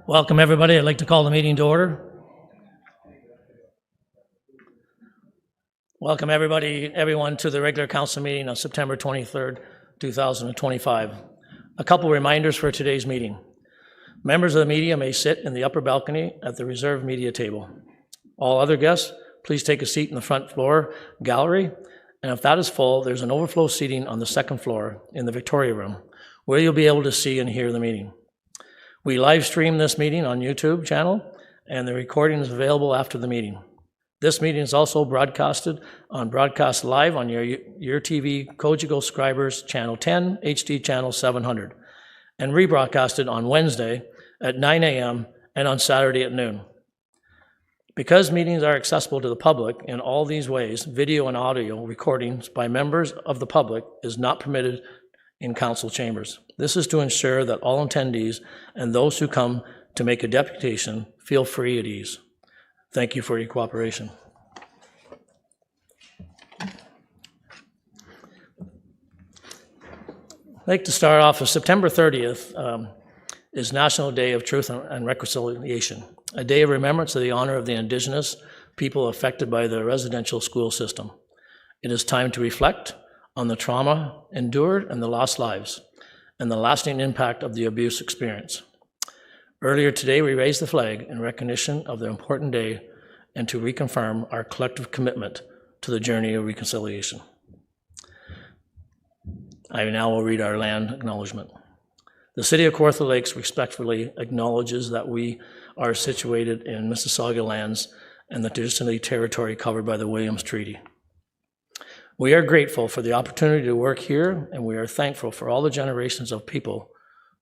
Welcome, everybody. I'd like to call the meeting to order. Welcome, everyone, to the regular council meeting on September 23rd, 2025. A couple reminders for today's meeting. Members of the media may sit in the upper balcony at the reserved media table. All other guests, please take a seat in the front floor gallery, and if that is full, there's an overflow seating on the second floor in the Victoria Room, where you'll be able to see and hear the meeting. We live stream this meeting on YouTube channel, and the recording is available after the meeting. This meeting is also broadcasted on Broadcast Live on your TV Cogeco Scribers Channel 10, HD Channel 700, and rebroadcasted on Wednesday at 9 a.m. and on Saturday at noon. Because meetings are accessible to the public in all these ways, video and audio recordings by members of the public is not permitted in council chambers. This is to ensure that all attendees and those who come to make a deputation feel free at ease. Thank you for your cooperation. I'd like to start off with September 30th is National Day of Truth and Reconciliation, a day of remembrance of the honor of the Indigenous people affected by the residential school system. It is time to reflect on the trauma endured and the lost lives, and the lasting impact of the abuse experience. Earlier today, we raised the flag in recognition of the important day and to reconfirm our collective commitment to the journey of reconciliation. I now will read our land acknowledgement. The City of Kawartha Lakes respectfully acknowledges that we are situated in Mississauga lands and the traditional territory covered by the Williams Treaty. We are grateful for the opportunity to work here, and we are thankful for all the generations of people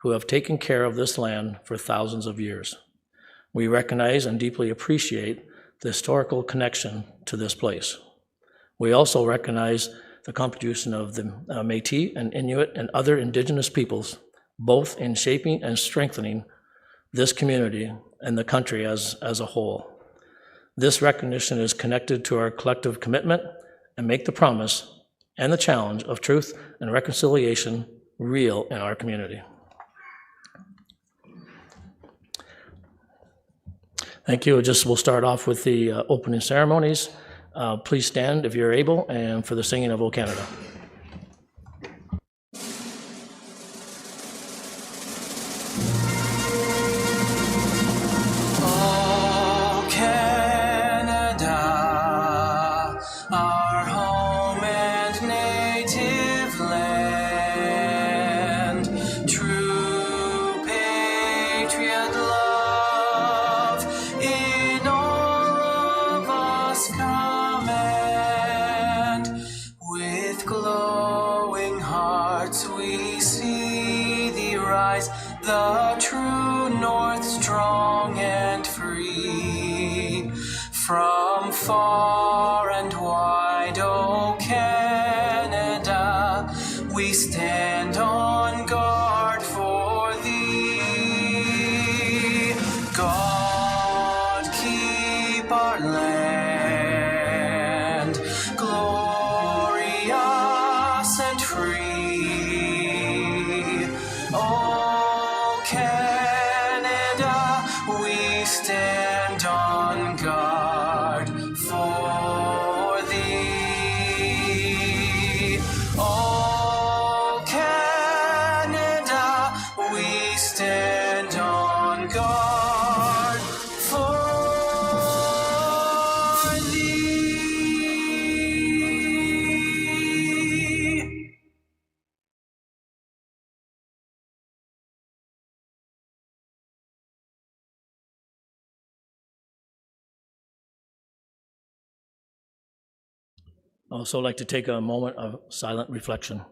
who have taken care of this land for thousands of years. We recognize and deeply appreciate the historical connection to this place. We also recognize the contribution of the Métis and Inuit and other Indigenous peoples, both in shaping and strengthening this community and the country as a whole. This recognition is connected to our collective commitment and make the promise and the challenge of truth and reconciliation real in our community. Thank you. We'll start off with the opening ceremonies. Please stand if you're able, and for the singing of O Canada. The true north, strong and free, from far and wide, O Canada, we stand on guard for thee. God, keep our land glorious and free. Canada, we stand on guard for thee. Oh, Canada, we stand on guard for thee. I'd also like to take a moment of silent reflection.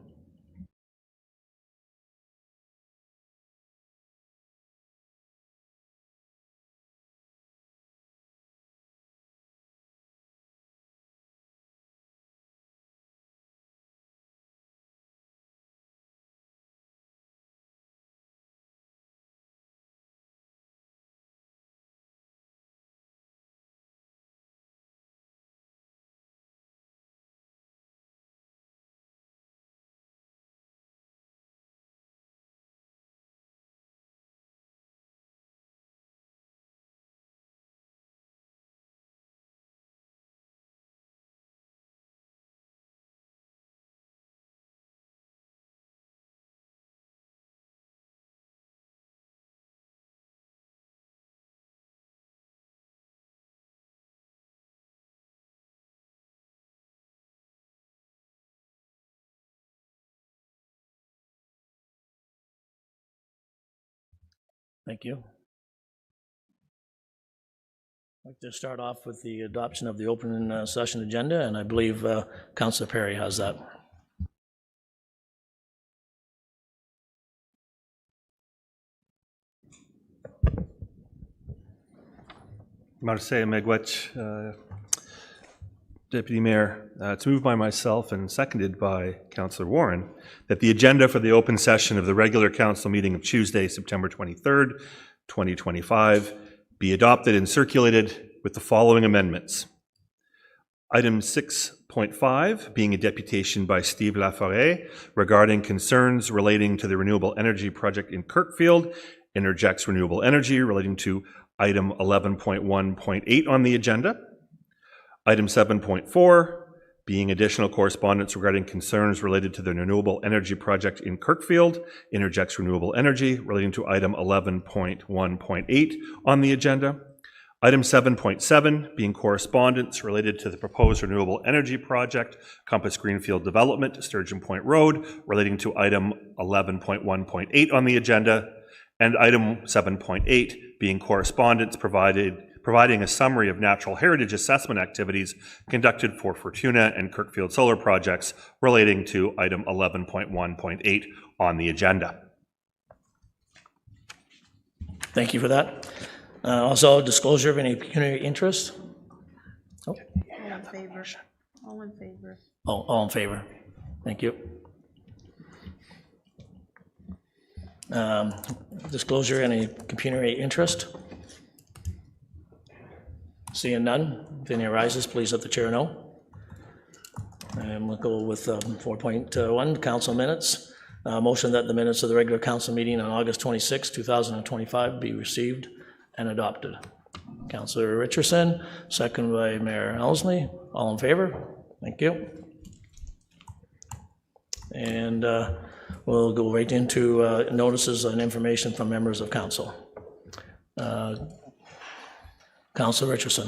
Thank you. I'd like to start off with the adoption of the open session agenda, and I believe Councillor Perry has that. Marseille Megwech, Deputy Mayor. It's moved by myself and seconded by Councillor Warren that the agenda for the open session of the regular council meeting of Tuesday, September 23rd, 2025 be adopted and circulated with the following amendments. Item 6.5 being a deputation by Steve Laforêt regarding concerns relating to the renewable energy project in Kirkfield, interjects renewable energy relating to item 11.1.8 on the agenda. Item 7.4 being additional correspondence regarding concerns related to the renewable energy project in Kirkfield, interjects renewable energy relating to item 11.1.8 on the agenda. Item 7.7 being correspondence related to the proposed renewable energy project, Compass Greenfield Development, Sturgeon Point Road, relating to item 11.1.8 on the agenda. And item 7.8 being correspondence providing a summary of natural heritage assessment activities conducted for Fortuna and Kirkfield solar projects relating to item 11.1.8 on the agenda. Thank you for that. Also, disclosure of any pecuniary interest. Oh. All in favor. All in favor. Oh, all in favor. Thank you. Disclosure any pecuniary interest. Seeing none, if any arises, please let the chair know. And we'll go with 4.1, council minutes. Motion that the minutes of the regular council meeting on August 26, 2025 be received and adopted. Councillor Richardson, second by Mayor Elsley. All in favor? Thank you. And we'll go right into notices and information from members of council. Councillor Richardson.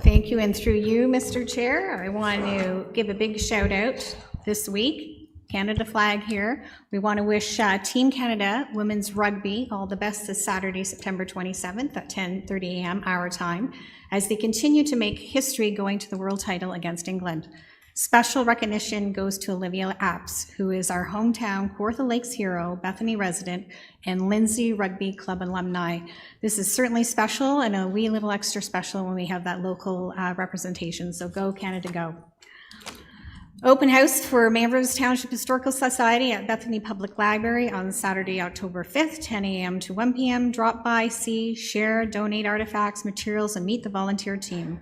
Thank you, and through you, Mr. Chair, I want to give a big shout out this week. Canada flag here. We want to wish Team Canada Women's Rugby all the best this Saturday, September 27th at 10:30 a.m. our time, as they continue to make history going to the world title against England. Special recognition goes to Olivia Apps, who is our hometown Kawartha Lakes hero, Bethany resident, and Lindsay Rugby Club alumni. This is certainly special and a wee little extra special when we have that local representation. So go Canada, go. Open house for Manvers Township Historical Society at Bethany Public Library on Saturday, October 5th, 10 a.m. to 1 p.m. Drop by, see, share, donate artifacts, materials, and meet the volunteer team.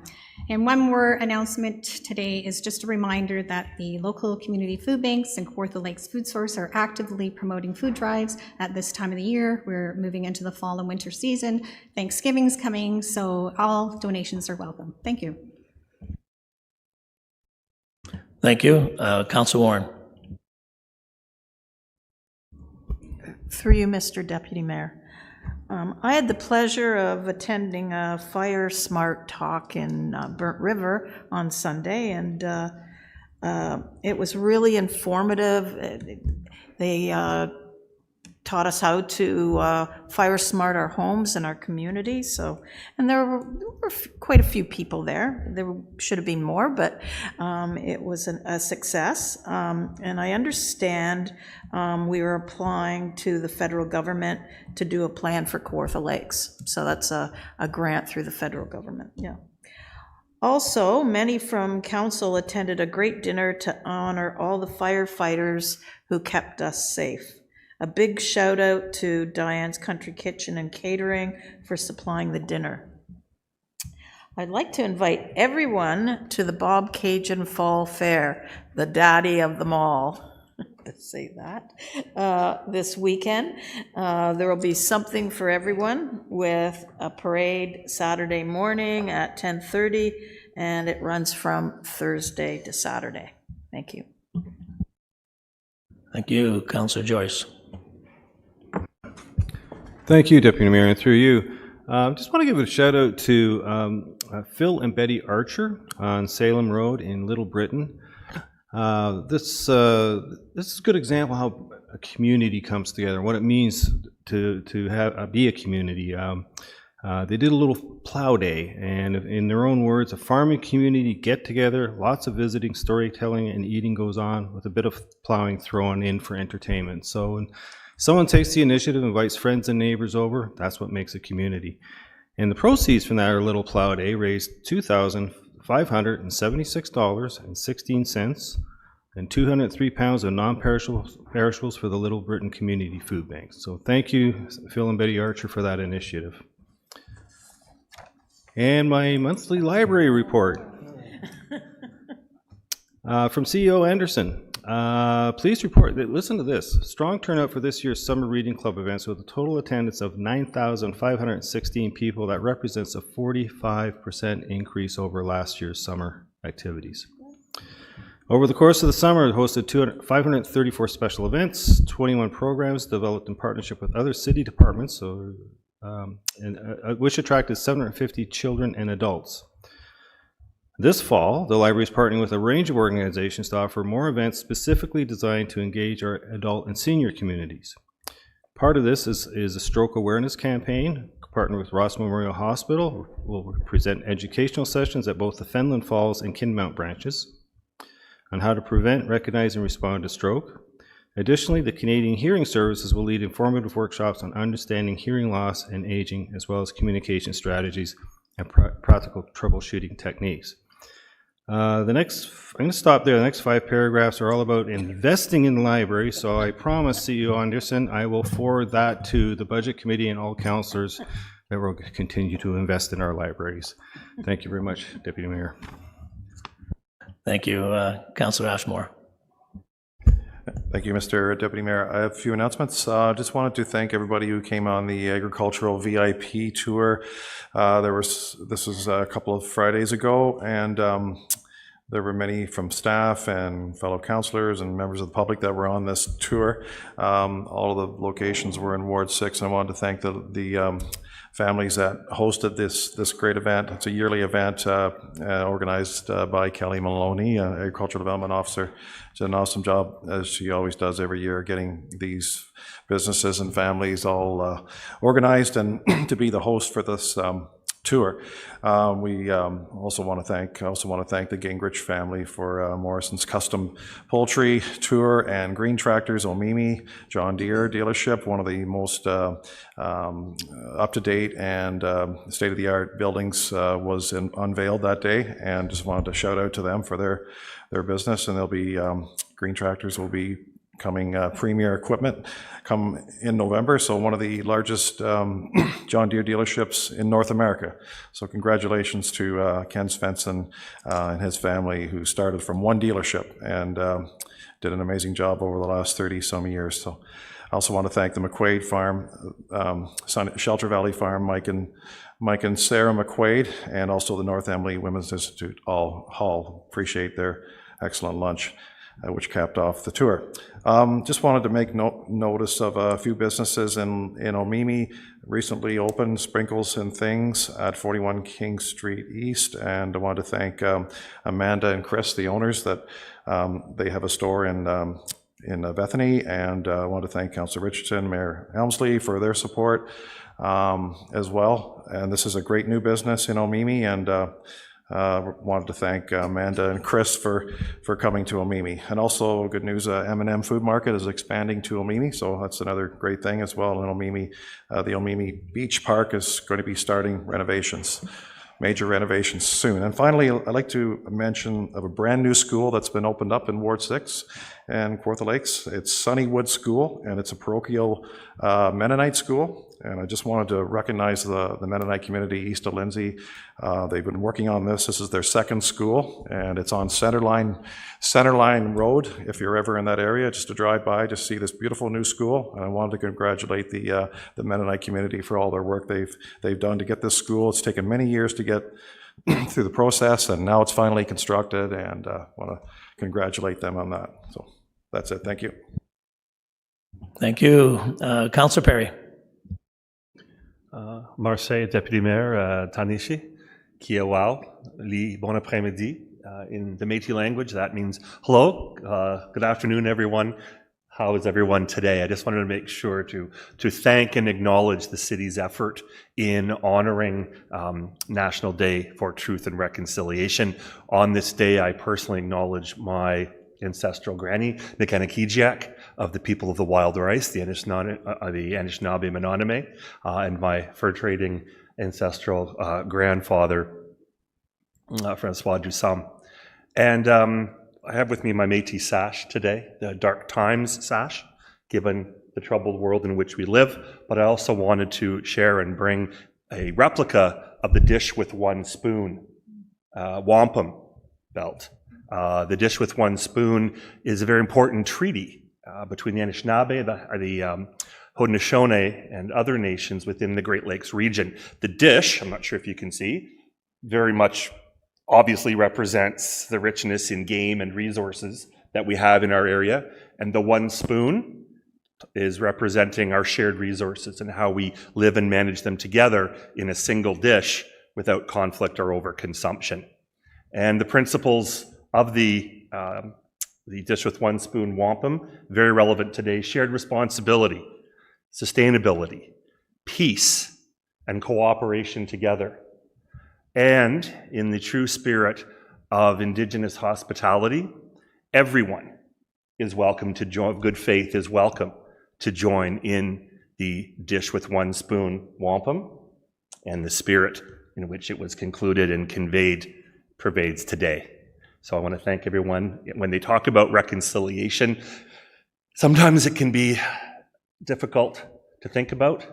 And one more announcement today is just a reminder that the local community food banks and Kawartha Lakes Food Source are actively promoting food drives at this time of the year. We're moving into the fall and winter season. Thanksgiving's coming, so all donations are welcome. Thank you. Thank you. Councillor Warren. Through you, Mr. Deputy Mayor. I had the pleasure of attending a Fire Smart talk in Burnt River on Sunday, and it was really informative. They taught us how to fire smart our homes and our community. So, and there were quite a few people there. There should have been more, but it was a success. And I understand we were applying to the federal government to do a plan for Kawartha Lakes. So that's a grant through the federal government, yeah. Also, many from council attended a great dinner to honor all the firefighters who kept us safe. A big shout out to Diane's Country Kitchen and Catering for supplying the dinner. I'd like to invite everyone to the Bob Cajun Fall Fair, the daddy of them all. Let's say that. This weekend. There will be something for everyone with a parade Saturday morning at 10:30, and it runs from Thursday to Saturday. Thank you. Thank you, Councillor Joyce. Thank you, Deputy Mayor, and through you. Just want to give a shout out to Phil and Betty Archer on Salem Road in Little Britain. This is a good example of how a community comes together, what it means to have be a community. They did a little plow day, and in their own words, a farming community get together, lots of visiting, storytelling, and eating goes on with a bit of plowing thrown in for entertainment. So when someone takes the initiative, invites friends and neighbors over, that's what makes a community. And the proceeds from that little plow day raised $2,576.16 and 203 pounds of non-perishables for the Little Britain Community Food Bank. So thank you, Phil and Betty Archer, for that initiative. And my monthly library report. From CEO Anderson. Please report that, listen to this, strong turnout for this year's summer reading club events with a total attendance of 9,516 people. That represents a 45% increase over last year's summer activities. Over the course of the summer, it hosted 534 special events, 21 programs developed in partnership with other city departments, which attracted 750 children and adults. This fall, the library is partnering with a range of organizations to offer more events specifically designed to engage our adult and senior communities. Part of this is a stroke awareness campaign. Partnered with Ross Memorial Hospital, we'll present educational sessions at both the Fenland Falls and Kinmount branches on how to prevent, recognize, and respond to stroke. Additionally, the Canadian Hearing Services will lead informative workshops on understanding hearing loss and aging, as well as communication strategies and practical troubleshooting techniques. I'm going to stop there. The next 5 paragraphs are all about investing in the library, so I promise CEO Anderson I will forward that to the Budget Committee and all councillors that will continue to invest in our libraries. Thank you very much, Deputy Mayor. Thank you, Councillor Ashmore. Thank you, Mr. Deputy Mayor. I have a few announcements. Just wanted to thank everybody who came on the agricultural VIP tour. This was a couple of Fridays ago, and there were many from staff and fellow councillors and members of the public that were on this tour. All of the locations were in Ward 6, and I wanted to thank the families that hosted this great event. It's a yearly event organized by Kelly Maloney, Agricultural Development Officer. She did an awesome job, as she always does every year, getting these businesses and families all organized and to be the host for this tour. We also want to thank the Gingrich family for Morrison's Custom Poultry Tour and Green Tractors Omimi John Deere dealership, one of the most up-to-date and state-of-the-art buildings was unveiled that day, and just wanted to shout out to them for their business. And they'll be Green Tractors will be coming premier equipment come in November, so one of the largest John Deere dealerships in North America. So congratulations to Ken Svensson and his family, who started from one dealership and did an amazing job over the last 30-some years. So I also want to thank the McQuaid Farm, Shelter Valley Farm, Mike and Sarah McQuaid, and also the North Emily Women's Institute Hall. Appreciate their excellent lunch, which capped off the tour. Just wanted to make notice of a few businesses in Omimi recently opened, Sprinkles and Things at 41 King Street East, and I wanted to thank Amanda and Chris, the owners, that they have a store in Bethany, and I want to thank Councillor Richardson, Mayor Helmsley for their support as well. And this is a great new business in Omimi, and wanted to thank Amanda and Chris for coming to Omimi. And also good news, M&M Food Market is expanding to Omimi, so that's another great thing as well in Omimi. The Omimi Beach Park is going to be starting major renovations soon. And finally, I'd like to mention of a brand new school that's been opened up in Ward 6 and Kawartha Lakes. It's Sunnywood School, and it's a parochial Mennonite school. And I just wanted to recognize the Mennonite community east of Lindsay. They've been working on this. This is their second school, and it's on Centerline Road. If you're ever in that area, just to drive by, just see this beautiful new school. And I wanted to congratulate the Mennonite community for all their work they've done to get this school. It's taken many years to get through the process, and now it's finally constructed, and I want to congratulate them on that. So that's it. Thank you. Thank you. Councillor Perry. Marseille, Deputy Mayor Tanishi, Kia wao, li bon après-midi. In the Métis language, that means hello, good afternoon, everyone. How is everyone today? I just wanted to make sure to thank and acknowledge the city's effort in honoring National Day for Truth and Reconciliation. On this day, I personally acknowledge my ancestral granny, Nikanakijak, of the people of the Wild Rice, the Anishinaabe Menominee, and my fur-trading ancestral grandfather, Francois Dussam. And I have with me my Métis sash today, the Dark Times sash, given the troubled world in which we live. But I also wanted to share and bring a replica of the dish with one spoon, wampum belt. The dish with one spoon is a very important treaty between the Anishinaabe, the Haudenosaunee, and other nations within the Great Lakes region. The dish, I'm not sure if you can see, very much obviously represents the richness in game and resources that we have in our area. And the one spoon is representing our shared resources and how we live and manage them together in a single dish without conflict or overconsumption. And the principles of the dish with one spoon wampum, very relevant today: shared responsibility, sustainability, peace, and cooperation together. And in the true spirit of Indigenous hospitality, everyone is welcome to join, of good faith is welcome to join in the dish with one spoon wampum, and the spirit in which it was concluded and conveyed pervades today. So I want to thank everyone. When they talk about reconciliation, sometimes it can be difficult to think about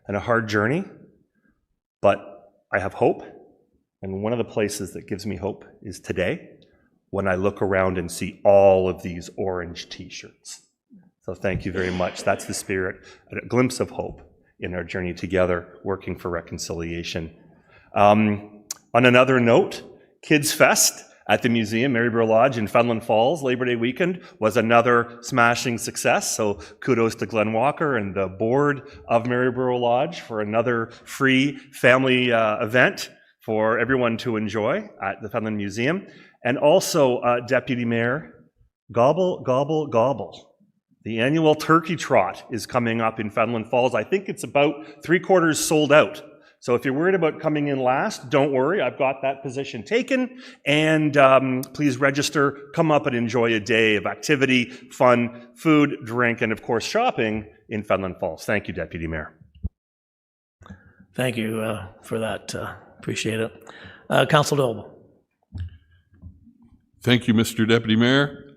and a hard journey, but I have hope. And one of the places that gives me hope is today, when I look around and see all of these orange t-shirts. So thank you very much. That's the spirit, a glimpse of hope in our journey together, working for reconciliation. On another note, Kids Fest at the museum, Maryborough Lodge in Fenelon Falls, Labor Day weekend, was another smashing success. So kudos to Glenn Walker and the board of Maryborough Lodge for another free family event for everyone to enjoy at the Fenelon Museum. And also, Deputy Mayor, gobble, gobble, gobble. The annual turkey trot is coming up in Fenelon Falls. I think it's about 3/4 sold out. So if you're worried about coming in last, don't worry. I've got that position taken. And please register, come up and enjoy a day of activity, fun, food, drink, and of course, shopping in Fenelon Falls. Thank you, Deputy Mayor. Thank you for that. Appreciate it. Councillor Doble. Thank you, Mr. Deputy Mayor.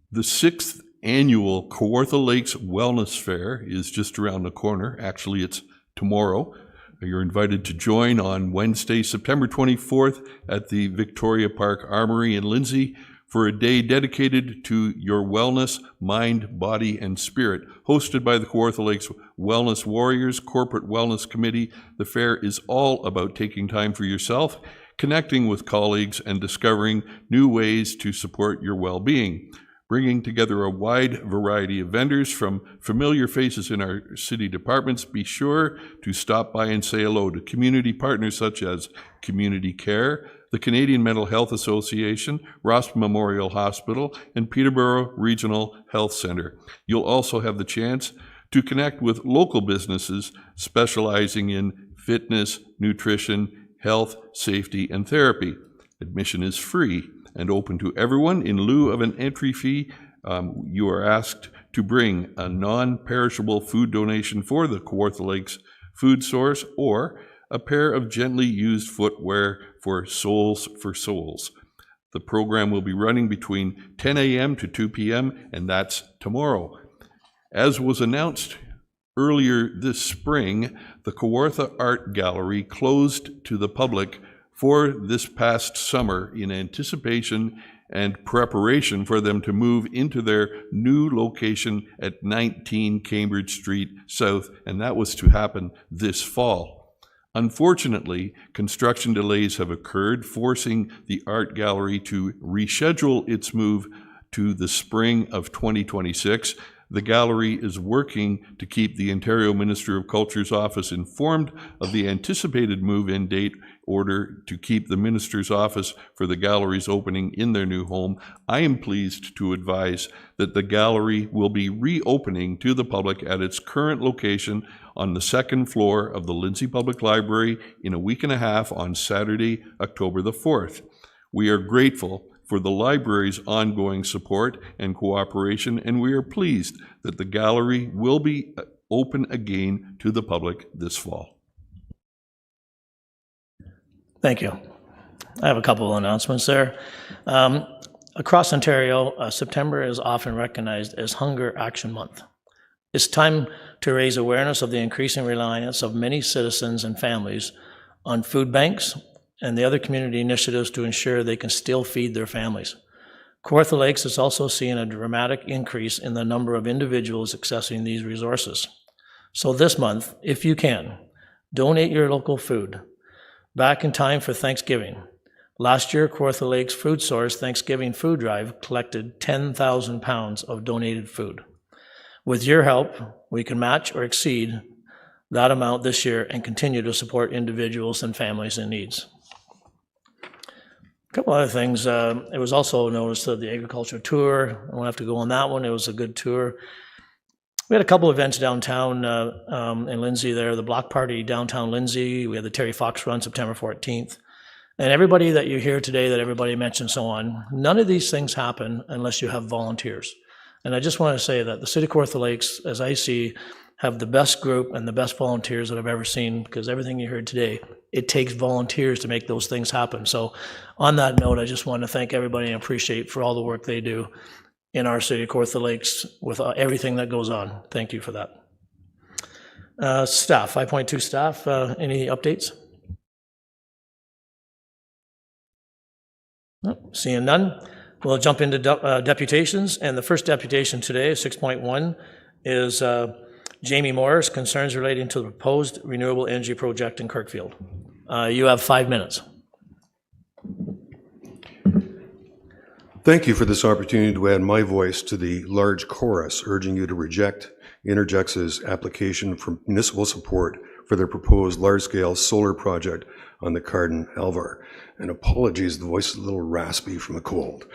The 6th annual Kawartha Lakes Wellness Fair is just around the corner. Actually, it's tomorrow. You're invited to join on Wednesday, September 24th at the Victoria Park Armory in Lindsay for a day dedicated to your wellness, mind, body, and spirit. Hosted by the Kawartha Lakes Wellness Warriors Corporate Wellness Committee, the fair is all about taking time for yourself, connecting with colleagues, and discovering new ways to support your well-being. Bringing together a wide variety of vendors from familiar faces in our city departments, be sure to stop by and say hello to community partners such as Community Care, the Canadian Mental Health Association, Ross Memorial Hospital, and Peterborough Regional Health Centre. You'll also have the chance to connect with local businesses specializing in fitness, nutrition, health, safety, and therapy. Admission is free and open to everyone. In lieu of an entry fee, you are asked to bring a non-perishable food donation for the Kawartha Lakes food source or a pair of gently used footwear for Souls for Souls. The program will be running between 10 a.m. to 2 p.m., and that's tomorrow. As was announced earlier this spring, the Kawartha Art Gallery closed to the public for this past summer in anticipation and preparation for them to move into their new location at 19 Cambridge Street South, and that was to happen this fall. Unfortunately, construction delays have occurred, forcing the art gallery to reschedule its move to the spring of 2026. The gallery is working to keep the Ontario Minister of Culture's office informed of the anticipated move-in date order to keep the Minister's office for the gallery's opening in their new home. I am pleased to advise that the gallery will be reopening to the public at its current location on the second floor of the Lindsay Public Library in a week and a half on Saturday, October the 4th. We are grateful for the library's ongoing support and cooperation, and we are pleased that the gallery will be open again to the public this fall. Thank you. I have a couple of announcements there. Across Ontario, September is often recognized as Hunger Action Month. It's time to raise awareness of the increasing reliance of many citizens and families on food banks and the other community initiatives to ensure they can still feed their families. Kawartha Lakes is also seeing a dramatic increase in the number of individuals accessing these resources. So this month, if you can, donate your local food back in time for Thanksgiving. Last year, Kawartha Lakes Food Source Thanksgiving Food Drive collected 10,000 pounds of donated food. With your help, we can match or exceed that amount this year and continue to support individuals and families in needs. A couple other things. It was also noticed that the agriculture tour, I won't have to go on that one. It was a good tour. We had a couple events downtown in Lindsay there, the block party downtown Lindsay. We had the Terry Fox Run September 14th. And everybody that you hear today that everybody mentioned so on, none of these things happen unless you have volunteers. And I just want to say that the City of Kawartha Lakes, as I see, have the best group and the best volunteers that I've ever seen, because everything you heard today, it takes volunteers to make those things happen. So on that note, I just want to thank everybody and appreciate for all the work they do in our City of Kawartha Lakes with everything that goes on. Thank you for that. Staff, 5.2 staff, any updates? Nope, seeing none. We'll jump into deputations, and the first deputation today, 6.1, is Jamie Morris, concerns relating to the proposed renewable energy project in Kirkfield. You have 5 minutes. Thank you for this opportunity to add my voice to the large chorus urging you to reject Interjex's application for municipal support for their proposed large-scale solar project on the Carden Alvar. And apologies, the voice is a little raspy from a cold.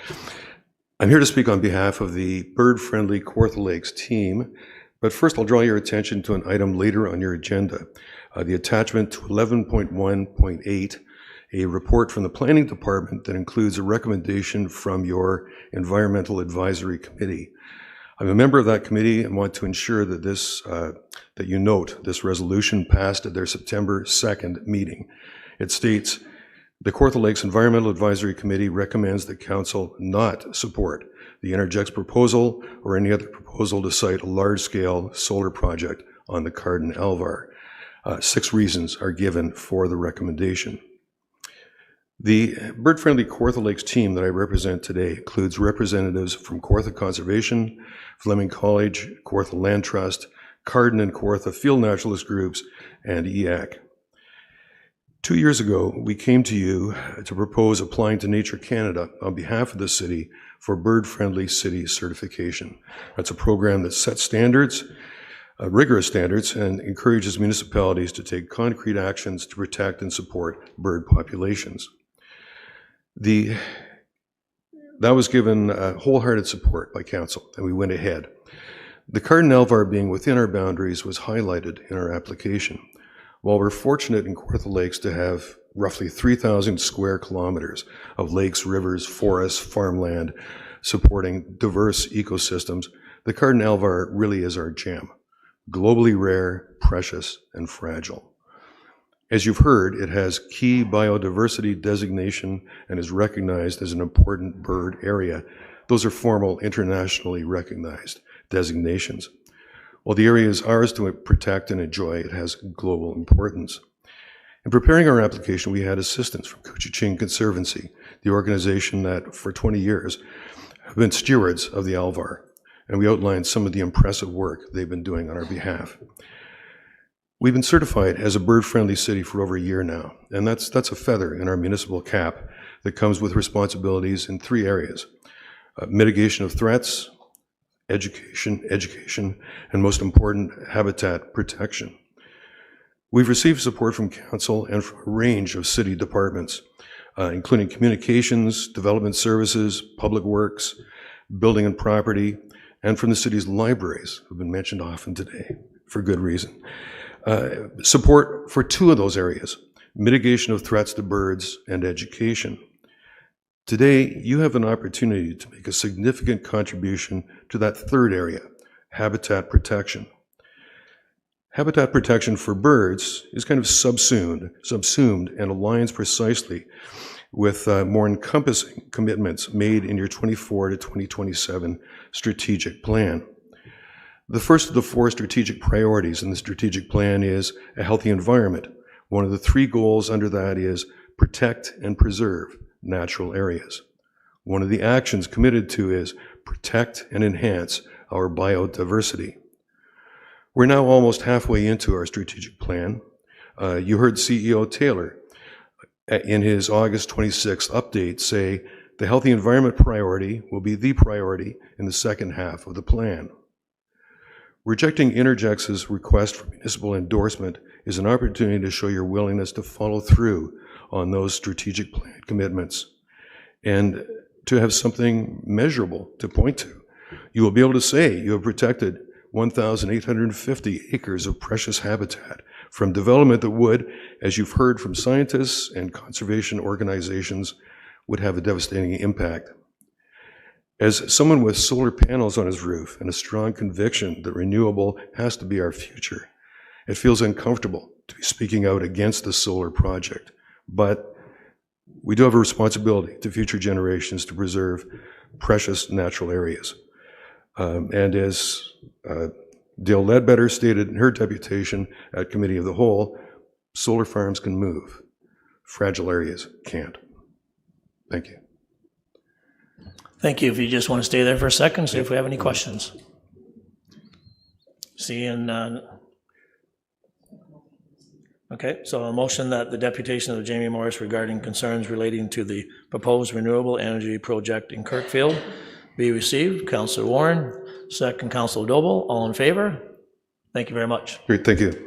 I'm here to speak on behalf of the bird-friendly Kawartha Lakes team, but first I'll draw your attention to an item later on your agenda, the attachment to 11.1.8, a report from the Planning Department that includes a recommendation from your Environmental Advisory Committee. I'm a member of that committee and want to ensure that that you note this resolution passed at their September 2nd meeting. It states, the Kawartha Lakes Environmental Advisory Committee recommends that Council not support the Interjex proposal or any other proposal to site a large-scale solar project on the Carden Alvar. 6 reasons are given for the recommendation. The bird-friendly Kawartha Lakes team that I represent today includes representatives from Kawartha Conservation, Fleming College, Kawartha Land Trust, Carden and Kawartha Field Naturalist Groups, and EAC. 2 years ago, we came to you to propose applying to Nature Canada on behalf of the city for bird-friendly city certification. That's a program that sets standards, rigorous standards, and encourages municipalities to take concrete actions to protect and support bird populations. That was given wholehearted support by Council, and we went ahead. The Carden Alvar being within our boundaries was highlighted in our application. While we're fortunate in Kawartha Lakes to have roughly 3,000 square kilometers of lakes, rivers, forests, farmland, supporting diverse ecosystems, the Carden Alvar really is our gem. Globally rare, precious, and fragile. As you've heard, it has key biodiversity designation and is recognized as an important bird area. Those are formal, internationally recognized designations. While the area is ours to protect and enjoy, it has global importance. In preparing our application, we had assistance from Couchiching Conservancy, the organization that for 20 years have been stewards of the Alvar, and we outlined some of the impressive work they've been doing on our behalf. We've been certified as a bird-friendly city for over a year now, and that's a feather in our municipal cap that comes with responsibilities in 3 areas: mitigation of threats, education, and most important, habitat protection. We've received support from council and from a range of city departments, including communications, development services, public works, building and property, and from the city's libraries, who've been mentioned often today, for good reason. Support for two of those areas, mitigation of threats to birds and education. Today, you have an opportunity to make a significant contribution to that third area, habitat protection. Habitat protection for birds is kind of subsumed and aligns precisely with more encompassing commitments made in your 24 to 2027 strategic plan. The first of the four strategic priorities in the strategic plan is a healthy environment. One of the three goals under that is protect and preserve natural areas. One of the actions committed to is protect and enhance our biodiversity. We're now almost halfway into our strategic plan. You heard CEO Taylor in his August 26th update say the healthy environment priority will be the priority in the second half of the plan. Rejecting Interjex's request for municipal endorsement is an opportunity to show your willingness to follow through on those strategic plan commitments and to have something measurable to point to. You will be able to say you have protected 1,850 acres of precious habitat from development that would, as you've heard from scientists and conservation organizations, would have a devastating impact. As someone with solar panels on his roof and a strong conviction that renewable has to be our future, it feels uncomfortable to be speaking out against the solar project, but we do have a responsibility to future generations to preserve precious natural areas. And as Dale Ledbetter stated in her deputation at Committee of the Whole, solar farms can move, fragile areas can't. Thank you. Thank you. If you just want to stay there for a second, see if we have any questions. Seeing none. Okay, so a motion that the deputation of Jamie Morris regarding concerns relating to the proposed renewable energy project in Kirkfield be received. Councillor Warren, second Councillor Doble, all in favor? Thank you very much. Great, thank you.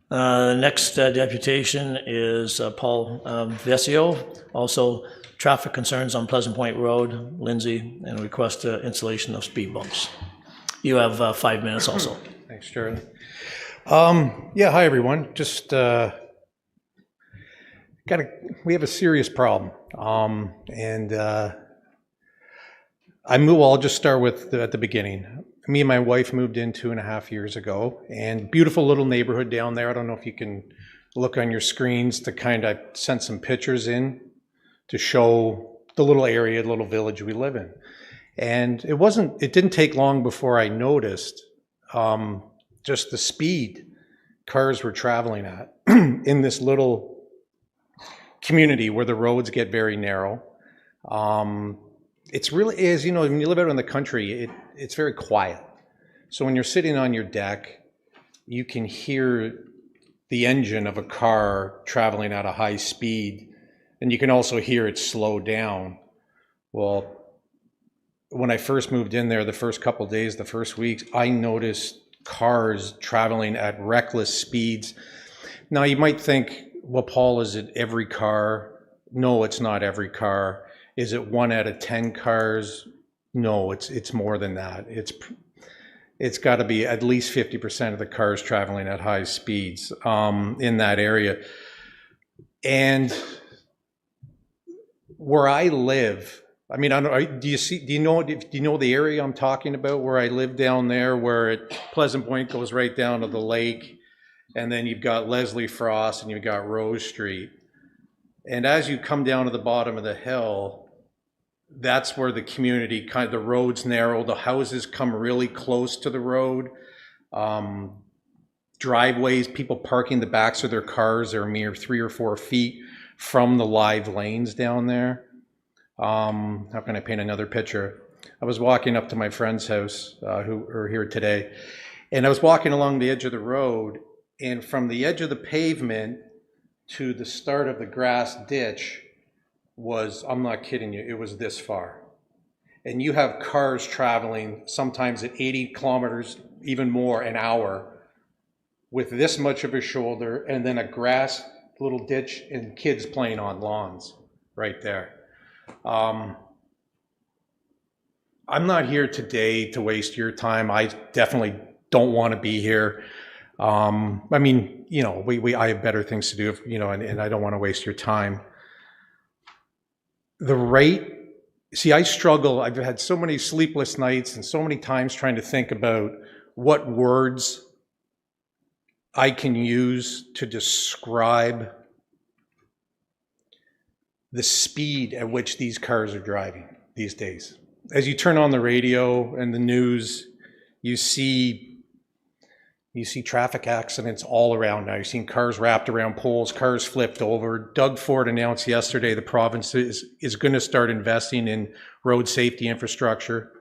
The next deputation is Paul Vesio, also traffic concerns on Pleasant Point Road, Lindsay, and request installation of speed bumps. You have 5 minutes also. Thanks, Jared. Yeah, hi everyone. Just we have a serious problem, and I'll just start with at the beginning. Me and my wife moved in 2.5 years ago, and beautiful little neighborhood down there. I don't know if you can look on your screens to kind of send some pictures in to show the little area, the little village we live in. And it didn't take long before I noticed just the speed cars were traveling at in this little community where the roads get very narrow. It's really is, you know, when you live out in the country, it's very quiet. So when you're sitting on your deck, you can hear the engine of a car traveling at a high speed, and you can also hear it slow down. Well, when I first moved in there, the first couple of days, the first weeks, I noticed cars traveling at reckless speeds. Now you might think, well, Paul, is it every car? No, it's not every car. Is it 1 out of 10 cars? No, it's more than that. It's got to be at least 50% of the cars traveling at high speeds in that area. And where I live, I mean, do you know the area I'm talking about where I live down there, where Pleasant Point goes right down to the lake, and then you've got Leslie Frost and you've got Rose Street. And as you come down to the bottom of the hill, that's where the community the road's narrow, the houses come really close to the road. Driveways, people parking the backs of their cars are a mere 3 or 4 feet from the live lanes down there. How can I paint another picture? I was walking up to my friend's house, who are here today, and I was walking along the edge of the road, and from the edge of the pavement to the start of the grass ditch was, I'm not kidding you, it was this far. And you have cars traveling sometimes at 80 kilometers, even more an hour, with this much of a shoulder, and then a grass little ditch and kids playing on lawns right there. I'm not here today to waste your time. I definitely don't want to be here. I mean, you know, I have better things to do, you know, and I don't want to waste your time. See, I struggle. I've had so many sleepless nights and so many times trying to think about what words I can use to describe the speed at which these cars are driving these days. As you turn on the radio and the news, you see traffic accidents all around now. You're seeing cars wrapped around poles, cars flipped over. Doug Ford announced yesterday the province is going to start investing in road safety infrastructure.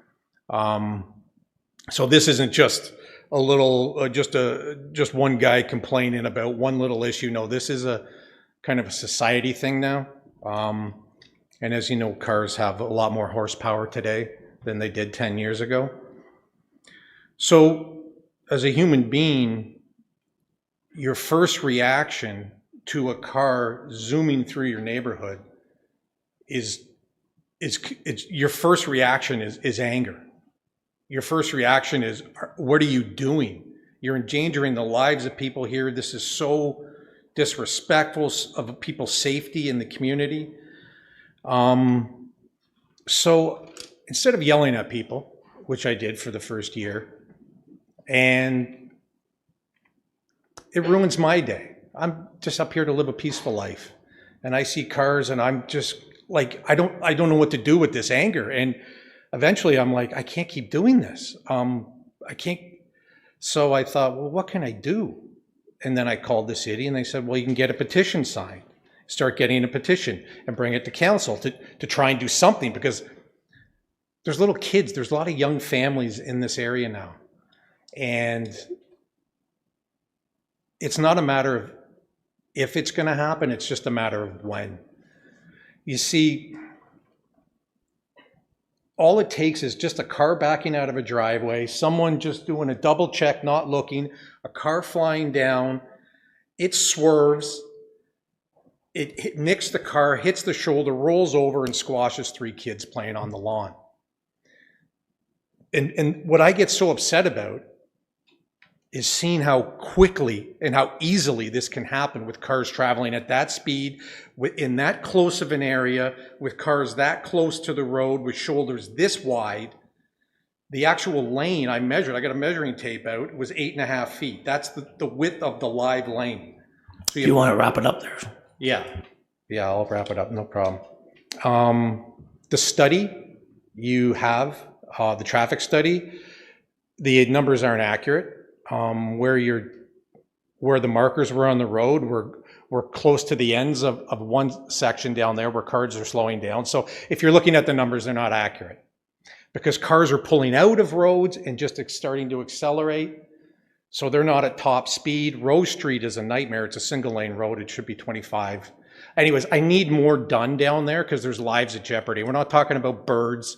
So this isn't just a little, just one guy complaining about one little issue. No, this is a kind of a society thing now. And as you know, cars have a lot more horsepower today than they did 10 years ago. So as a human being, your first reaction to a car zooming through your neighborhood your first reaction is anger. Your first reaction is, what are you doing? You're endangering the lives of people here. This is so disrespectful of people's safety in the community. So instead of yelling at people, which I did for the first year, and it ruins my day. I'm just up here to live a peaceful life. And I see cars and I'm just like, I don't know what to do with this anger. And eventually I'm like, I can't keep doing this. I can't. So I thought, well, what can I do? And then I called the city and they said, well, you can get a petition signed. Start getting a petition and bring it to council to try and do something, because there's little kids, there's a lot of young families in this area now. And it's not a matter of if it's going to happen, it's just a matter of when. You see, all it takes is just a car backing out of a driveway, someone just doing a double check, not looking, a car flying down, it swerves, it nicks the car, hits the shoulder, rolls over, and squashes 3 kids playing on the lawn. And what I get so upset about is seeing how quickly and how easily this can happen with cars traveling at that speed, in that close of an area, with cars that close to the road, with shoulders this wide. The actual lane I measured, I got a measuring tape out, was 8.5 feet. That's the width of the live lane. So You want to wrap it up there? Yeah, I'll wrap it up, no problem. The study you have, the traffic study, the numbers aren't accurate. Where the markers were on the road, we're close to the ends of one section down there where cars are slowing down. So if you're looking at the numbers, they're not accurate, because cars are pulling out of roads and just starting to accelerate. So they're not at top speed. Rose Street is a nightmare. It's a single lane road. It should be 25. Anyways, I need more done down there because there's lives at jeopardy. We're not talking about birds.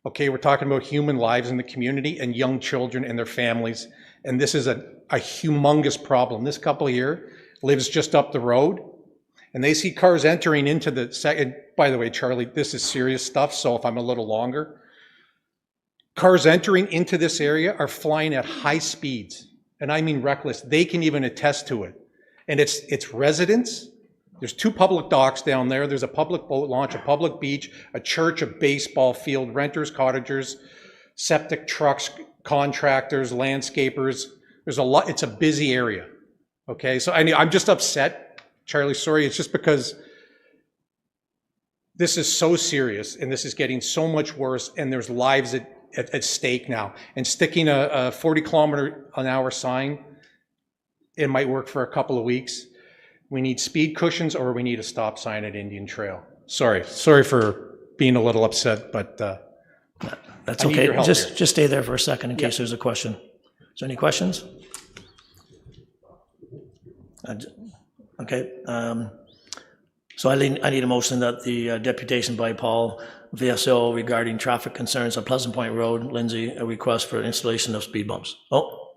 Okay, we're talking about human lives in the community and young children and their families. And this is a humongous problem. This couple here lives just up the road, and they see cars entering into the second. By the way, Charlie, this is serious stuff, so if I'm a little longer. Cars entering into this area are flying at high speeds, and I mean reckless. They can even attest to it. And it's residents. There's 2 public docks down there. There's a public boat launch, a public beach, a church, a baseball field, renters, cottagers, septic trucks, contractors, landscapers. There's a lot. It's a busy area. Okay, so I'm just upset, Charlie. Sorry, it's just because this is so serious and this is getting so much worse, and there's lives at stake now. And sticking a 40-kilometer-an-hour sign, it might work for a couple of weeks. We need speed cushions, or we need a stop sign at Indian Trail. Sorry for being a little upset, but That's I need okay. your help Just here. stay there for a second in case there's a question. Is there any questions? Okay. So I need a motion that the deputation by Paul, VSO, regarding traffic concerns on Pleasant Point Road, Lindsay, a request for installation of speed bumps. Oh,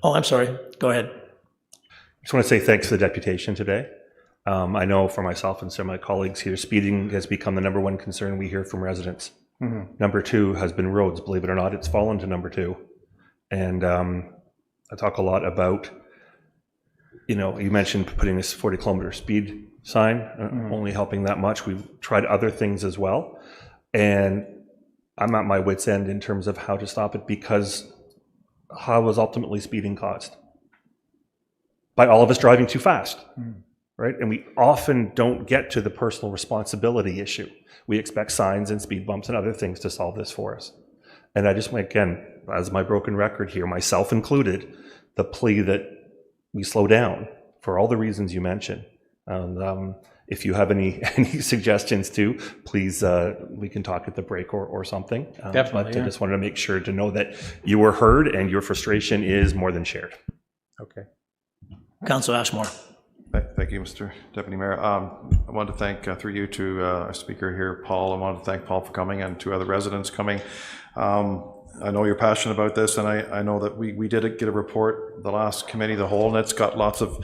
I'm sorry. Go ahead. I just want to say thanks for the deputation today. I know for myself and some of my colleagues here, speeding has become the number one concern we hear from residents. Number two has been roads. Believe it or not, it's fallen to number two. And I talk a lot about, you mentioned putting this 40-kilometer speed sign, only helping that much. We've tried other things as well. And I'm at my wit's end in terms of how to stop it, because how was ultimately speeding caused? By all of us driving too fast, right? And we often don't get to the personal responsibility issue. We expect signs and speed bumps and other things to solve this for us. And I just, again, as my broken record here, myself included, the plea that we slow down for all the reasons you mentioned. And if you have any suggestions too, please, we can talk at the break or something. Definitely, But I just wanted to make sure to know that you were heard and your frustration is more than shared. Okay. Councillor Ashmore. Thank you, Mr. Deputy Mayor. I wanted to thank, through you to our speaker here, Paul. I wanted to thank Paul for coming and to other residents coming. I know you're passionate about this, and I know that we did get a report, the last committee, the whole, and it's got lots of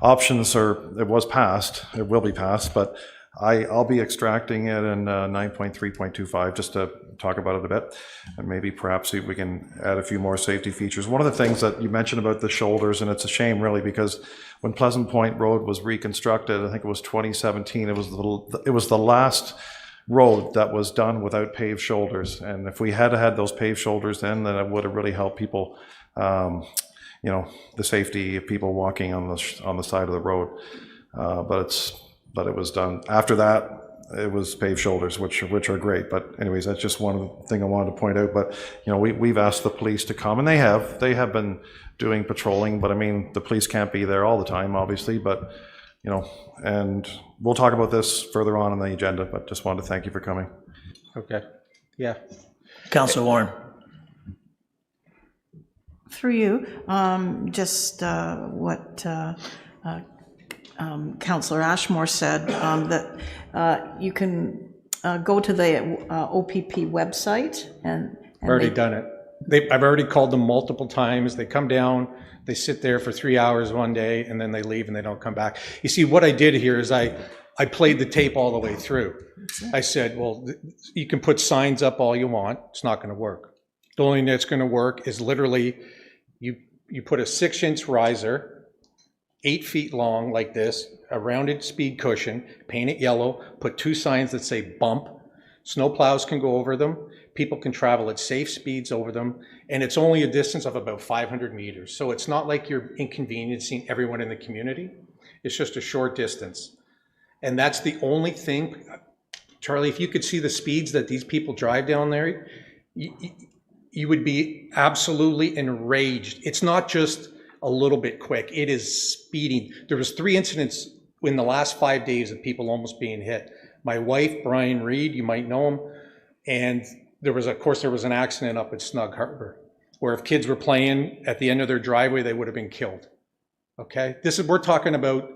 options, or it was passed, it will be passed, but I'll be extracting it in 9.3.25 just to talk about it a bit, and maybe perhaps see if we can add a few more safety features. One of the things that you mentioned about the shoulders, and it's a shame really, because when Pleasant Point Road was reconstructed, I think it was 2017, it was the last road that was done without paved shoulders. And if we had had those paved shoulders then it would have really helped people, the safety of people walking on the side of the road. But it was done. After that, it was paved shoulders, which are great. But anyways, that's just one thing I wanted to point out. But we've asked the police to come, and they have been doing patrolling. But I mean, the police can't be there all the time, obviously. But and we'll talk about this further on the agenda. But just wanted to thank you for coming. Okay. Yeah. Councillor Warren. Through you, just what Councillor Ashmore said, that you can go to the OPP website and I've already done it. I've already called them multiple times. They come down, they sit there for 3 hours one day, and then they leave and they don't come back. You see, what I did here is I played the tape all the way through. I said, well, you can put signs up all you want. It's not going to work. The only thing that's going to work is literally you put a 6-inch riser, 8 feet long like this, a rounded speed cushion, paint it yellow, put 2 signs that say bump. Snow plows can go over them. People can travel at safe speeds over them. And it's only a distance of about 500 meters. So it's not like you're inconveniencing everyone in the community. It's just a short distance. And that's the only thing. Charlie, if you could see the speeds that these people drive down there, you would be absolutely enraged. It's not just a little bit quick. It is speeding. There was 3 incidents in the last 5 days of people almost being hit. My wife, Brian Reed, you might know him, and there was an accident up at Snug Harbor where if kids were playing at the end of their driveway, they would have been killed. Okay, we're talking about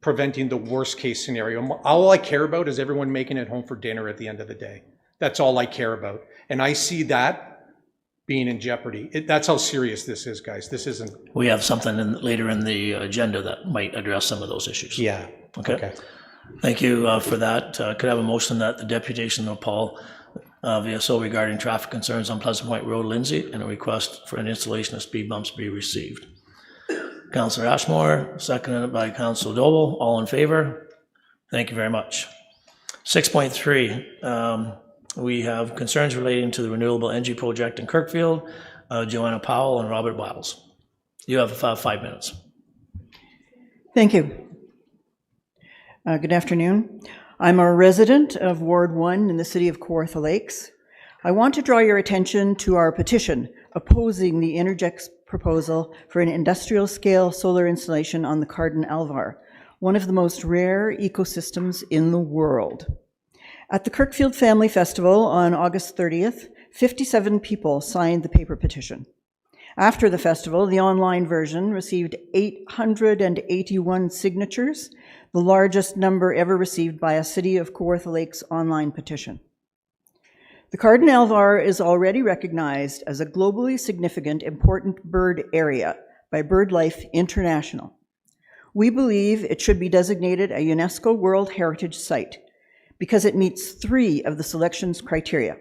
preventing the worst case scenario. All I care about is everyone making it home for dinner at the end of the day. That's all I care about, and I see that being in jeopardy. That's how serious this is, guys. This isn't. We have something later in the agenda that might address some of those issues. Yeah. Okay. Thank you for that. Could I have a motion that the deputation of Paul VSO regarding traffic concerns on Pleasant Point Road, Lindsay, and a request for an installation of speed bumps be received? Councillor Ashmore, seconded by Councillor Doble. All in favor? Thank you very much. 6.3, we have concerns relating to the renewable energy project in Kirkfield. Joanna Powell and Robert Biles. You have 5 minutes. Thank you. Good afternoon. I'm a resident of Ward 1 in the city of Kawartha Lakes. I want to draw your attention to our petition opposing the Interjex proposal for an industrial-scale solar installation on the Carden Alvar, one of the most rare ecosystems in the world. At the Kirkfield Family Festival on August 30th, 57 people signed the paper petition. After the festival, the online version received 881 signatures. the largest number ever received by a City of Kawartha Lakes online petition. The Cardin Alvar is already recognized as a globally significant important bird area by BirdLife International. We believe it should be designated a UNESCO World Heritage Site because it meets 3 of the selection's criteria.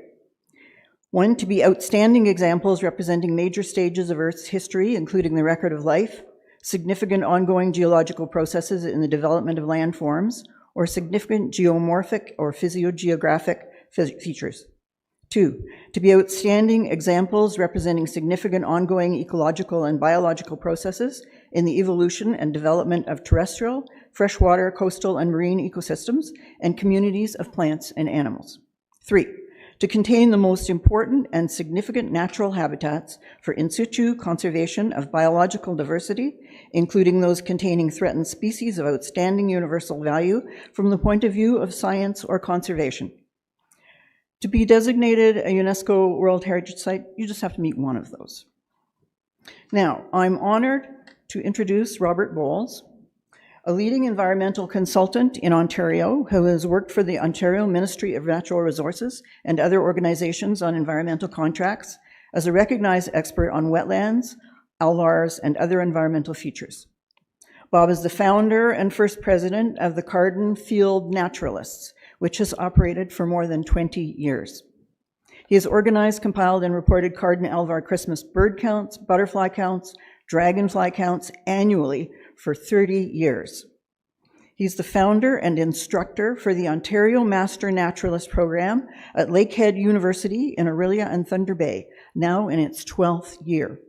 1, to be outstanding examples representing major stages of Earth's history, including the record of life, significant ongoing geological processes in the development of landforms, or significant geomorphic or physiogeographic features. 2, to be outstanding examples representing significant ongoing ecological and biological processes in the evolution and development of terrestrial, freshwater, coastal, and marine ecosystems and communities of plants and animals. 3, to contain the most important and significant natural habitats for in situ conservation of biological diversity, including those containing threatened species of outstanding universal value from the point of view of science or conservation. To be designated a UNESCO World Heritage Site, you just have to meet 1 of those. Now, I'm honored to introduce Robert Bowles, a leading environmental consultant in Ontario who has worked for the Ontario Ministry of Natural Resources and other organizations on environmental contracts as a recognized expert on wetlands, alvars, and other environmental features. Bob is the founder and first president of the Cardin Field Naturalists, which has operated for more than 20 years. He has organized, compiled, and reported Cardin Alvar Christmas bird counts, butterfly counts, dragonfly counts annually for 30 years. He's the founder and instructor for the Ontario Master Naturalist Program at Lakehead University in Orillia and Thunder Bay, now in its 12th year.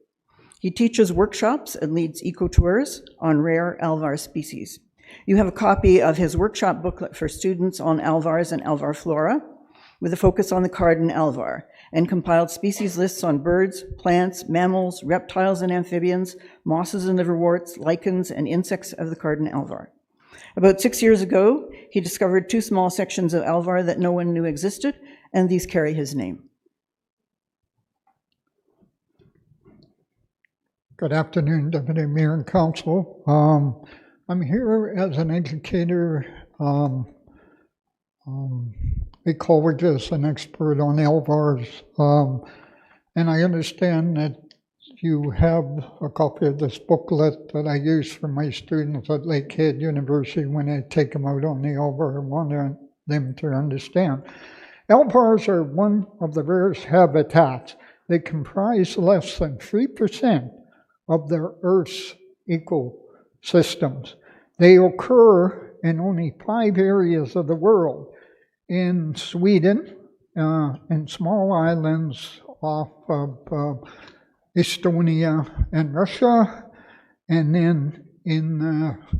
He teaches workshops and leads eco-tours on rare alvar species. You have a copy of his workshop booklet for students on alvars and alvar flora, with a focus on the Cardin alvar, and compiled species lists on birds, plants, mammals, reptiles and amphibians, mosses and liverworts, lichens, and insects of the Cardin alvar. About 6 years ago, he discovered 2 small sections of alvar that no one knew existed, and these carry his name. Good afternoon, Deputy Mayor and Council. I'm here as an educator, ecologist, and expert on alvars, and I understand that you have a copy of this booklet that I use for my students at Lakehead University when I take them out on the alvar. I want them to understand. Alvars are one of the rarest habitats. They comprise less than 3% of the Earth's ecosystems. They occur in only 5 areas of the world: in Sweden, in small islands off of Estonia and Russia, and then in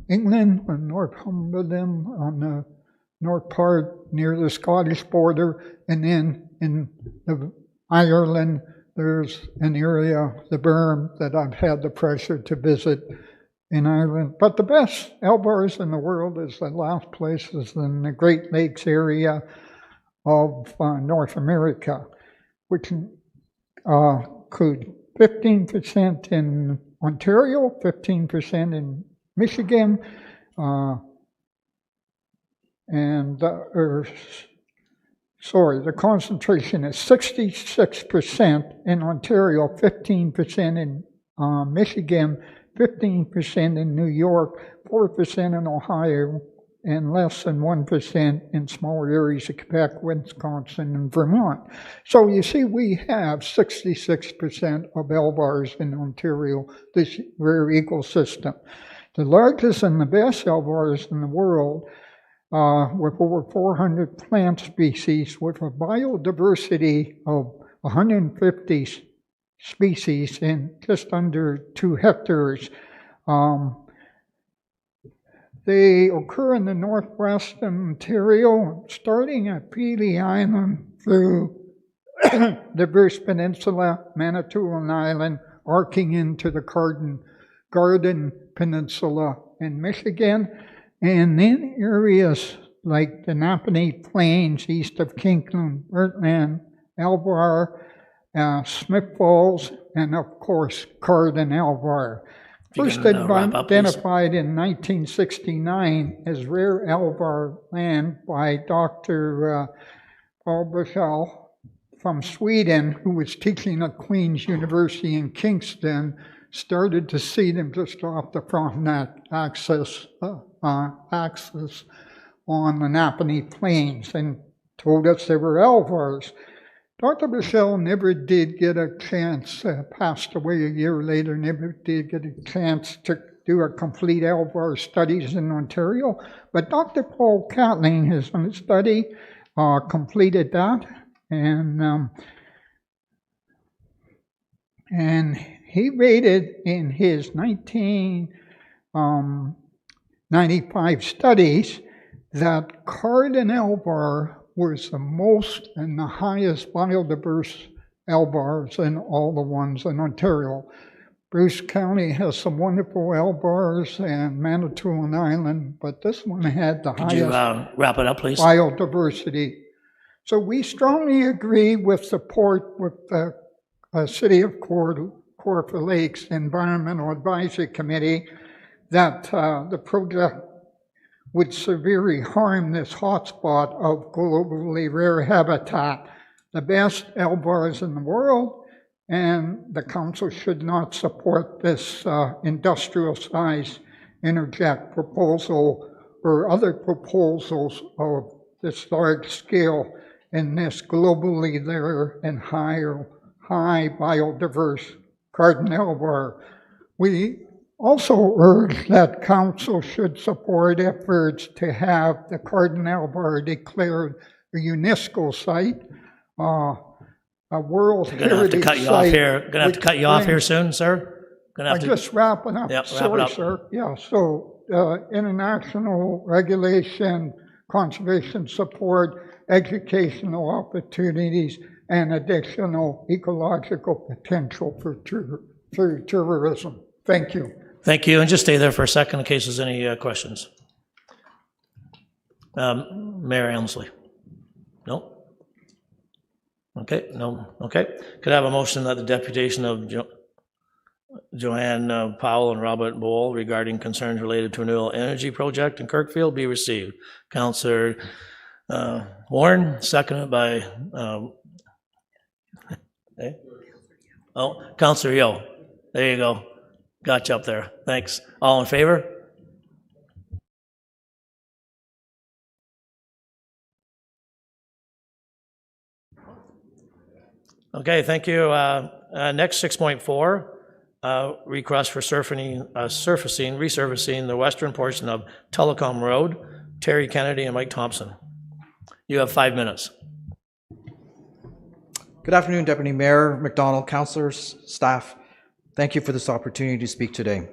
England and Northumberland on the north part near the Scottish border, and then in Ireland there's an area, the Berm, that I've had the pleasure to visit in Ireland. But the best alvars in the world is the last places in the Great Lakes area of North America, which include 15% in Ontario, 15% in Michigan, the concentration is 66% in Ontario, 15% in Michigan, 15% in New York, 4% in Ohio, and less than 1% in smaller areas of Quebec, Wisconsin, and Vermont. So you see, we have 66% of alvars in Ontario, this rare ecosystem. The largest and the best alvars in the world, with over 400 plant species, with a biodiversity of 150 species in just under 2 hectares. They occur in the northwest of Ontario, starting at Peely Island through the Bruce Peninsula, Manitoulin Island, arcing into the Garden Peninsula in Michigan, and then areas like the Napanee Plains east of Kingsland, Birtland, Alvar, Smith Falls, and of course Cardin Alvar. First wrap up, please. identified in 1969 as rare alvar land by Dr. Paul Bushell from Sweden, who was teaching at Queen's University in Kingston, started to see them just off the Frontenac axis on the Napanee Plains and told us they were alvars. Dr. Bushell never did get a chance, passed away a year later, never did get a chance to do a complete alvar studies in Ontario, but Dr. Paul Catling, his study, completed that, and he rated in his 1995 studies that Carden alvar was the most and the highest biodiverse alvars in all the ones in Ontario. Bruce County has some wonderful alvars and Manitoulin Island, but this one had the Could you highest wrap it up, please? biodiversity. So we strongly agree with support with the City of Kawartha Lakes Environmental Advisory Committee that the project would severely harm this hotspot of globally rare habitat, the best alvars in the world, and the council should not support this industrial-sized interject proposal or other proposals of this large scale in this globally rare and high biodiverse Carden alvar. We also urge that council should support efforts to have the Carden alvar declared a UNESCO site, a World Heritage site. Gonna have to cut you off here soon, sir. I'm just wrapping up. Yep, Sorry, wrap it up. sir. Yeah, so international regulation, conservation support, educational opportunities, and additional ecological potential for tourism. Thank you. Thank you, and just stay there for a second in case there's any questions. Mayor Elmsley? No? Okay, no, okay. Could I have a motion that the deputation of Joanne Powell and Robert Bowl regarding concerns related to renewable energy project in Kirkfield be received? Councillor Warren, seconded by, Councillor Yo. There you go. Got you up there. Thanks. All in favor? Okay, thank you. Next, 6.4, request for resurfacing the western portion of Telecom Road. Terry Kennedy and Mike Thompson. You have 5 minutes. Good afternoon, Deputy Mayor, McDonald, councillors, staff. Thank you for this opportunity to speak today.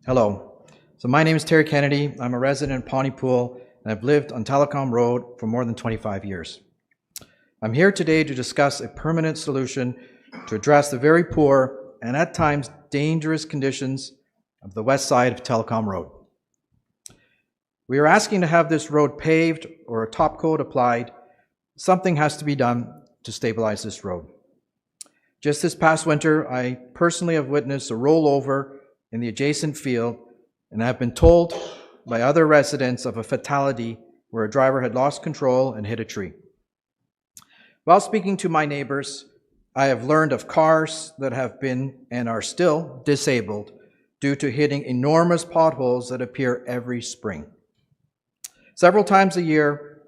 Hello. So my name is Terry Kennedy. I'm a resident in Pontypool, and I've lived on Telecom Road for more than 25 years. I'm here today to discuss a permanent solution to address the very poor and at times dangerous conditions of the west side of Telecom Road. We are asking to have this road paved or a top coat applied. Something has to be done to stabilize this road. Just this past winter, I personally have witnessed a rollover in the adjacent field, and I have been told by other residents of a fatality where a driver had lost control and hit a tree. While speaking to my neighbors, I have learned of cars that have been and are still disabled due to hitting enormous potholes that appear every spring. Several times a year,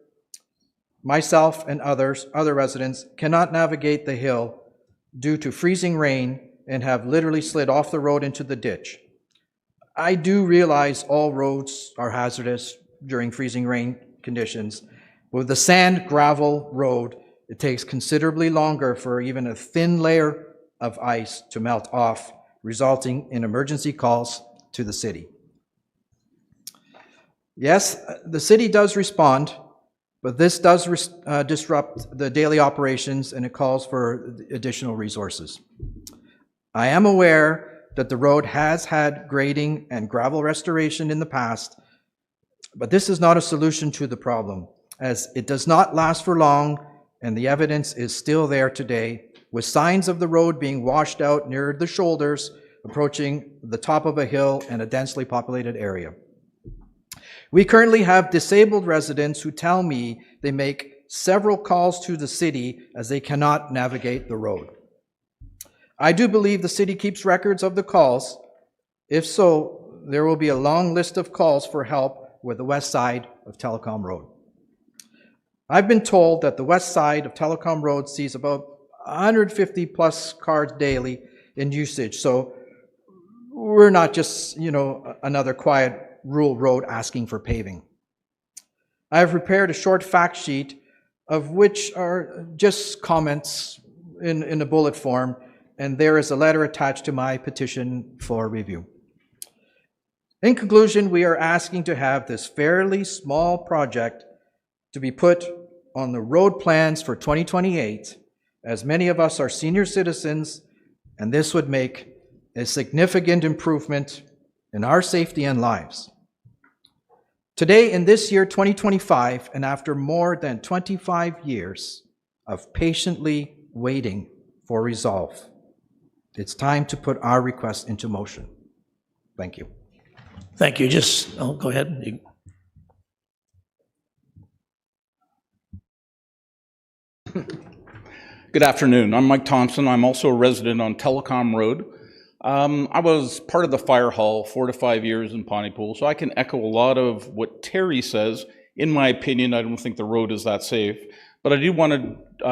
myself and other residents cannot navigate the hill due to freezing rain and have literally slid off the road into the ditch. I do realize all roads are hazardous during freezing rain conditions. With the sand gravel road, it takes considerably longer for even a thin layer of ice to melt off, resulting in emergency calls to the city. Yes, the city does respond, but this does disrupt the daily operations, and it calls for additional resources. I am aware that the road has had grading and gravel restoration in the past, but this is not a solution to the problem, as it does not last for long, and the evidence is still there today, with signs of the road being washed out near the shoulders approaching the top of a hill in a densely populated area. We currently have disabled residents who tell me they make several calls to the city as they cannot navigate the road. I do believe the city keeps records of the calls. If so, there will be a long list of calls for help with the west side of Telecom Road. I've been told that the west side of Telecom Road sees about 150 plus cars daily in usage, so we're not just, another quiet rural road asking for paving. I have prepared a short fact sheet of which are just comments in a bullet form, and there is a letter attached to my petition for review. In conclusion, we are asking to have this fairly small project to be put on the road plans for 2028, as many of us are senior citizens, and this would make a significant improvement in our safety and lives. Today, in this year, 2025, and after more than 25 years of patiently waiting for resolve, it's time to put our request into motion. Thank you. Thank you. Go ahead. Good afternoon. I'm Mike Thompson. I'm also a resident on Telecom Road. I was part of the fire hall 4 to 5 years in Pontypool, so I can echo a lot of what Terry says. In my opinion, I don't think the road is that safe, but I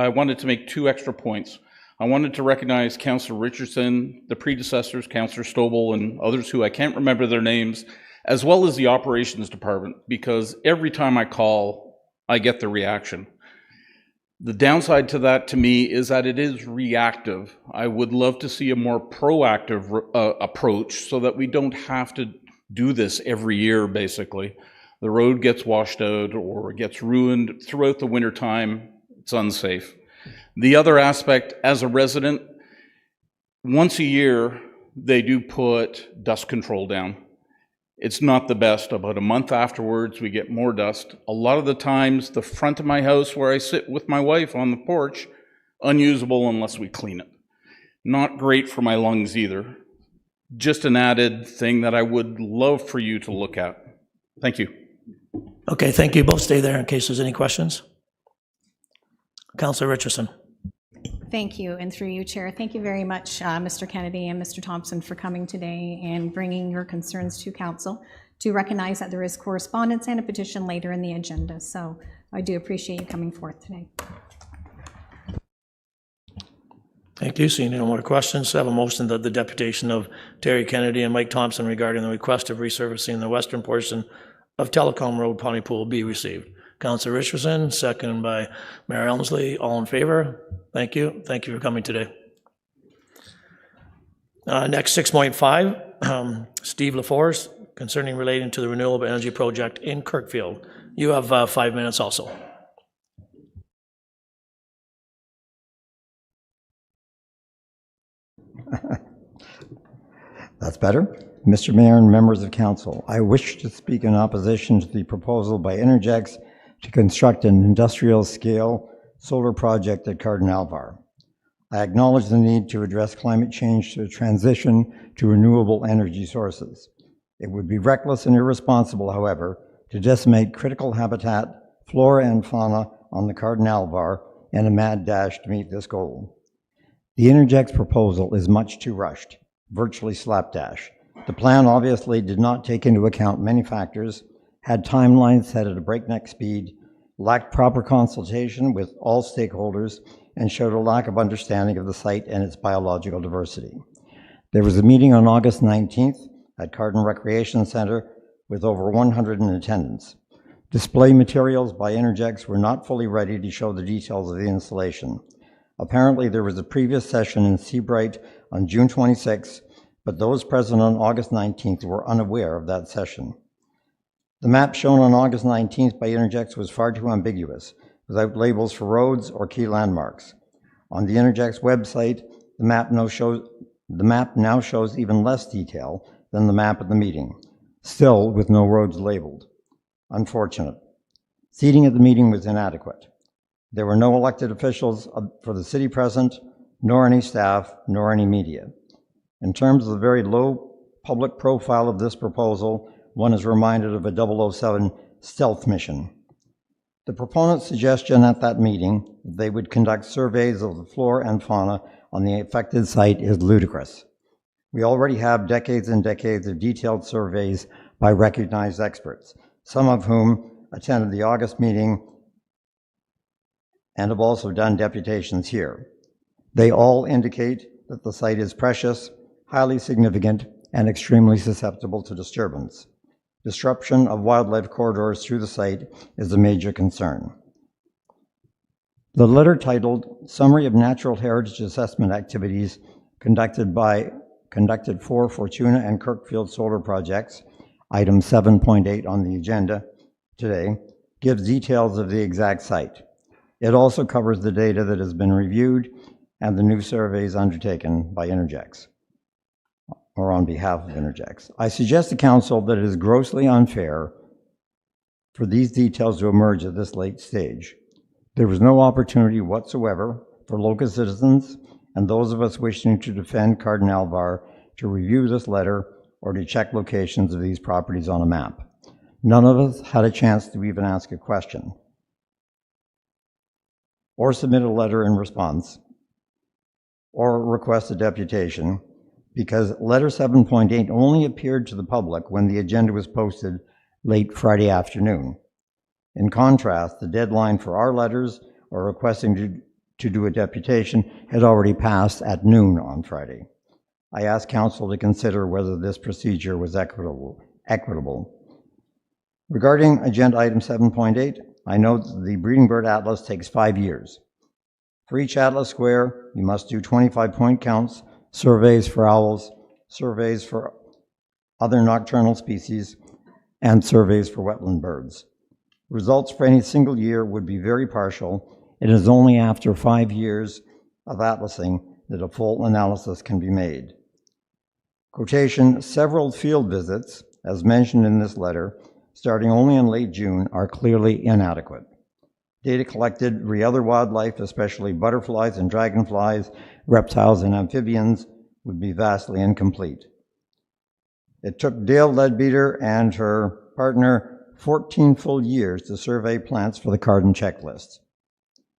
wanted to make 2 extra points. I wanted to recognize Councillor Richardson, the predecessors, Councillor Stobel, and others who I can't remember their names, as well as the operations department, because every time I call, I get the reaction. The downside to that, to me, is that it is reactive. I would love to see a more proactive approach so that we don't have to do this every year, basically. The road gets washed out or gets ruined throughout the wintertime. It's unsafe. The other aspect, as a resident, once a year, they do put dust control down. It's not the best. About a month afterwards, we get more dust. A lot of the times, the front of my house where I sit with my wife on the porch, unusable unless we clean it. Not great for my lungs either. Just an added thing that I would love for you to look at. Thank you. Okay, thank you. Both stay there in case there's any questions. Councillor Richardson. Thank you, and through you, Chair. Thank you very much, Mr. Kennedy and Mr. Thompson, for coming today and bringing your concerns to Council, to recognize that there is correspondence and a petition later in the agenda. So I do appreciate you coming forth today. Thank you. Seeing no more questions, I have a motion that the deputation of Terry Kennedy and Mike Thompson regarding the request of resurfacing the western portion of Telecom Road, Pontypool, be received. Councillor Richardson, second by Mayor Elmsley. All in favor? Thank you. Thank you for coming today. Next, 6.5, Steve LaForce, concerning relating to the renewable energy project in Kirkfield. You have 5 minutes also. That's better. Mr. Mayor and members of council, I wish to speak in opposition to the proposal by Intergex to construct an industrial-scale solar project at Cardinalvar. I acknowledge the need to address climate change to transition to renewable energy sources. It would be reckless and irresponsible, however, to decimate critical habitat, flora and fauna on the Cardinalvar in a mad dash to meet this goal. The Intergex proposal is much too rushed, virtually slapdash. The plan obviously did not take into account many factors, had timelines set at a breakneck speed, lacked proper consultation with all stakeholders, and showed a lack of understanding of the site and its biological diversity. There was a meeting on August 19th at Cardin Recreation Center with over 100 in attendance. Display materials by Intergex were not fully ready to show the details of the installation. Apparently, there was a previous session in Seabright on June 26th, but those present on August 19th were unaware of that session. The map shown on August 19th by Intergex was far too ambiguous, without labels for roads or key landmarks. On the Intergex website, the map now shows even less detail than the map at the meeting, still with no roads labeled. Unfortunate. Seating at the meeting was inadequate. There were no elected officials for the city present, nor any staff, nor any media. In terms of the very low public profile of this proposal, one is reminded of a 007 stealth mission. The proponent's suggestion at that meeting that they would conduct surveys of the flora and fauna on the affected site is ludicrous. We already have decades and decades of detailed surveys by recognized experts, some of whom attended the August meeting and have also done deputations here. They all indicate that the site is precious, highly significant, and extremely susceptible to disturbance. Disruption of wildlife corridors through the site is a major concern. The letter titled Summary of Natural Heritage Assessment Activities conducted for Fortuna and Kirkfield solar projects, item 7.8 on the agenda today, gives details of the exact site. It also covers the data that has been reviewed and the new surveys undertaken by Intergex, or on behalf of Intergex. I suggest to Council that it is grossly unfair for these details to emerge at this late stage. There was no opportunity whatsoever for local citizens and those of us wishing to defend Cardinalvar to review this letter or to check locations of these properties on a map. None of us had a chance to even ask a question or submit a letter in response or request a deputation, because letter 7.8 only appeared to the public when the agenda was posted late Friday afternoon. In contrast, the deadline for our letters or requesting to do a deputation had already passed at noon on Friday. I asked Council to consider whether this procedure was equitable. Regarding agenda item 7.8, I note that the breeding bird atlas takes 5 years. For each atlas square, you must do 25 point counts, surveys for owls, surveys for other nocturnal species, and surveys for wetland birds. Results for any single year would be very partial. It is only after 5 years of atlasing that a full analysis can be made. Quotation, several field visits, as mentioned in this letter, starting only in late June, are clearly inadequate. Data collected re other wildlife, especially butterflies and dragonflies, reptiles and amphibians, would be vastly incomplete. It took Dale Leadbeater and her partner 14 full years to survey plants for the Cardin checklist.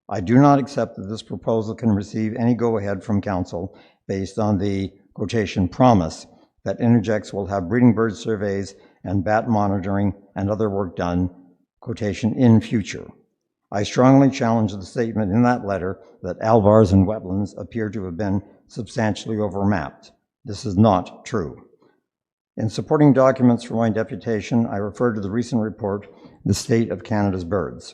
I do not accept that this proposal can receive any go-ahead from Council based on the quotation promise that Intergex will have breeding bird surveys and bat monitoring and other work done, quotation, in future. I strongly challenge the statement in that letter that alvars and wetlands appear to have been substantially overmapped. This is not true. In supporting documents for my deputation, I refer to the recent report, The State of Canada's Birds,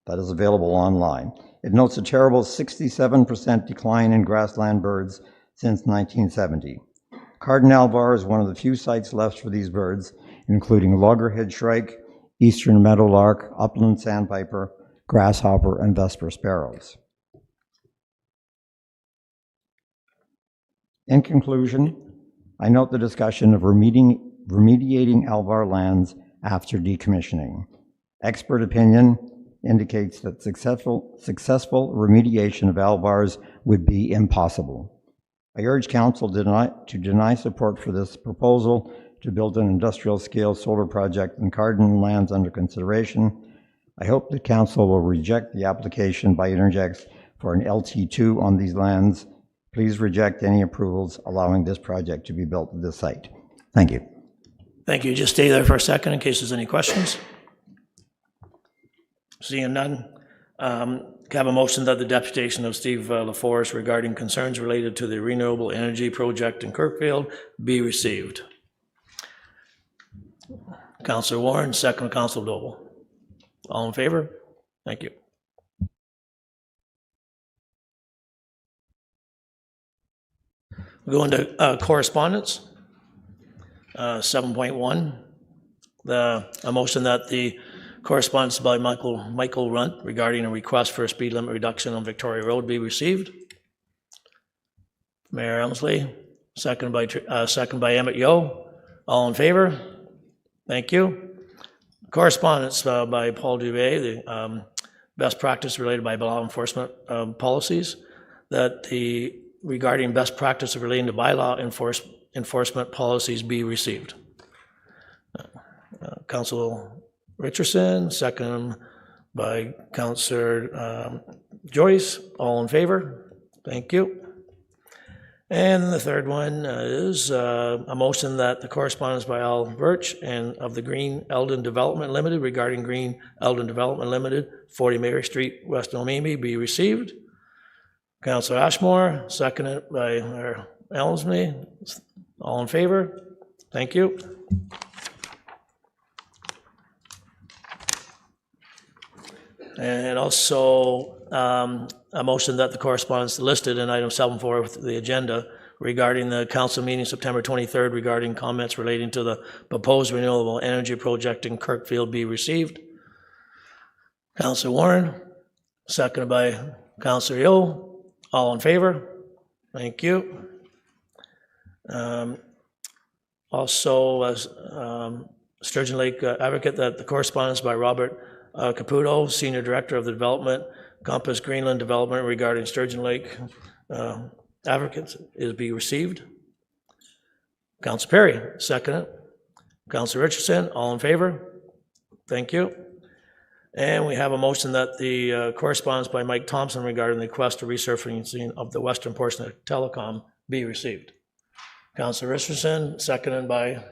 that is available online. It notes a terrible 67% decline in grassland birds since 1970. Cardinalvar is one of the few sites left for these birds, including loggerhead shrike, eastern meadowlark, upland sandpiper, grasshopper, and vesper sparrows. In conclusion, I note the discussion of remediating alvar lands after decommissioning. Expert opinion indicates that successful remediation of alvars would be impossible. I urge Council to deny support for this proposal to build an industrial-scale solar project in Cardin lands under consideration. I hope that Council will reject the application by Intergex for an LT2 on these lands. Please reject any approvals allowing this project to be built at this site. Thank you. Thank you. Just stay there for a second in case there's any questions. Seeing none, can I have a motion that the deputation of Steve LaForest regarding concerns related to the renewable energy project in Kirkfield be received? Councillor Warren, second Councillor Doble. All in favor? Thank you. We go into correspondence. 7.1. A motion that the correspondence by Michael Runt regarding a request for a speed limit reduction on Victoria Road be received. Mayor Elmsley, second by Emmett Yeo. All in favor? Thank you. Correspondence by Paul Dubé, the best practice related by law enforcement policies, that the regarding best practice relating to bylaw enforcement policies be received. Councilor Richardson, second by Councilor Joyce. All in favor? Thank you. And the third one is a motion that the correspondence by Al Birch and of the Green Eldon Development Limited regarding Green Eldon Development Limited, 40 Mary Street, West Elmamy, be received. Councilor Ashmore, seconded by Elmsley. All in favor? Thank you. And also a motion that the correspondence listed in item 7.4 of the agenda regarding the council meeting September 23rd regarding comments relating to the proposed renewable energy project in Kirkfield be received. Councilor Warren, seconded by Councilor Yeo. All in favor? Thank you. Also, as Sturgeon Lake advocate, that the correspondence by Robert Caputo, Senior Director of the Development, Compass Greenland Development regarding Sturgeon Lake advocates is be received. Councilor Perry, second. Councilor Richardson, all in favor? Thank you. And we have a motion that the correspondence by Mike Thompson regarding the request to resurfacing of the western portion of Telecom be received. Councilor Richardson, seconded by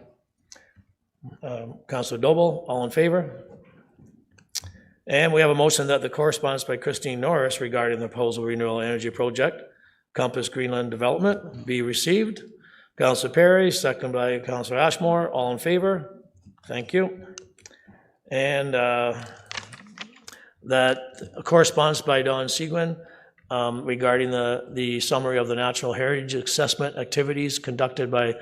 Councilor Doble, all in favor? And we have a motion that the correspondence by Christine Norris regarding the proposal renewable energy project, Compass Greenland Development, be received. Councilor Perry, seconded by Councilor Ashmore, all in favor? Thank you. And that correspondence by Don Seguin regarding the summary of the natural heritage assessment activities conducted by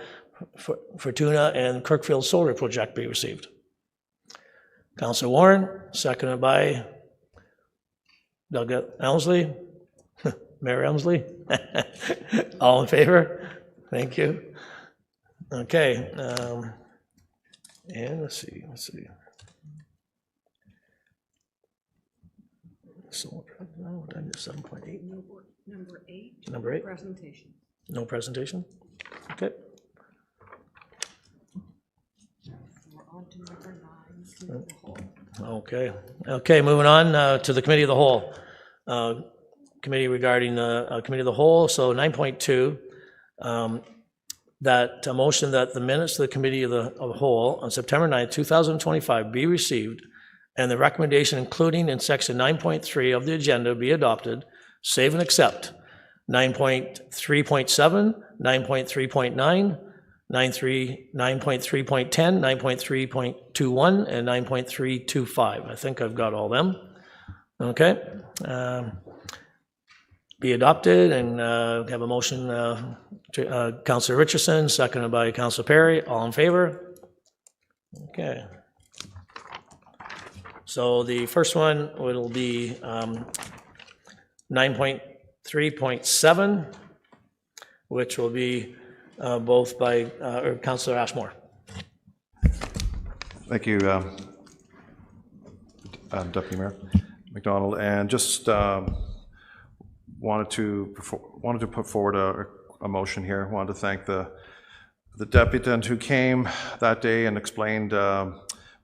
Fortuna and Kirkfield Solar Project be received. Councilor Warren, seconded by Doug Elmsley, Mayor Elmsley. All in favor? Thank you. Okay. And let's see. So, no, I did 7.8. Number 8. Number 8. Presentation. No presentation? Okay. We're on to number 9. Okay, moving on to the Committee of the Whole. Committee regarding the Committee of the Whole, so 9.2, that a motion that the minutes of the Committee of the Whole on September 9th, 2025 be received and the recommendation including in section 9.3 of the agenda be adopted, save and accept 9.3.7, 9.3.9, 9.3.10, 9.3.21, and 9.325. I think I've got all them. Okay. Be adopted and have a motion, Councilor Richardson, seconded by Councilor Perry. All in favor? Okay. So the first one will be 9.3.7, which will be both by Councilor Ashmore. Thank you, Deputy Mayor McDonald, and just wanted to put forward a motion here. Wanted to thank the deputant who came that day and explained,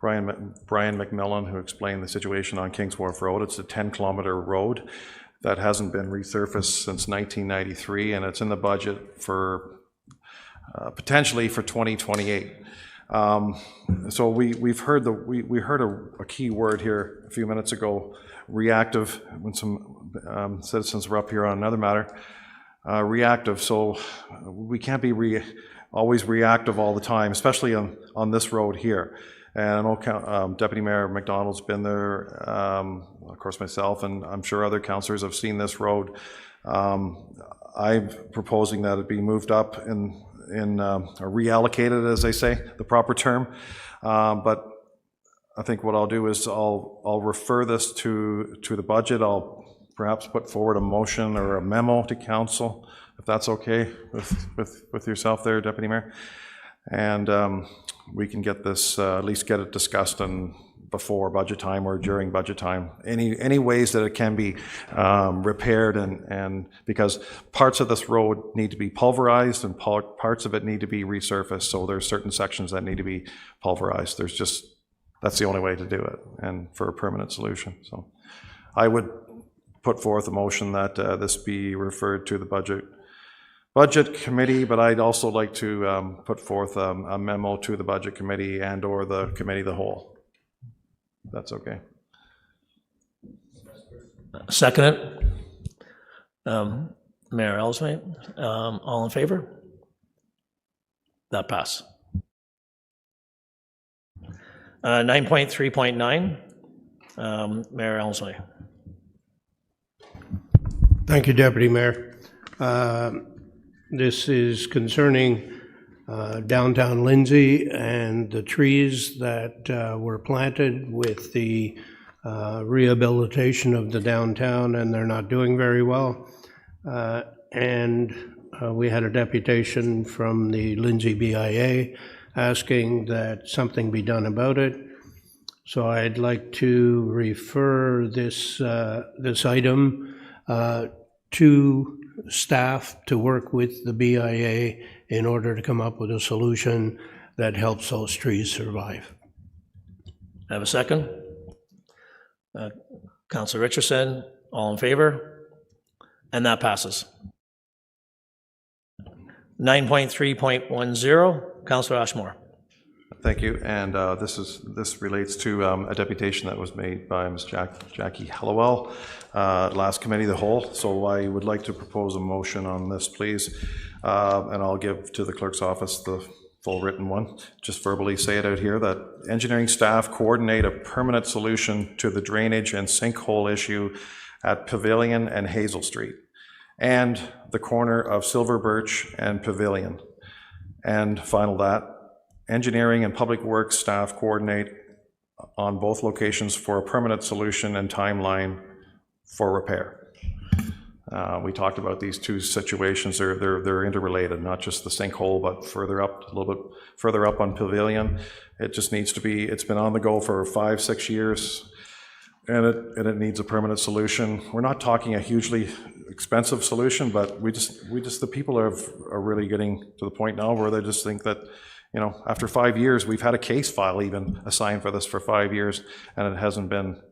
Brian McMillan, who explained the situation on Kings Wharf Road. It's a 10-kilometer road that hasn't been resurfaced since 1993, and it's in the budget for potentially for 2028. So we heard a key word here a few minutes ago, reactive, when some citizens were up here on another matter. Reactive, so we can't be always reactive all the time, especially on this road here. And I know Deputy Mayor McDonald's been there, of course myself, and I'm sure other councillors have seen this road. I'm proposing that it be moved up or reallocated, as they say, the proper term. But I think what I'll do is I'll refer this to the budget. I'll perhaps put forward a motion or a memo to council, if that's okay with yourself there, Deputy Mayor. And we can get this, at least get it discussed and before budget time or during budget time. Any ways that it can be repaired, and because parts of this road need to be pulverized and parts of it need to be resurfaced. So there's certain sections that need to be pulverized. That's the only way to do it, and for a permanent solution. So I would put forth a motion that this be referred to the budget committee, but I'd also like to put forth a memo to the budget committee and or the committee of the whole. That's okay. Second it. Mayor Ellsworth, all in favor? That pass. 9.3.9, Mayor Ellsworth. Thank you, Deputy Mayor. This is concerning downtown Lindsay and the trees that were planted with the rehabilitation of the downtown, and they're not doing very well. We had a deputation from the Lindsay BIA asking that something be done about it. So I'd like to refer this item to staff to work with the BIA in order to come up with a solution that helps those trees survive. I have a second. Councillor Richardson, all in favor? And that passes. 9.3.10, Councillor Ashmore. Thank you, and this relates to a deputation that was made by Ms. Jackie Hallowell, last committee of the whole. So I would like to propose a motion on this, please, and I'll give to the clerk's office the full written one. Just verbally say it out here, that engineering staff coordinate a permanent solution to the drainage and sinkhole issue at Pavilion and Hazel Street, and the corner of Silver Birch and Pavilion. And final that, engineering and public works staff coordinate on both locations for a permanent solution and timeline for repair. We talked about these two situations. They're interrelated, not just the sinkhole, but further up, a little bit further up on Pavilion. It just needs to be, it's been on the go for 5-6 years, and it needs a permanent solution. We're not talking a hugely expensive solution, but the people are really getting to the point now where they just think that, you know, after 5 years, we've had a case file even assigned for this for 5 years, and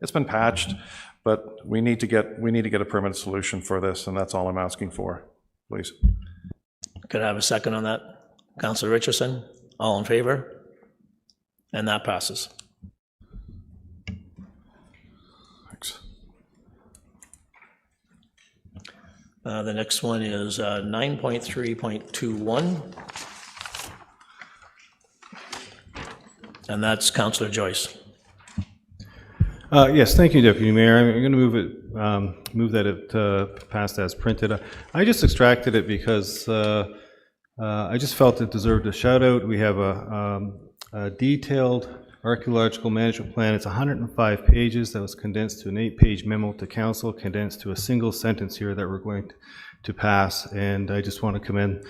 it's been patched, but we need to get a permanent solution for this, and that's all I'm asking for, please. Could I have a second on that? Councillor Richardson, all in favor? And that passes. Thanks. The next one is 9.3.21. And that's Councillor Joyce. Yes, thank you, Deputy Mayor. I'm going to move that it passed as printed. I just extracted it because I just felt it deserved a shout out. We have a detailed archaeological management plan. It's 105 pages that was condensed to an 8-page memo to council, condensed to a single sentence here that we're going to pass. And I just want to commend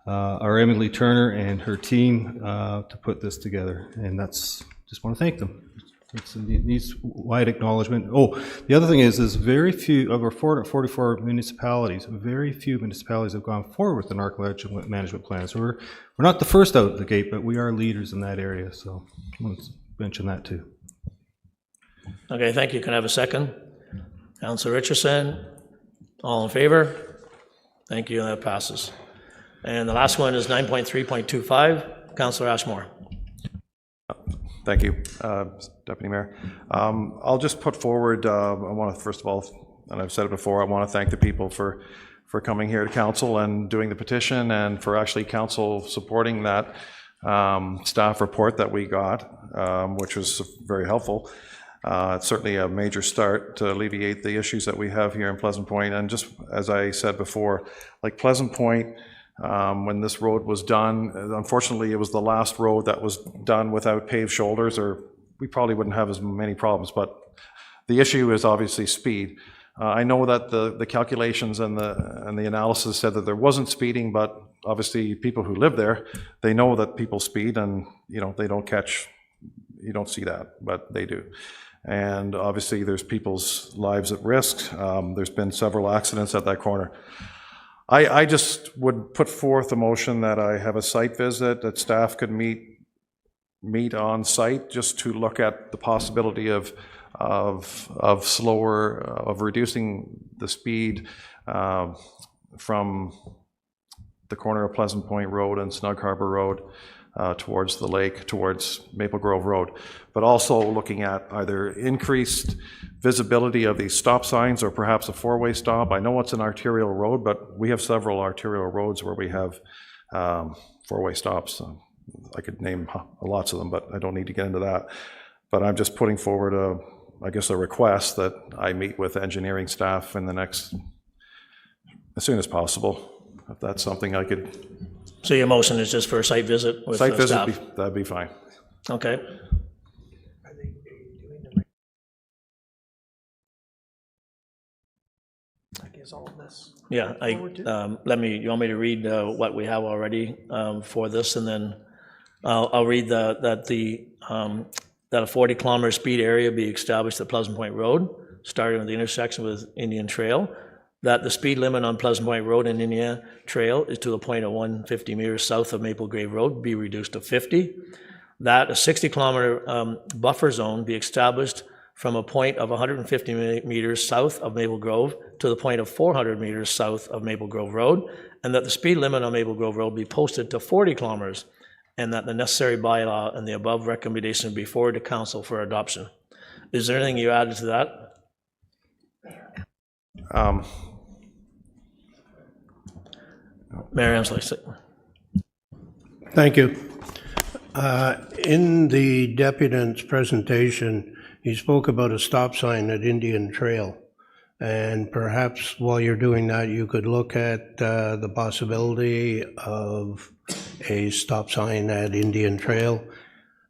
our Emily Turner and her team to put this together, and just want to thank them. It needs wide acknowledgement. Oh, the other thing is very few of our 444 municipalities, very few municipalities have gone forward with an archaeological management plan. So we're not the first out the gate, but we are leaders in that area. So I want to mention that too. Okay, thank you. Can I have a second? Councillor Richardson, all in favor? Thank you, that passes. And the last one is 9.3.25, Councillor Ashmore. Thank you, Deputy Mayor. I'll just put forward, I want to, first of all, and I've said it before, I want to thank the people for coming here to council and doing the petition, and for actually council supporting that staff report that we got, which was very helpful. It's certainly a major start to alleviate the issues that we have here in Pleasant Point. And just as I said before, like Pleasant Point, when this road was done, unfortunately it was the last road that was done without paved shoulders, or we probably wouldn't have as many problems, but the issue is obviously speed. I know that the calculations and the analysis said that there wasn't speeding, but obviously people who live there, they know that people speed, and you know, they don't catch you don't see that, but they do. And obviously, there's people's lives at risk. There's been several accidents at that corner. I just would put forth a motion that I have a site visit, that staff could meet on site just to look at the possibility of reducing the speed from the corner of Pleasant Point Road and Snug Harbor Road towards the lake, towards Maple Grove Road, but also looking at either increased visibility of these stop signs or perhaps a four-way stop. I know it's an arterial road, but we have several arterial roads where we have four-way stops. I could name lots of them, but I don't need to get into that. But I'm just putting forward a request that I meet with engineering staff in the next, as soon as possible, if that's something I could. So your motion is just for a site visit with Site visit, staff? that'd be fine. Okay. All of this. Yeah, you want me to read what we have already for this, and then I'll read that a 40-kilometer speed area be established at Pleasant Point Road, starting with the intersection with Indian Trail, that the speed limit on Pleasant Point Road and Indian Trail is to a point of 150 meters south of Maple Grove Road, be reduced to 50, that a 60-kilometer buffer zone be established from a point of 150 meters south of Maple Grove to the point of 400 meters south of Maple Grove Road, and that the speed limit on Maple Grove Road be posted to 40 kilometers, and that the necessary bylaw and the above recommendation be forwarded to council for adoption. Is there anything you added to that? Mayor Ansley. Thank you. In the deputant's presentation, he spoke about a stop sign at Indian Trail. And perhaps while you're doing that, you could look at the possibility of a stop sign at Indian Trail.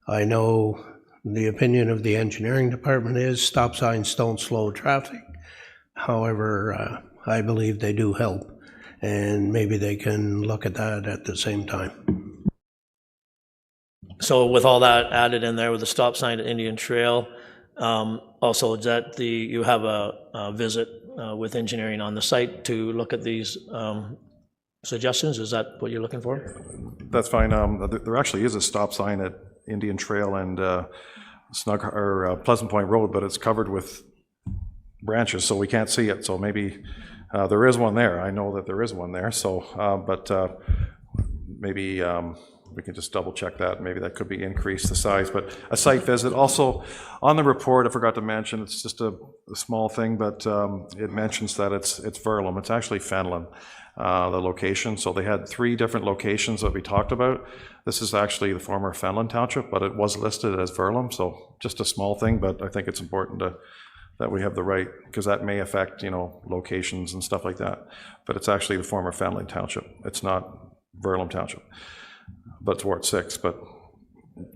I know the opinion of the engineering department is stop signs don't slow traffic. However, I believe they do help. And maybe they can look at that at the same time. So with all that added in there with the stop sign at Indian Trail, also is that you have a visit with engineering on the site to look at these suggestions? Is that what you're looking for? That's fine. There actually is a stop sign at Indian Trail and Pleasant Point Road, but it's covered with branches, so we can't see it. So maybe there is one there. I know that there is one there. So, maybe we can just double check that. Maybe that could be increased the size, but a site visit. Also on the report, I forgot to mention, it's just a small thing, but it mentions that it's Verlem. It's actually Fenelon, the location. So they had 3 different locations that we talked about. This is actually the former Fenelon Township, but it was listed as Verlem. So just a small thing, but I think it's important that we have the right, because that may affect, locations and stuff like that. But it's actually the former Fenelon Township. It's not Verlem Township, but it's Ward 6, but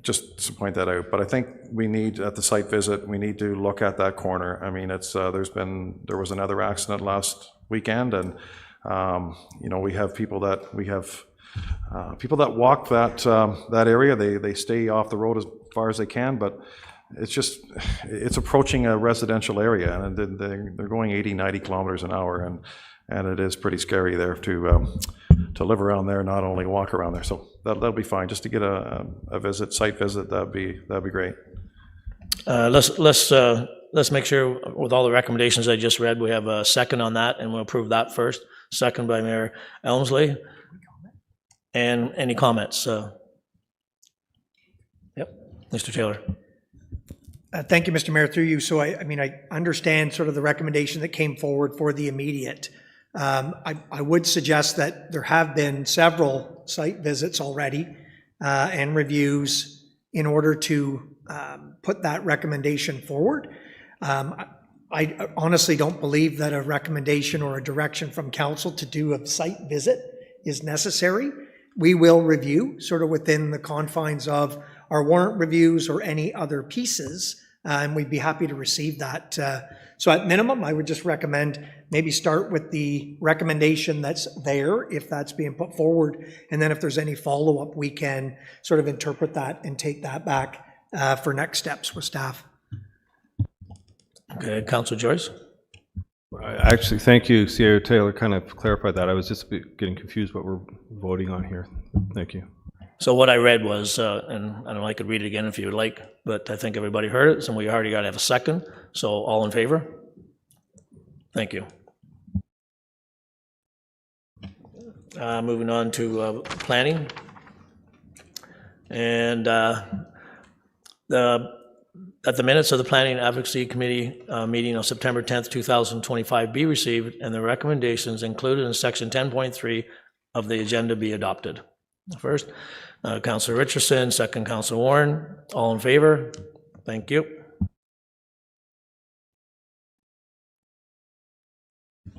just to point that out. But I think we need, at the site visit, we need to look at that corner. I mean, it's there was another accident last weekend, and we have people that walk that area. They stay off the road as far as they can, but it's approaching a residential area, and they're going 80, 90 kilometers an hour, and it is pretty scary there to live around there, not only walk around there. So that'll be fine. Just to get a site visit, that'd be great. Let's make sure with all the recommendations I just read, we have a second on that, and we'll approve that first. Second by Mayor Elmsley. And any comments? Yep, Mr. Taylor. Thank you, Mr. Mayor, through you. So I understand sort of the recommendation that came forward for the immediate. I would suggest that there have been several site visits already and reviews in order to put that recommendation forward. I honestly don't believe that a recommendation or a direction from council to do a site visit is necessary. We will review sort of within the confines of our warrant reviews or any other pieces, and we'd be happy to receive that. So at minimum, I would just recommend maybe start with the recommendation that's there, if that's being put forward, and then if there's any follow-up, we can sort of interpret that and take that back for next steps with staff. Okay, Councilor Joyce? Actually, thank you, Sierra Taylor, kind of clarified that. I was just getting confused what we're voting on here. Thank you. So what I read was, and I don't know, I could read it again if you would like, but I think everybody heard it, so we already got to have a second. So all in favor? Thank you. Moving on to planning. And that the minutes of the Planning and Advocacy Committee meeting on September 10th, 2025 be received and the recommendations included in section 10.3 of the agenda be adopted. First, Councilor Richardson, second Councilor Warren. All in favor? Thank you.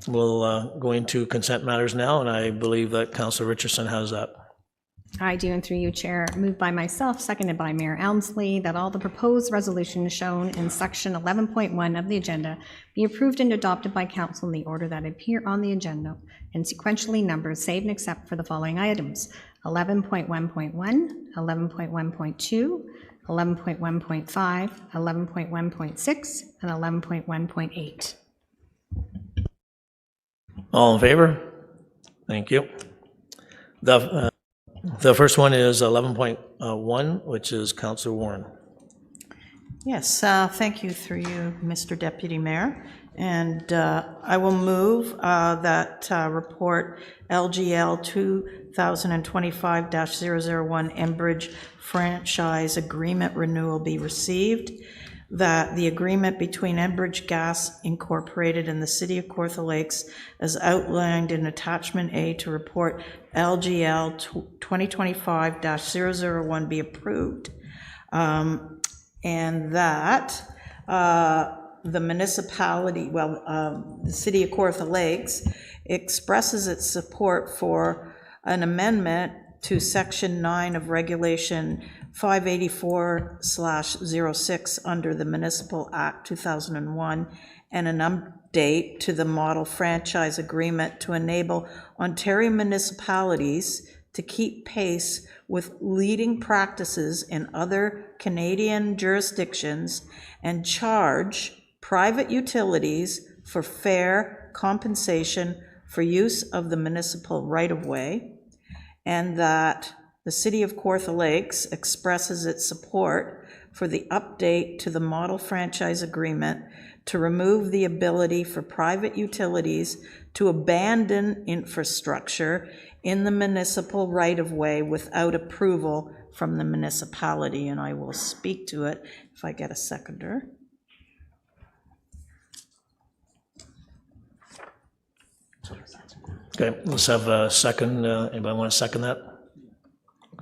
We'll go into consent matters now, and I believe that Councilor Richardson has that. I do, and through you, Chair, moved by myself, seconded by Mayor Elmsley, that all the proposed resolutions shown in section 11.1 of the agenda be approved and adopted by council in the order that appear on the agenda and sequentially numbered, save and except for the following items: 11.1.1, 11.1.2, 11.1.5, 11.1.6, and 11.1.8. All in favor? Thank you. The first one is 11.1, which is Councilor Warren. Yes, thank you through you, Mr. Deputy Mayor. And I will move that report LGL 2025-001 Enbridge franchise agreement renewal be received, that the agreement between Enbridge Gas Incorporated and the City of Kawartha Lakes, as outlined in Attachment A to report LGL 2025-001 be approved, and that the municipality, the City of Kawartha Lakes expresses its support for an amendment to Section 9 of Regulation 584/06 under the Municipal Act 2001 and an update to the model franchise agreement to enable Ontario municipalities to keep pace with leading practices in other Canadian jurisdictions and charge private utilities for fair compensation for use of the municipal right-of-way, and that the City of Kawartha Lakes expresses its support for the update to the model franchise agreement to remove the ability for private utilities to abandon infrastructure in the municipal right-of-way without approval from the municipality, and I will speak to it if I get a seconder. Okay, let's have a second. Anybody want to second that?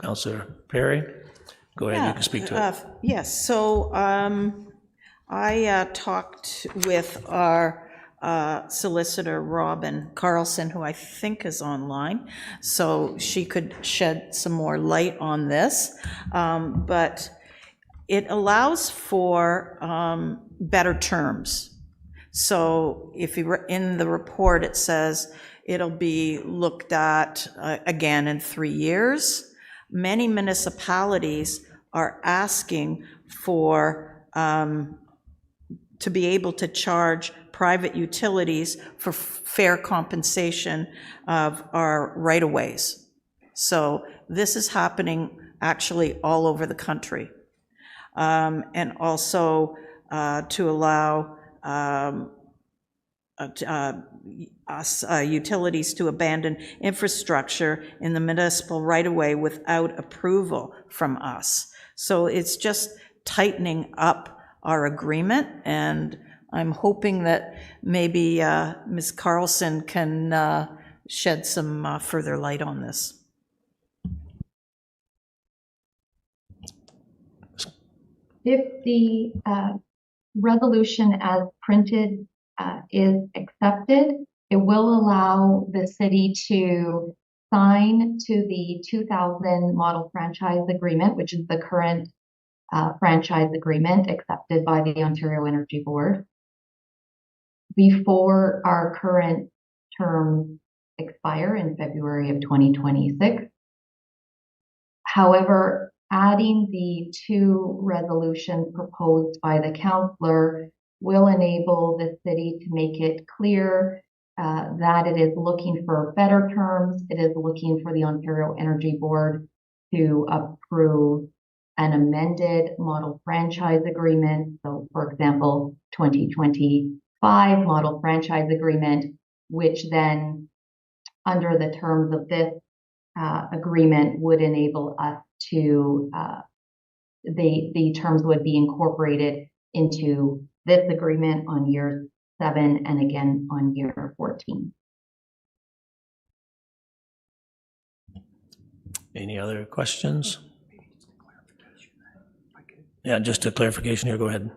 Councilor Perry? Go ahead, you can speak to it. Yes, so I talked with our solicitor, Robin Carlson, who I think is online, so she could shed some more light on this. But it allows for better terms. So if you in the report, it says it'll be looked at again in 3 years. Many municipalities are asking for to be able to charge private utilities for fair compensation of our right-of-ways. So this is happening actually all over the country. And also to allow utilities to abandon infrastructure in the municipal right-of-way without approval from us. So it's just tightening up our agreement, and I'm hoping that maybe Ms. Carlson can shed some further light on this. If the resolution as printed is accepted, it will allow the city to sign to the 2000 model franchise agreement, which is the current franchise agreement accepted by the Ontario Energy Board, before our current terms expire in February of 2026. However, adding the two resolutions proposed by the councillor will enable the city to make it clear that it is looking for better terms. It is looking for the Ontario Energy Board to approve an amended model franchise agreement. So, for example, 2025 model franchise agreement, which then, under the terms of this agreement, would enable us to, the terms would be incorporated into this agreement on year 7 and again on year 14. Any other questions? Yeah, just a clarification here, go ahead.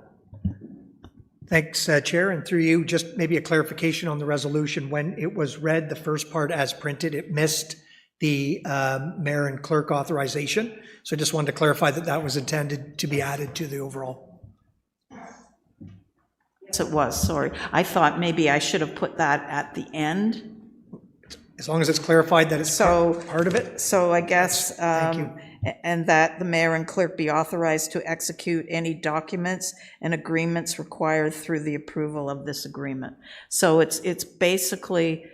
Thanks, Chair, and through you, just maybe a clarification on the resolution. When it was read, the first part as printed, it missed the mayor and clerk authorization. So I just wanted to clarify that that was intended to be added to the overall. Yes, it was, sorry. I thought maybe I should have put that at the end. As long as it's clarified that it's part of it. So I guess, Thank you. and that the mayor and clerk be authorized to execute any documents and agreements required through the approval of this agreement. So it's basically,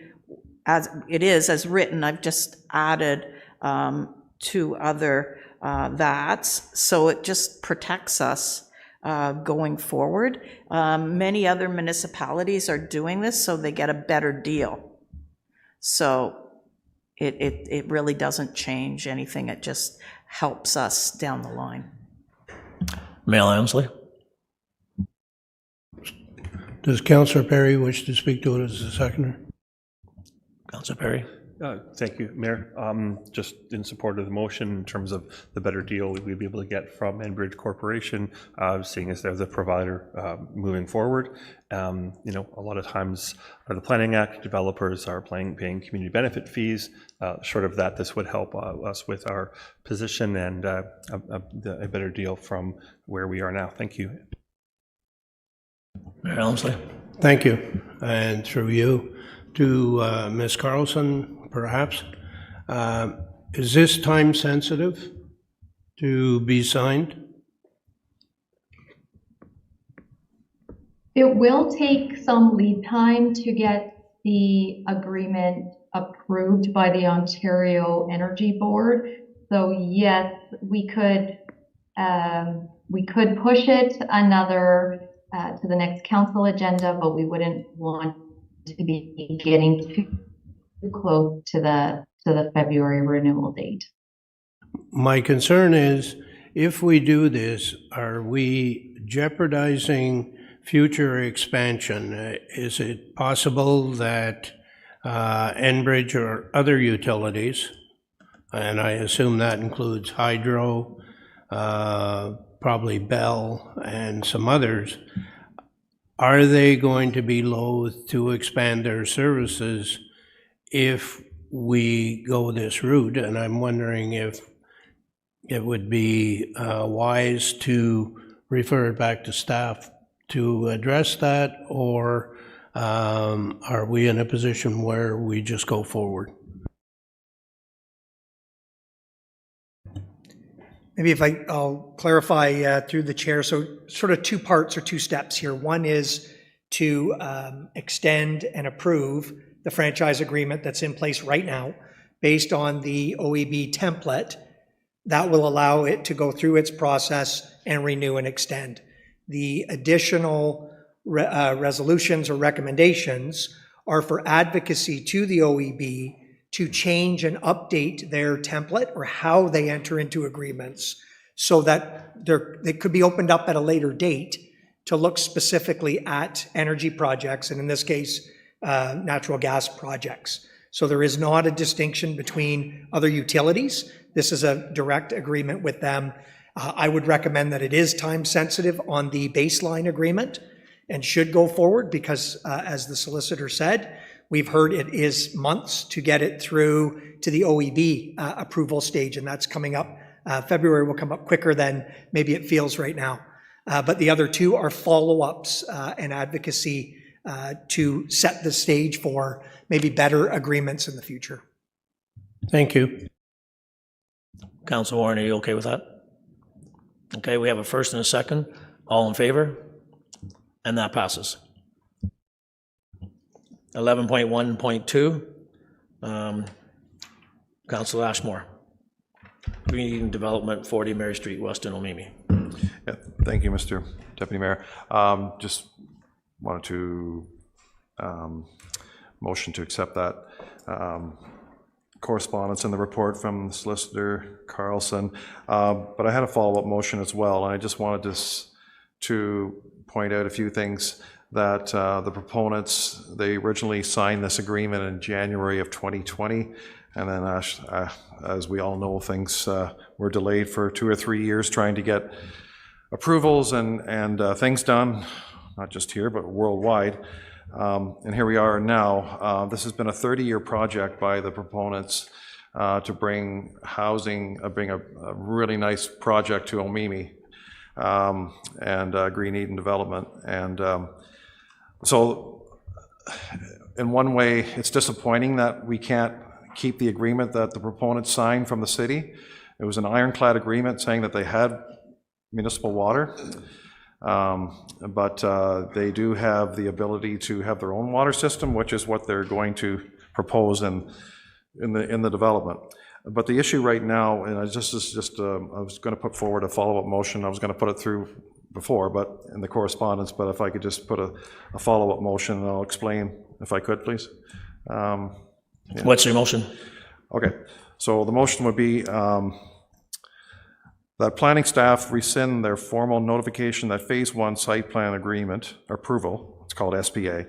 as it is as written, I've just added two other that's, so it just protects us going forward. Many other municipalities are doing this, so they get a better deal. So it really doesn't change anything. It just helps us down the line. Mayor Ansley? Does Councillor Perry wish to speak to it as a seconder? Councillor Perry? Thank you, Mayor. Just in support of the motion in terms of the better deal we'd be able to get from Enbridge Corporation, seeing as they're the provider moving forward. You know, a lot of times the Planning Act developers are paying community benefit fees. Short of that, this would help us with our position and a better deal from where we are now. Thank you. Mayor Ansley? Thank you. And through you to Ms. Carlson, perhaps. Is this time sensitive to be signed? It will take some lead time to get the agreement approved by the Ontario Energy Board. So yes, we could push it another to the next council agenda, but we wouldn't want to be getting too close to the February renewal date. My concern is, if we do this, are we jeopardizing future expansion? Is it possible that Enbridge or other utilities, and I assume that includes Hydro, probably Bell and some others, are they going to be loath to expand their services if we go this route? And I'm wondering if it would be wise to refer it back to staff to address that, or are we in a position where we just go forward? Maybe if I'll clarify through the chair. So sort of two parts or two steps here. One is to extend and approve the franchise agreement that's in place right now based on the OEB template. That will allow it to go through its process and renew and extend. The additional resolutions or recommendations are for advocacy to the OEB to change and update their template or how they enter into agreements so that they could be opened up at a later date to look specifically at energy projects, and in this case, natural gas projects. So there is not a distinction between other utilities. This is a direct agreement with them. I would recommend that it is time sensitive on the baseline agreement and should go forward because, as the solicitor said, we've heard it is months to get it through to the OEB approval stage, and that's coming up. February will come up quicker than maybe it feels right now. But the other two are follow-ups and advocacy to set the stage for maybe better agreements in the future. Thank you. Councilor Warren, are you okay with that? Okay, we have a first and a second. All in favor? And that passes. 11.1.2, Councilor Ashmore. Green Development, 40 Mary Street, Weston, Omemee. Yeah, thank you, Mr. Deputy Mayor. Just wanted to motion to accept that correspondence in the report from Solicitor Carlson, but I had a follow-up motion as well, and I just wanted to point out a few things that the proponents, they originally signed this agreement in January of 2020, and then as we all know, things were delayed for 2 or 3 years trying to get approvals and things done, not just here, but worldwide. And here we are now. This has been a 30-year project by the proponents to bring housing, bring a really nice project to Omemee and Green Eden Development. And so in one way, it's disappointing that we can't keep the agreement that the proponents signed from the city. It was an ironclad agreement saying that they had municipal water. But they do have the ability to have their own water system, which is what they're going to propose in the development. But the issue right now, and I was going to put forward a follow-up motion. I was going to put it through before, but in the correspondence. But if I could just put a follow-up motion, and I'll explain if I could, please. Yeah. What's your motion? Okay, so the motion would be that planning staff rescind their formal notification that Phase 1 site plan agreement approval, it's called SPA,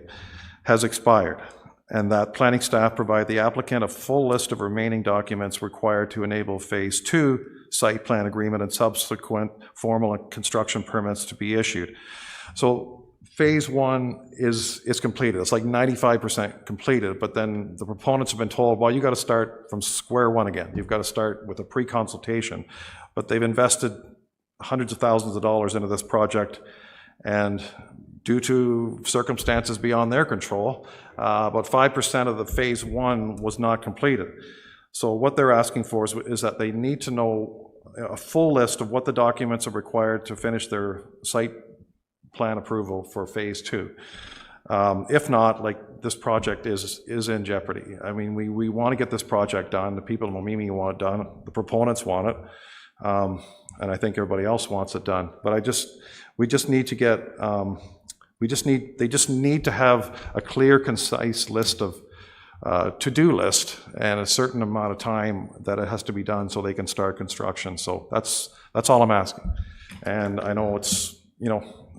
has expired, and that planning staff provide the applicant a full list of remaining documents required to enable Phase 2 site plan agreement and subsequent formal construction permits to be issued. So Phase 1 is completed. It's like 95% completed, but then the proponents have been told, well, you got to start from square one again. You've got to start with a pre-consultation. But they've invested hundreds of thousands of dollars into this project, and due to circumstances beyond their control, about 5% of the Phase 1 was not completed. So what they're asking for is that they need to know a full list of what the documents are required to finish their site plan approval for Phase 2. If not, like, this project is in jeopardy. I mean, we want to get this project done. The people in Omemee want it done. The proponents want it. And I think everybody else wants it done. But we just need to get, they just need to have a clear, concise list of, to-do list and a certain amount of time that it has to be done so they can start construction. So that's all I'm asking. And I know it's,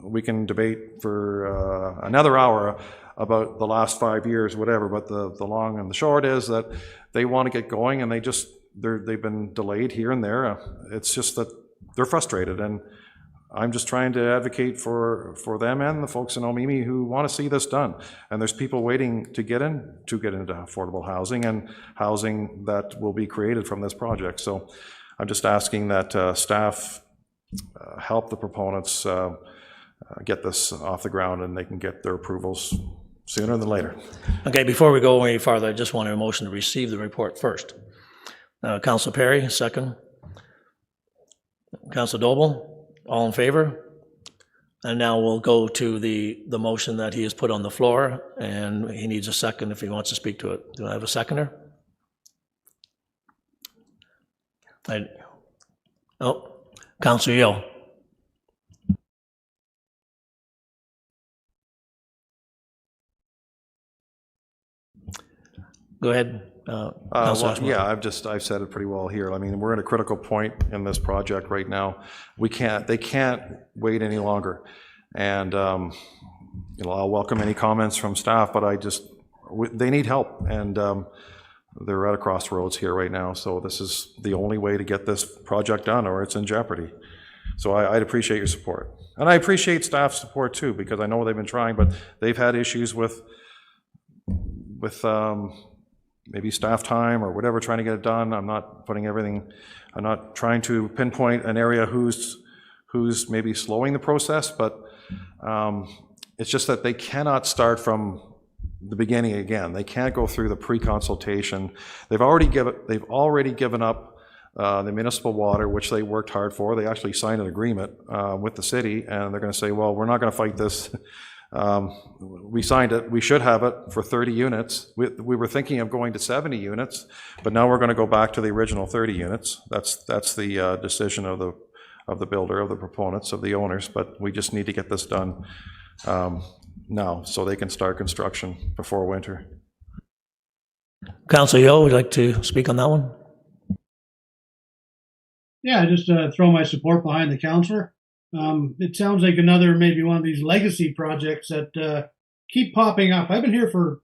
we can debate for another hour about the last 5 years, whatever, but the long and the short is that they want to get going, and they've been delayed here and there. It's just that they're frustrated, and I'm just trying to advocate for them and the folks in Omemee who want to see this done. And there's people waiting to get into affordable housing and housing that will be created from this project. So I'm just asking that staff help the proponents get this off the ground, and they can get their approvals sooner than later. Okay, before we go any farther, I just want a motion to receive the report first. Councilor Perry, second. Councilor Doble, all in favor? And now we'll go to the motion that he has put on the floor, and he needs a second if he wants to speak to it. Do I have a seconder? Councilor Yeo. Go ahead. Well, yeah, I've said it pretty well here. I mean, we're at a critical point in this project right now. They can't wait any longer. And I'll welcome any comments from staff, but they need help, and they're at a crossroads here right now. So this is the only way to get this project done, or it's in jeopardy. So I'd appreciate your support, and I appreciate staff's support too, because I know they've been trying, but they've had issues with maybe staff time or whatever, trying to get it done. I'm not trying to pinpoint an area who's maybe slowing the process, but it's just that they cannot start from the beginning again. They can't go through the pre-consultation. They've already given up the municipal water, which they worked hard for. They actually signed an agreement with the city, and they're going to say, well, we're not going to fight this. We signed it. We should have it for 30 units. We were thinking of going to 70 units, but now we're going to go back to the original 30 units. That's the decision of the builder, of the proponents, of the owners, but we just need to get this done now so they can start construction before winter. Councilor Yeo, would you like to speak on that one? Yeah, just throw my support behind the councillor. It sounds like another, maybe one of these legacy projects that keep popping up. I've been here for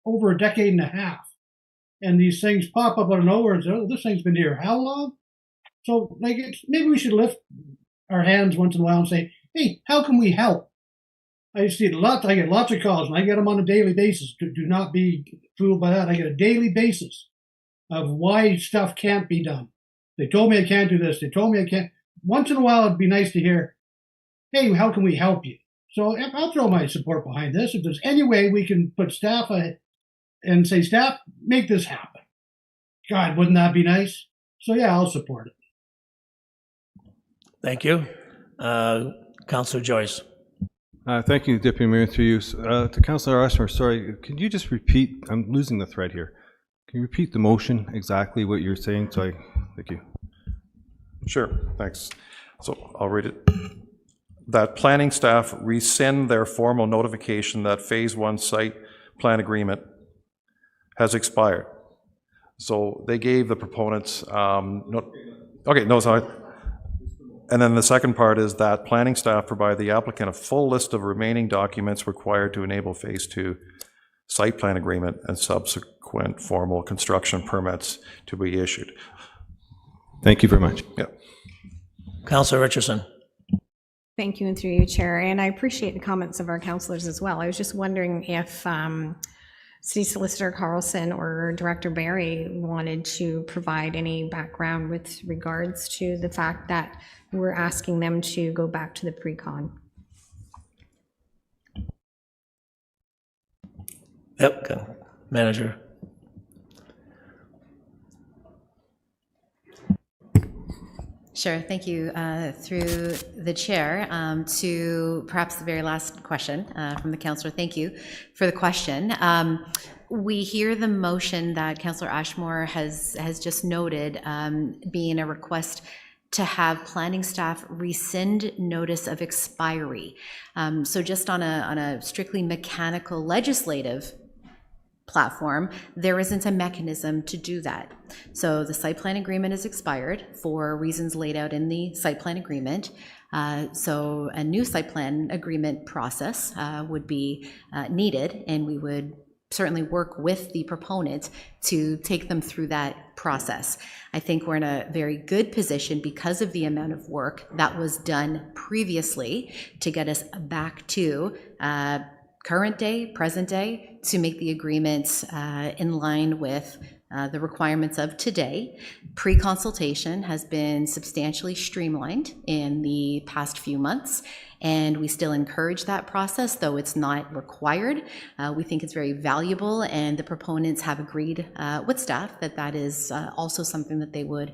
over a decade and a half, and these things pop up out of nowhere and say, oh, this thing's been here how long? So like, maybe we should lift our hands once in a while and say, hey, how can we help? I get lots of calls, and I get them on a daily basis. Do not be fooled by that. I get a daily basis of why stuff can't be done. They told me I can't do this. They told me I can't. Once in a while, it'd be nice to hear, hey, how can we help you? So I'll throw my support behind this. If there's any way we can put staff and say, staff, make this happen. God, wouldn't that be nice? So yeah, I'll support it. Thank you. Councillor Joyce. Thank you, Deputy Mayor, through you. To Councillor Ashmore, sorry, can you just repeat? I'm losing the thread here. Can you repeat the motion, exactly what you're saying? Thank you. Sure, thanks. So I'll read it. That planning staff rescind their formal notification that Phase 1 site plan agreement has expired. So they gave the proponents, sorry. And then the second part is that planning staff provide the applicant a full list of remaining documents required to enable Phase 2 site plan agreement and subsequent formal construction permits to be issued. Thank you very much. Yeah. Councillor Richardson. Thank you, and through you, Chair. And I appreciate the comments of our councillors as well. I was just wondering if City Solicitor Carlson or Director Barry wanted to provide any background with regards to the fact that we're asking them to go back to the pre-con. Yep, okay. Manager. Sure, thank you. Through the chair, to perhaps the very last question from the councillor. Thank you for the question. We hear the motion that Councillor Ashmore has just noted being a request to have planning staff rescind notice of expiry. So just on a strictly mechanical legislative platform, there isn't a mechanism to do that. So the site plan agreement is expired for reasons laid out in the site plan agreement. So a new site plan agreement process would be needed, and we would certainly work with the proponent to take them through that process. I think we're in a very good position because of the amount of work that was done previously to get us back to current day, present day, to make the agreements in line with the requirements of today. Pre-consultation has been substantially streamlined in the past few months, and we still encourage that process, though it's not required. We think it's very valuable, and the proponents have agreed with staff that that is also something that they would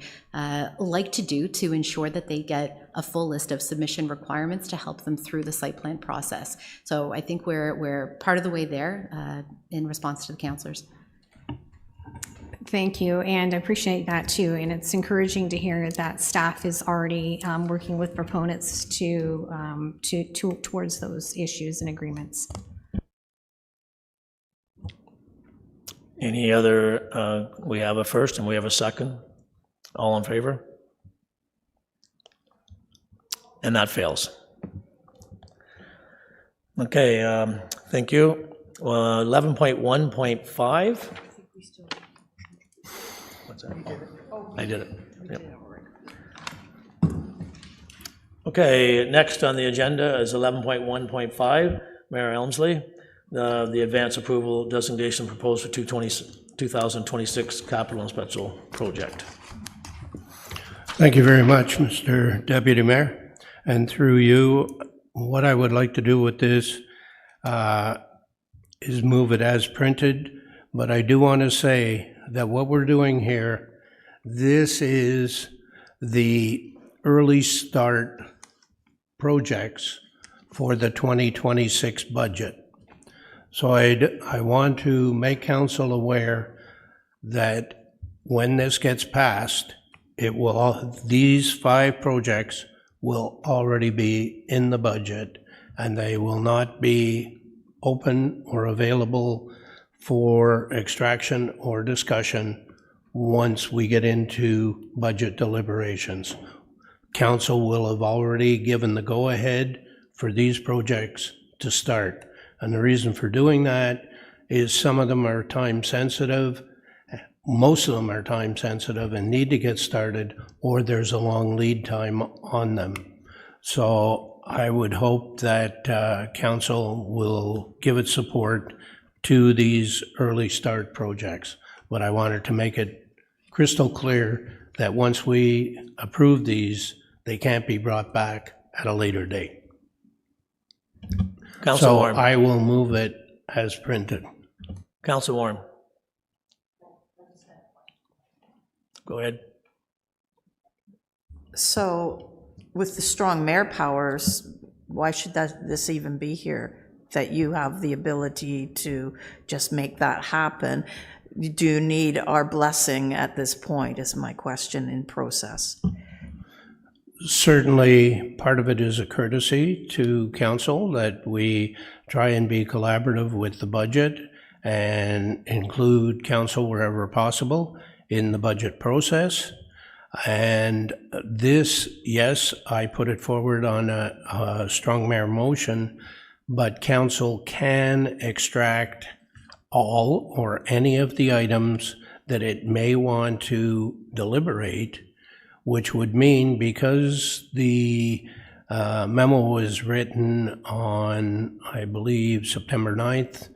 like to do to ensure that they get a full list of submission requirements to help them through the site plan process. So I think we're part of the way there in response to the councillors. Thank you, and I appreciate that too. And it's encouraging to hear that staff is already working with proponents towards those issues and agreements. Any other, we have a first and we have a second. All in favor? And that fails. Okay, thank you. 11.1.5. What's that? I did it. Yep. Okay, next on the agenda is 11.1.5, Mayor Elmsley, the advance approval designation proposed for 2026 capital and special project. Thank you very much, Mr. Deputy Mayor. And through you, what I would like to do with this is move it as printed, but I do want to say that what we're doing here this is the early start projects for the 2026 budget. So I want to make council aware that when this gets passed, these 5 projects will already be in the budget, and they will not be open or available for extraction or discussion once we get into budget deliberations. Council will have already given the go-ahead for these projects to start. And the reason for doing that is some of them are time sensitive, most of them are time sensitive and need to get started, or there's a long lead time on them. So I would hope that council will give its support to these early start projects. But I wanted to make it crystal clear that once we approve these, they can't be brought back at a later date. Councilor So Warren. I will move it as printed. Councilor Warren. Go ahead. So with the strong mayor powers, why should this even be here? That you have the ability to just make that happen. Do you need our blessing at this point, is my question in process. Certainly, part of it is a courtesy to council that we try and be collaborative with the budget and include council wherever possible in the budget process. And this, yes, I put it forward on a strong mayor motion, but council can extract all or any of the items that it may want to deliberate, which would mean, because the memo was written on, I believe, September 9th,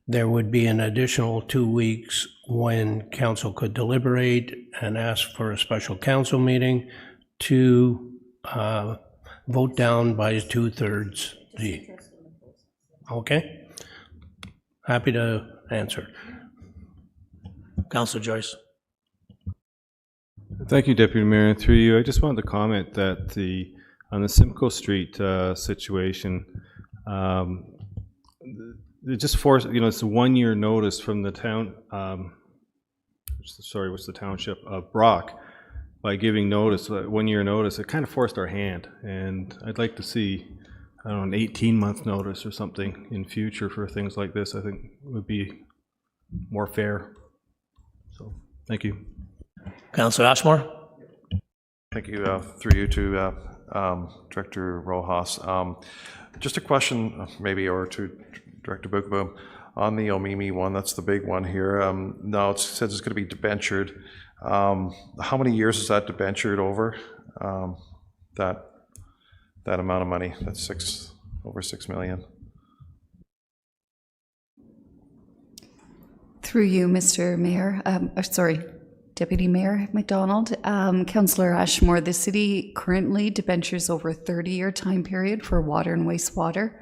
there would be an additional 2 weeks when council could deliberate and ask for a special council meeting to vote down by 2/3. Okay? Happy to answer. Councilor Joyce. Thank you, Deputy Mayor. And through you, I just wanted to comment that on the Simcoe Street situation, it just forced, it's a 1-year notice from the town, what's the township of Brock, by giving notice, 1-year notice. It kind of forced our hand, and I'd like to see, I don't know, an 18-month notice or something in future for things like this. I think would be more fair. So, thank you. Councilor Ashmore. Thank you. Through you to Director Rojas. Just a question, maybe, or to Director Bukaboom, on the Omimi one. That's the big one here. Now it says it's going to be debentured. How many years is that debentured over? That amount of money. That's over $6 million. Through you, Mr. Mayor, Deputy Mayor McDonald, Councillor Ashmore, the city currently debentures over a 30-year time period for water and wastewater.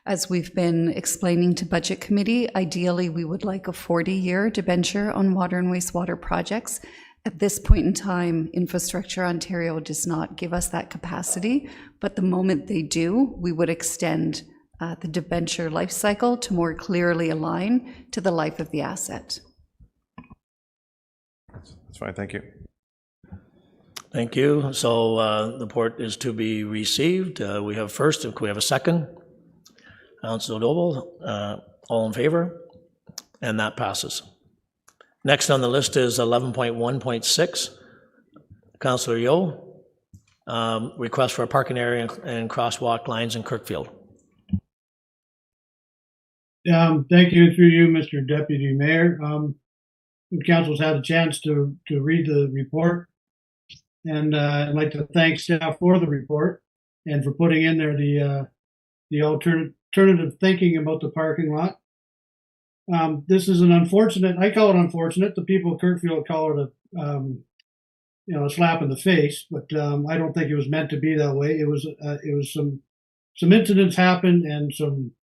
As we've been explaining to Budget Committee, ideally we would like a 40-year debenture on water and wastewater projects. At this point in time, Infrastructure Ontario does not give us that capacity, but the moment they do, we would extend the debenture life cycle to more clearly align to the life of the asset. That's fine, thank you. Thank you. So the report is to be received. We have first, we have a second. Councilor Noble, all in favor? And that passes. Next on the list is 11.1.6. Councilor Yeo, request for a parking area and crosswalk lines in Kirkfield. Thank you, through you, Mr. Deputy Mayor. The council's had a chance to read the report, and I'd like to thank staff for the report and for putting in there the alternative thinking about the parking lot. This is an unfortunate, I call it unfortunate, the people of Kirkfield call it a slap in the face, but I don't think it was meant to be that way. It was some incidents happened, and some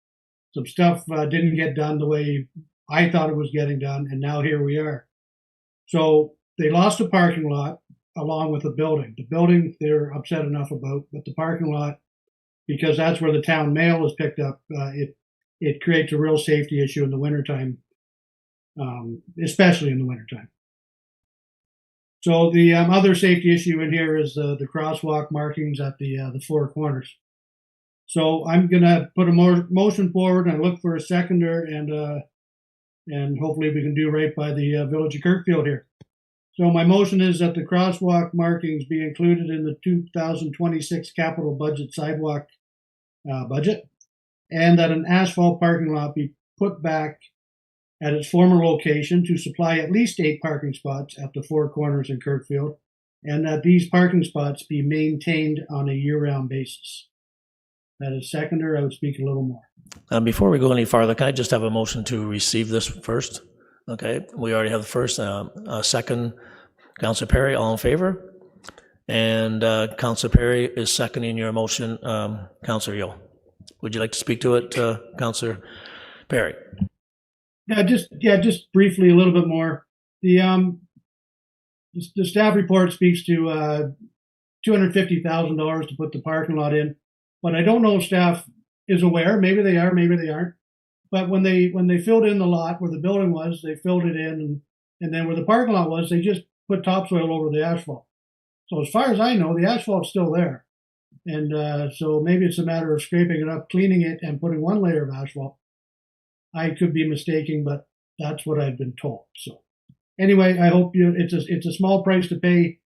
stuff didn't get done the way I thought it was getting done, and now here we are. So they lost the parking lot along with the building. The building, they're upset enough about, but the parking lot, because that's where the town mail is picked up, it creates a real safety issue in the wintertime, especially in the wintertime. So the other safety issue in here is the crosswalk markings at the four corners. So I'm going to put a motion forward, and I look for a seconder, and hopefully we can do right by the Village of Kirkfield here. So my motion is that the crosswalk markings be included in the 2026 capital budget sidewalk budget, and that an asphalt parking lot be put back at its former location to supply at least 8 parking spots at the four corners in Kirkfield, and that these parking spots be maintained on a year-round basis. That is seconder. I would speak a little more. Before we go any farther, can I just have a motion to receive this first? Okay, we already have the first, second. Councillor Perry, all in favor? And Councillor Perry is seconding your motion. Councillor Yeo, would you like to speak to it, Councillor Perry? Yeah, just briefly a little bit more. The staff report speaks to $250,000 to put the parking lot in, but I don't know if staff is aware. Maybe they are, maybe they aren't. But when they filled in the lot where the building was, they filled it in, and then where the parking lot was, they just put topsoil over the asphalt. So as far as I know, the asphalt's still there. And so maybe it's a matter of scraping it up, cleaning it, and putting one layer of asphalt. I could be mistaken, but that's what I've been told. So anyway, I hope it's a small price to pay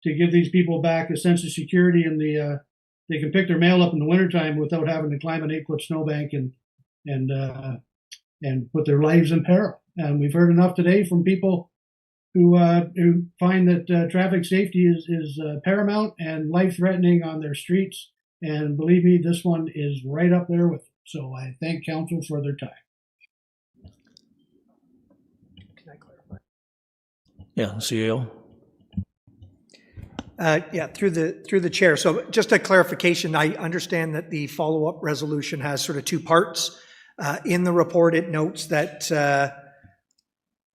to give these people back a sense of security, and they can pick their mail up in the wintertime without having to climb an 8-foot snowbank and put their lives in peril. And we've heard enough today from people who find that traffic safety is paramount and life-threatening on their streets. And believe me, this one is right up there with it. So I thank council for their time. Can I clarify? Yeah, CEO. Yeah, through the chair. So just a clarification, I understand that the follow-up resolution has sort of two parts. In the report, it notes that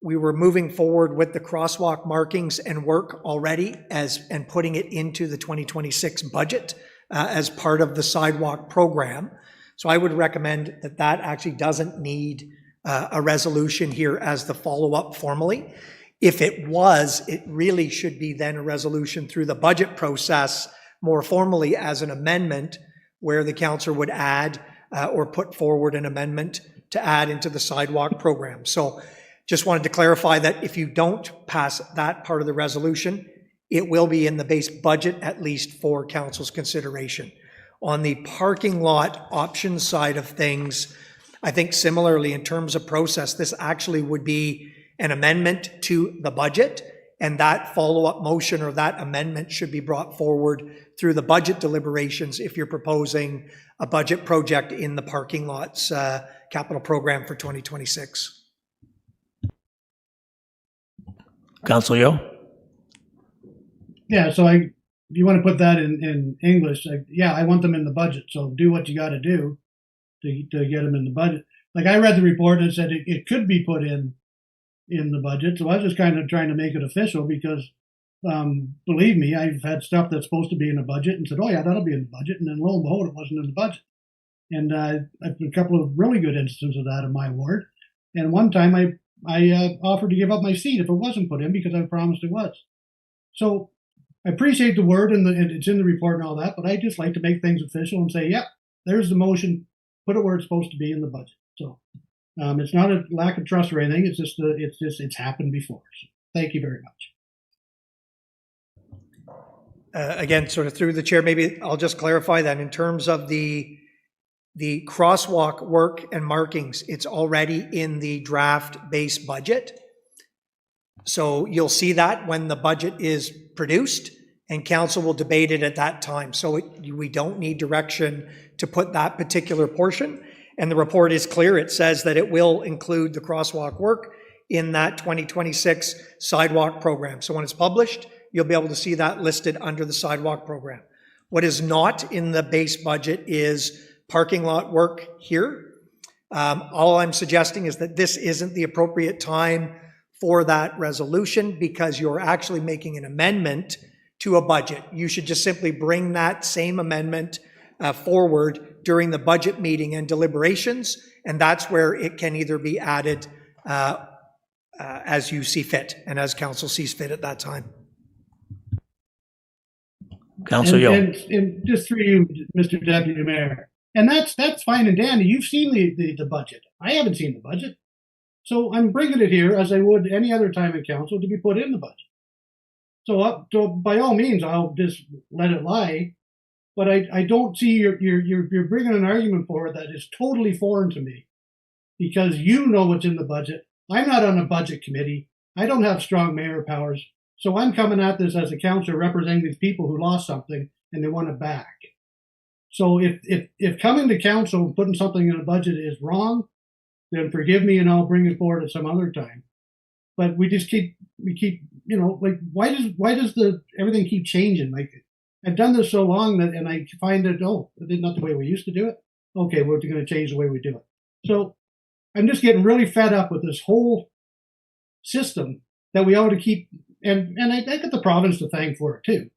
we were moving forward with the crosswalk markings and work already and putting it into the 2026 budget as part of the sidewalk program. So I would recommend that actually doesn't need a resolution here as the follow-up formally. If it was, it really should be then a resolution through the budget process more formally as an amendment, where the councillor would add or put forward an amendment to add into the sidewalk program. So just wanted to clarify that if you don't pass that part of the resolution, it will be in the base budget, at least for council's consideration. On the parking lot option side of things, I think similarly in terms of process, this actually would be an amendment to the budget, and that follow-up motion or that amendment should be brought forward through the budget deliberations if you're proposing a budget project in the parking lots capital program for 2026. Councillor Yeo? Yeah, so if you want to put that in English, I want them in the budget. So do what you got to do to get them in the budget. Like, I read the report and said it could be put in the budget. So I was just kind of trying to make it official because, believe me, I've had stuff that's supposed to be in the budget and said, oh yeah, that'll be in the budget. And then lo and behold, it wasn't in the budget. And I've a couple of really good instances of that in my ward. And one time I offered to give up my seat if it wasn't put in because I promised it was. So I appreciate the word and it's in the report and all that, but I just like to make things official and say, yep, there's the motion, put it where it's supposed to be in the budget. So it's not a lack of trust or anything. It's just it's happened before. So thank you very much. Again, sort of through the chair, maybe I'll just clarify that in terms of the crosswalk work and markings, it's already in the draft base budget. So you'll see that when the budget is produced, and council will debate it at that time. So we don't need direction to put that particular portion. And the report is clear. It says that it will include the crosswalk work in that 2026 sidewalk program. So when it's published, you'll be able to see that listed under the sidewalk program. What is not in the base budget is parking lot work here. All I'm suggesting is that this isn't the appropriate time for that resolution because you're actually making an amendment to a budget. You should just simply bring that same amendment forward during the budget meeting and deliberations, and that's where it can either be added as you see fit and as council sees fit at that time. Councillor Yo. And just through you, Mr. Deputy Mayor, and that's fine and dandy. You've seen the budget. I haven't seen the budget. So I'm bringing it here as I would any other time in council to be put in the budget. So by all means, I'll just let it lie. But I don't see you're bringing an argument for it that is totally foreign to me, because you know what's in the budget. I'm not on a budget committee. I don't have strong mayor powers. So I'm coming at this as a councillor representing these people who lost something and they want it back. So if coming to council and putting something in a budget is wrong, then forgive me and I'll bring it forward at some other time. But we keep, you know, like, why does everything keep changing? Like, I've done this so long that, and I find that, oh, it's not the way we used to do it. Okay, we're going to change the way we do it. So I'm just getting really fed up with this whole system that we ought to keep, and I got the province to thank for it too.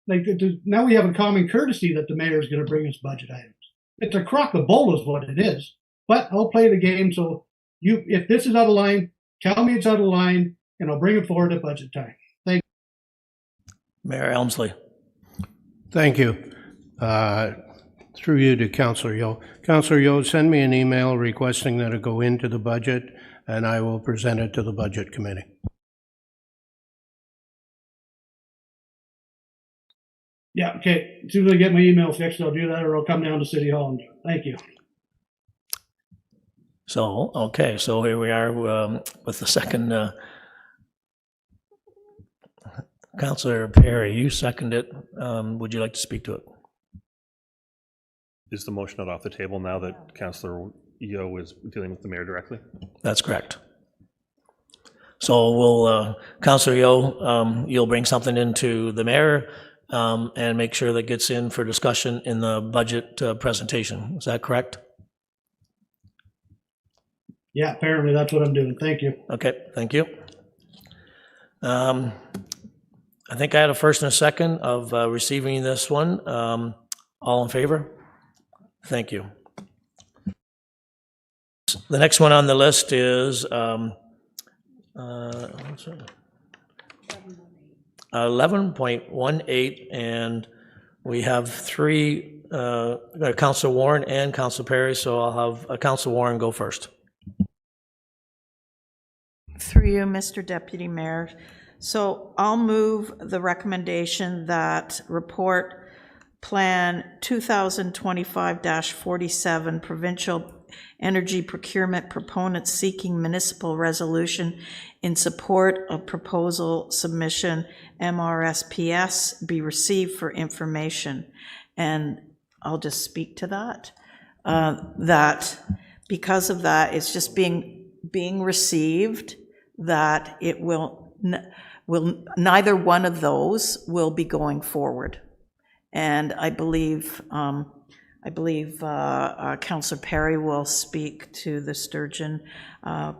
Like, now we have a common courtesy that the mayor is going to bring us budget items. It's a crock of bull is what it is. But I'll play the game. So if this is out of line, tell me it's out of line, and I'll bring it forward at budget time. Thank you. Mayor Elmsley. Thank you. Through you to Councillor Yo. Councillor Yo, send me an email requesting that it go into the budget, and I will present it to the budget committee. Yeah, okay. As soon as I get my email fixed, I'll do that, or I'll come down to City Hall and do it. Thank you. So, okay, so here we are with the second. Councillor Perry, you seconded it. Would you like to speak to it? Is the motion not off the table now that Councillor Yo is dealing with the mayor directly? That's correct. So we'll, Councillor Yo, you'll bring something into the mayor and make sure that gets in for discussion in the budget presentation. Is that correct? Yeah, apparently that's what I'm doing. Thank you. Okay, thank you. I think I had a first and a second of receiving this one. All in favor? Thank you. The next one on the list is 11.18, and we have three, Councillor Warren and Councillor Perry, so I'll have Councillor Warren go first. Through you, Mr. Deputy Mayor. So I'll move the recommendation that report Plan 2025-47 Provincial Energy Procurement Proponents Seeking Municipal Resolution in support of proposal submission MRSPS be received for information. And I'll just speak to that. That because of that, it's just being received, that it will neither one of those will be going forward. And I believe Councillor Perry will speak to the Sturgeon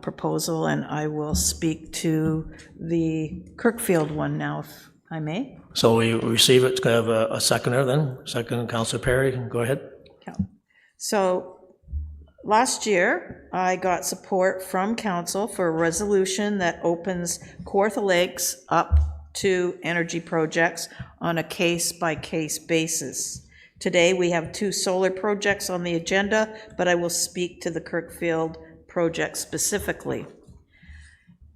proposal, and I will speak to the Kirkfield one now, if I may. So we receive it. Can I have a seconder then? Second, Councillor Perry, go ahead. So last year, I got support from council for a resolution that opens Kawartha Lakes up to energy projects on a case-by-case basis. Today, we have 2 solar projects on the agenda, but I will speak to the Kirkfield project specifically.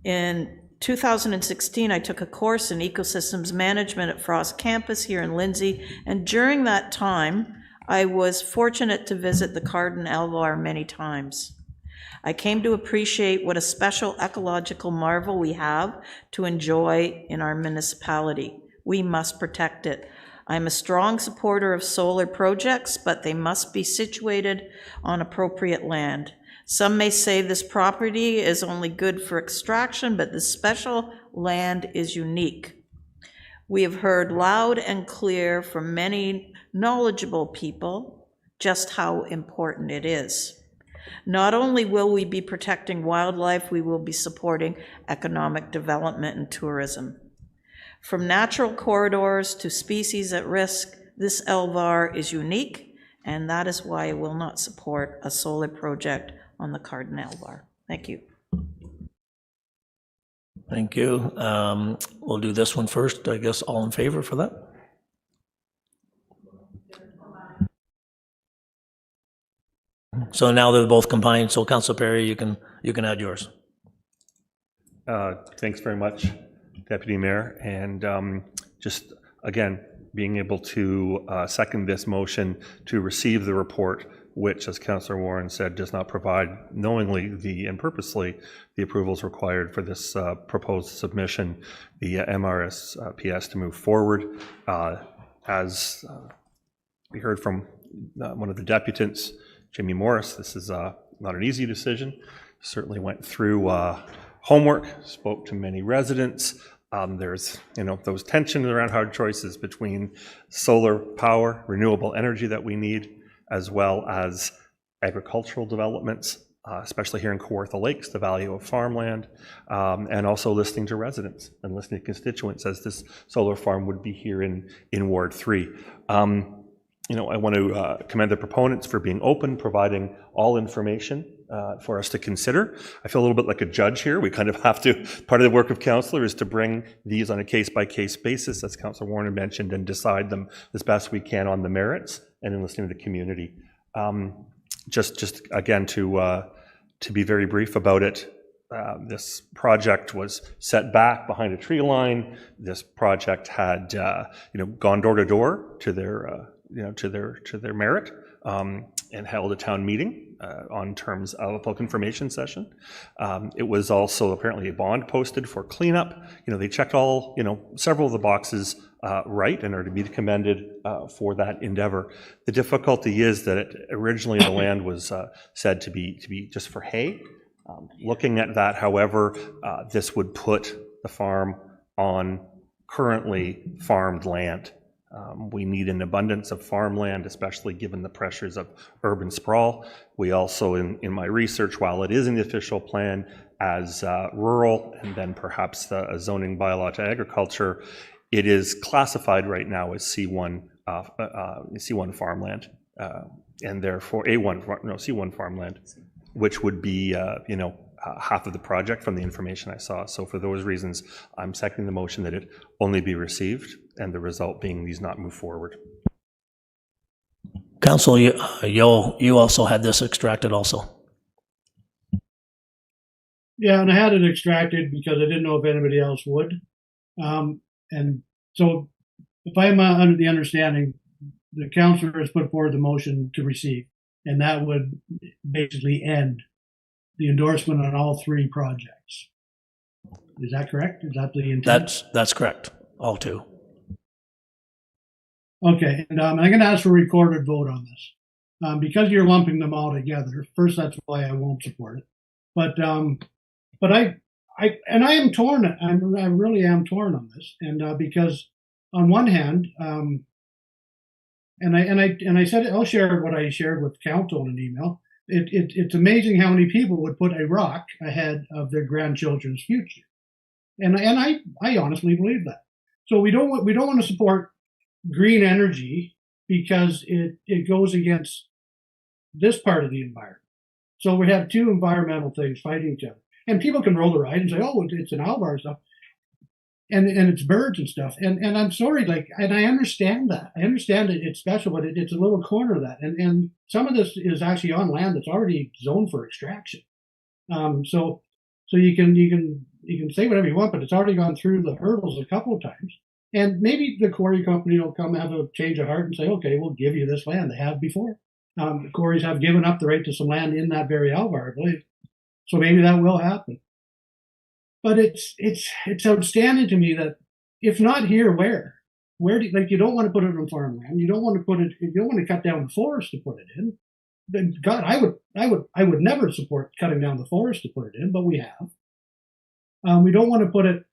In 2016, I took a course in ecosystems management at Frost Campus here in Lindsay, and during that time, I was fortunate to visit the Cardin Alvar many times. I came to appreciate what a special ecological marvel we have to enjoy in our municipality. We must protect it. I'm a strong supporter of solar projects, but they must be situated on appropriate land. Some may say this property is only good for extraction, but this special land is unique. We have heard loud and clear from many knowledgeable people just how important it is. Not only will we be protecting wildlife, we will be supporting economic development and tourism. From natural corridors to species at risk, this LVAR is unique, and that is why I will not support a solar project on the Carden LVAR. Thank you. Thank you. We'll do this one first. I guess all in favor for that? So now they're both combined, so Councilor Perry, you can add yours. Thanks very much, Deputy Mayor. And just, again, being able to second this motion to receive the report, which, as Councillor Warren said, does not provide knowingly and purposely the approvals required for this proposed submission, the MRSPS, to move forward. As we heard from one of the deputants, Jimmy Morris, this is not an easy decision. Certainly went through homework, spoke to many residents. There's, those tensions around hard choices between solar power, renewable energy that we need, as well as agricultural developments, especially here in Kawartha Lakes, the value of farmland, and also listening to residents and listening to constituents, as this solar farm would be here in Ward 3. I want to commend the proponents for being open, providing all information for us to consider. I feel a little bit like a judge here. We kind of have to, part of the work of councillor is to bring these on a case-by-case basis, as Councillor Warner mentioned, and decide them as best we can on the merits and in listening to the community. Just again, to be very brief about it, this project was set back behind a tree line. This project had, gone door to door to their to their merit, and held a town meeting on terms of a public information session. It was also apparently a bond posted for cleanup. They checked all, several of the boxes right, and are to be commended for that endeavor. The difficulty is that originally the land was said to be just for hay. Looking at that, however, this would put the farm on currently farmed land. We need an abundance of farmland, especially given the pressures of urban sprawl. We also, in my research, while it is in the official plan as rural, and then perhaps a zoning bylaw to agriculture, it is classified right now as C1 farmland, and therefore C1 farmland, which would be half of the project from the information I saw. So for those reasons, I'm seconding the motion that it only be received, and the result being these not move forward. Council, you also had this extracted also. Yeah, and I had it extracted because I didn't know if anybody else would. And so if I'm under the understanding, the councillor has put forward the motion to receive, and that would basically end the endorsement on all three projects. Is that correct? Is that the intent? That's correct. All two. Okay, and I'm going to ask for a recorded vote on this. Because you're lumping them all together, first, that's why I won't support it. But I am torn. I really am torn on this, and because on one hand, and I said I'll share what I shared with council in an email. It's amazing how many people would put a rock ahead of their grandchildren's future, and I honestly believe that. So we don't want to support green energy because it goes against this part of the environment. So we have two environmental things fighting each other, and people can roll their eyes and say, "Oh, it's an Alvar stuff," and it's birds and stuff. And I'm sorry, and I understand that. I understand it's special, but it's a little corner of that. And some of this is actually on land that's already zoned for extraction. So you can say whatever you want, but it's already gone through the hurdles a couple of times. And maybe the quarry company will come have a change of heart and say, okay, we'll give you this land. They have before. The quarries have given up the right to some land in that very Alvar, I believe. So maybe that will happen. But it's outstanding to me that if not here, where? Where do you don't want to put it on farmland? You don't want to put it. You don't want to cut down the forest to put it in. Then God, I would never support cutting down the forest to put it in, but we have. We don't want to put it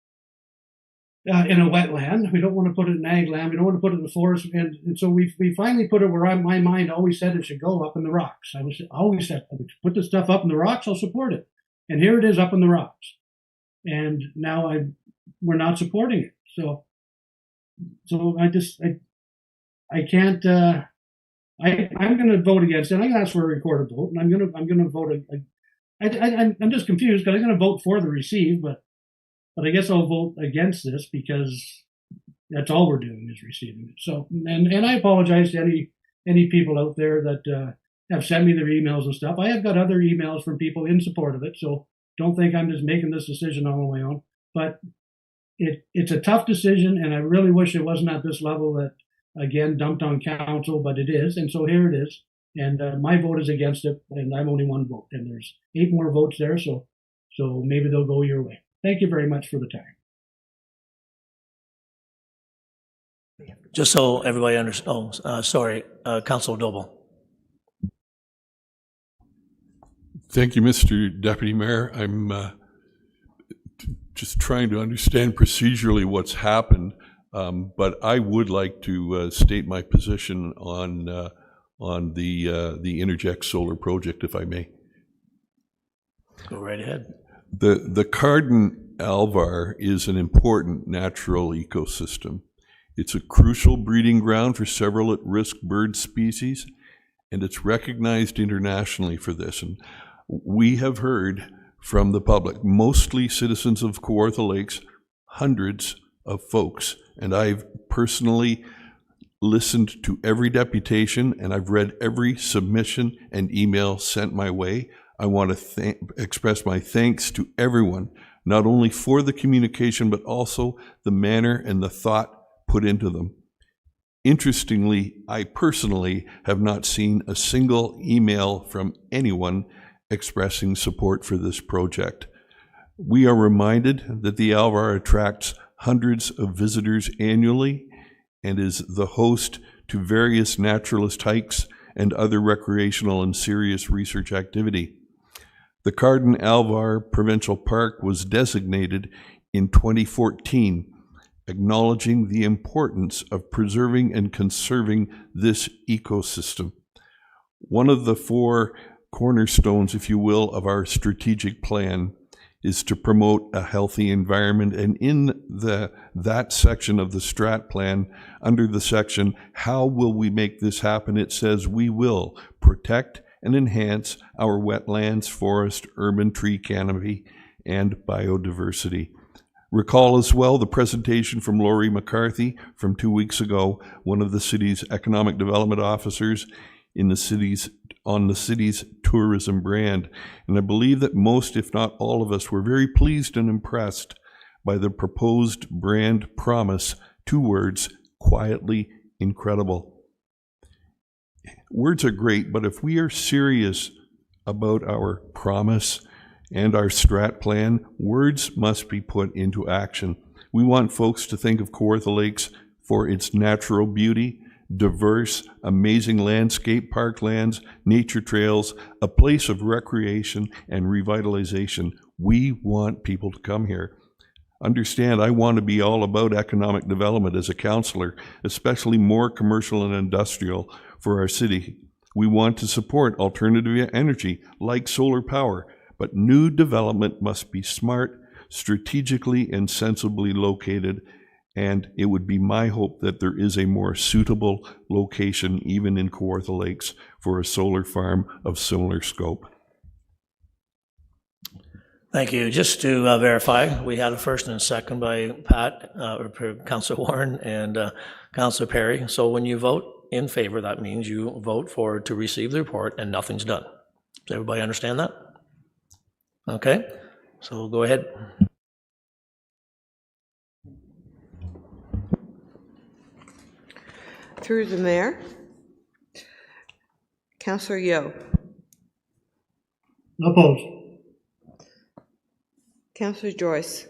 in a wetland. We don't want to put it in ag land. We don't want to put it in the forest. And so we finally put it where my mind always said it should go, up in the rocks. I always said, put the stuff up in the rocks, I'll support it. And here it is up in the rocks. And now we're not supporting it. So I can't. I'm going to vote against it. I'm going to ask for a recorded vote, and I'm going to vote. I'm just confused because I'm going to vote for the receive, but I guess I'll vote against this because that's all we're doing is receiving it. So and I apologize to any people out there that have sent me their emails and stuff. I have got other emails from people in support of it, so don't think I'm just making this decision all on my own. But it's a tough decision, and I really wish it wasn't at this level that, again, dumped on council, but it is, and so here it is. And my vote is against it, and I'm only one vote, and there's 8 more votes there, so maybe they'll go your way. Thank you very much for the time. Just so everybody understands, Councilor Doble. Thank you, Mr. Deputy Mayor. I'm just trying to understand procedurally what's happened, but I would like to state my position on the Interject Solar Project, if I may. Go right ahead. The Carden alvar is an important natural ecosystem. It's a crucial breeding ground for several at-risk bird species, and it's recognized internationally for this. And we have heard from the public, mostly citizens of Kawartha Lakes, hundreds of folks, and I've personally listened to every deputation, and I've read every submission and email sent my way. I want to express my thanks to everyone, not only for the communication, but also the manner and the thought put into them. Interestingly, I personally have not seen a single email from anyone expressing support for this project. We are reminded that the alvar attracts hundreds of visitors annually and is the host to various naturalist hikes and other recreational and serious research activity. The Carden Alvar Provincial Park was designated in 2014, acknowledging the importance of preserving and conserving this ecosystem. One of the 4 cornerstones, if you will, of our strategic plan is to promote a healthy environment. And in that section of the strat plan, under the section, how will we make this happen? It says we will protect and enhance our wetlands, forest, urban tree canopy, and biodiversity. Recall as well the presentation from Laurie McCarthy from 2 weeks ago, one of the city's economic development officers on the city's tourism brand. And I believe that most, if not all of us, were very pleased and impressed by the proposed brand promise, 2 words, quietly incredible. Words are great, but if we are serious about our promise and our strat plan, words must be put into action. We want folks to think of Kawartha Lakes for its natural beauty, diverse, amazing landscape, parklands, nature trails, a place of recreation and revitalization. We want people to come here. Understand, I want to be all about economic development as a councillor, especially more commercial and industrial for our city. We want to support alternative energy like solar power, but new development must be smart, strategically and sensibly located, and it would be my hope that there is a more suitable location, even in Kawartha Lakes, for a solar farm of similar scope. Thank you. Just to verify, we had a first and a second by Pat, or Councilor Warren and Councilor Perry. So when you vote in favor, that means you vote to receive the report and nothing's done. Does everybody understand that? Okay, so go ahead. Through the mayor, Councillor Yeo. Opposed. Councillor Joyce.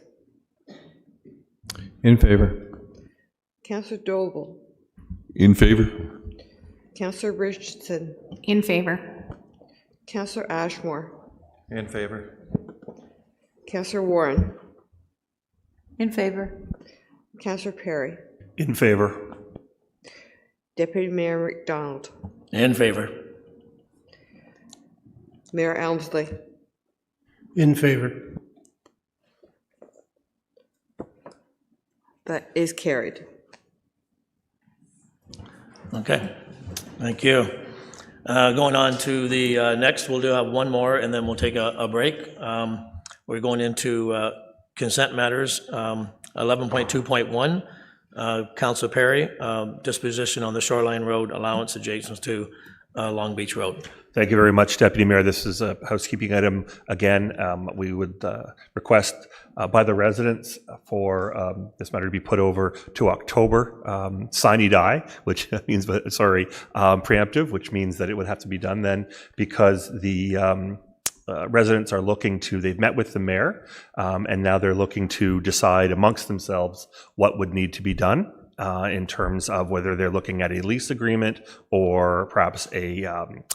In favor. Councillor Doble. In favor. Councillor Richardson. In favor. Councillor Ashmore. In favor. Councillor Warren. In favor. Councillor Perry, In favor. Deputy Mayor McDonald, In favor. Mayor Elmsley, In favor. that is carried. Okay, thank you. Going on to the next, we'll do have one more, and then we'll take a break. We're going into consent matters. 11.2.1, Councilor Perry, disposition on the Shoreline Road allowance adjacent to Long Beach Road. Thank you very much, Deputy Mayor. This is a housekeeping item. Again, we would request by the residents for this matter to be put over to October, sine die, which means, preemptive, which means that it would have to be done then because the residents are looking to, they've met with the mayor, and now they're looking to decide amongst themselves what would need to be done. In terms of whether they're looking at a lease agreement or perhaps a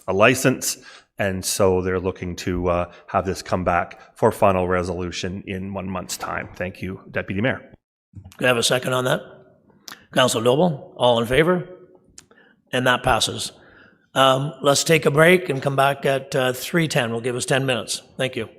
license. And so they're looking to have this come back for final resolution in 1 month's time. Thank you, Deputy Mayor. Do I have a second on that? Councilor Noble, all in favor? And that passes. Let's take a break and come back at 3:10. We'll give us 10 minutes. Thank you.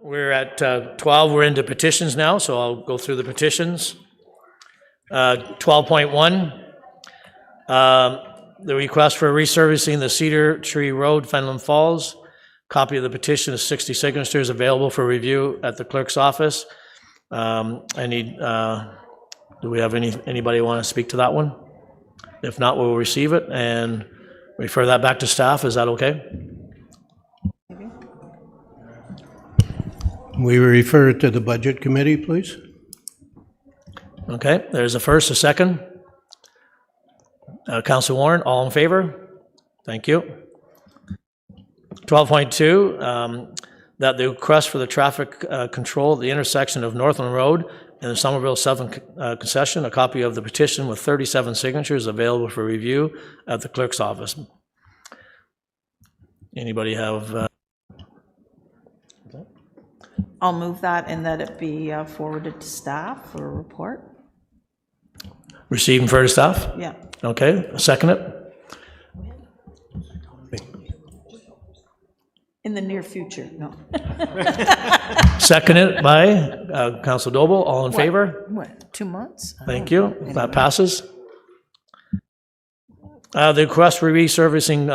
We're at 12, we're into petitions now, so I'll go through the petitions. 12.1, the request for resurfacing the Cedar Tree Road, Fenland Falls. Copy of the petition is 60 signatures available for review at the clerk's office. Do we have anybody want to speak to that one? If not, we'll receive it and refer that back to staff. Is that okay? We refer it to the Budget Committee, please. Okay, there's a first, a second. Councilor Warren, all in favor? Thank you. 12.2, that the request for the traffic control at the intersection of Northland Road and the Somerville 7 concession, a copy of the petition with 37 signatures available for review at the clerk's office. Anybody have? I'll move that and that it be forwarded to staff for a report. Receive and refer to staff? Yeah. Okay, second it. In the near future, no. Second it by Council Doble. All in favor? What, 2 months? Thank you. That passes. The request for resurfacing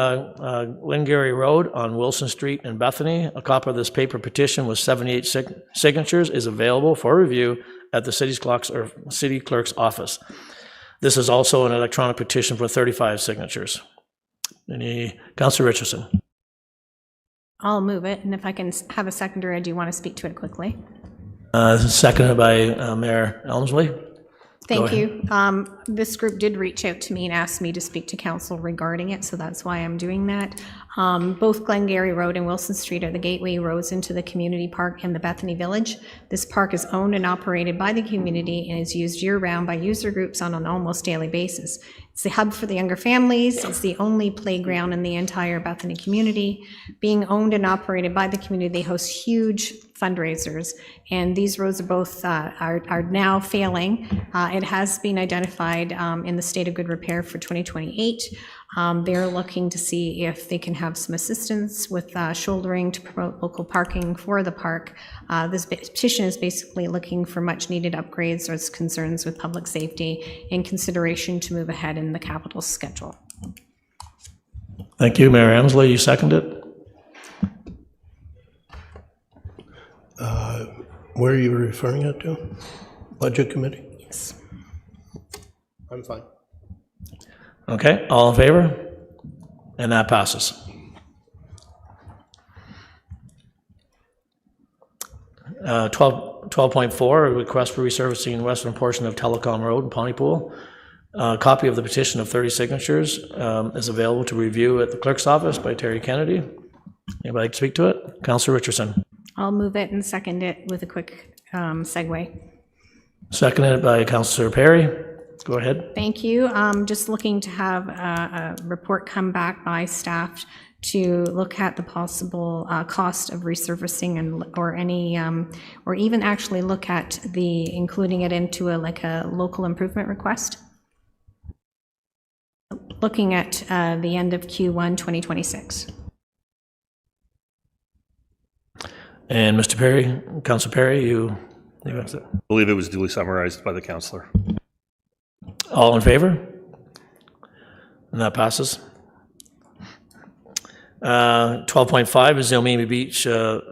Glengarry Road on Wilson Street in Bethany. A copy of this paper petition with 78 signatures is available for review at the city clerk's office. This is also an electronic petition for 35 signatures. Councillor Richardson. I'll move it, and if I can have a seconder, I do want to speak to it quickly. Seconded by Mayor Elmsley. Thank you. This group did reach out to me and asked me to speak to council regarding it, so that's why I'm doing that. Both Glengarry Road and Wilson Street are the gateway roads into the community park in the Bethany Village. This park is owned and operated by the community and is used year-round by user groups on an almost daily basis. It's the hub for the younger families. It's the only playground in the entire Bethany community. Being owned and operated by the community, they host huge fundraisers, and these roads are both are now failing. It has been identified in the state of good repair for 2028. They're looking to see if they can have some assistance with shouldering to promote local parking for the park. This petition is basically looking for much needed upgrades or its concerns with public safety in consideration to move ahead in the capital schedule. Thank you, Mayor Elmsley. You second it? Where are you referring it to? Budget Committee? Yes. I'm fine. Okay, all in favor? And that passes. 12.4, a request for resurfacing the western portion of Telecom Road in Pontypool. A copy of the petition of 30 signatures is available to review at the clerk's office by Terry Kennedy. Anybody like to speak to it? Councillor Richardson. I'll move it and second it with a quick segue. Seconded by Councillor Perry. Go ahead. Thank you. Just looking to have a report come back by staff to look at the possible cost of resurfacing and or any or even actually look at the including it into a local improvement request. Looking at the end of Q1 2026. And Mr. Perry, Councillor Perry, you have it. I believe it was duly summarized by the councillor. All in favor? And that passes. 12.5 is the Omemi Beach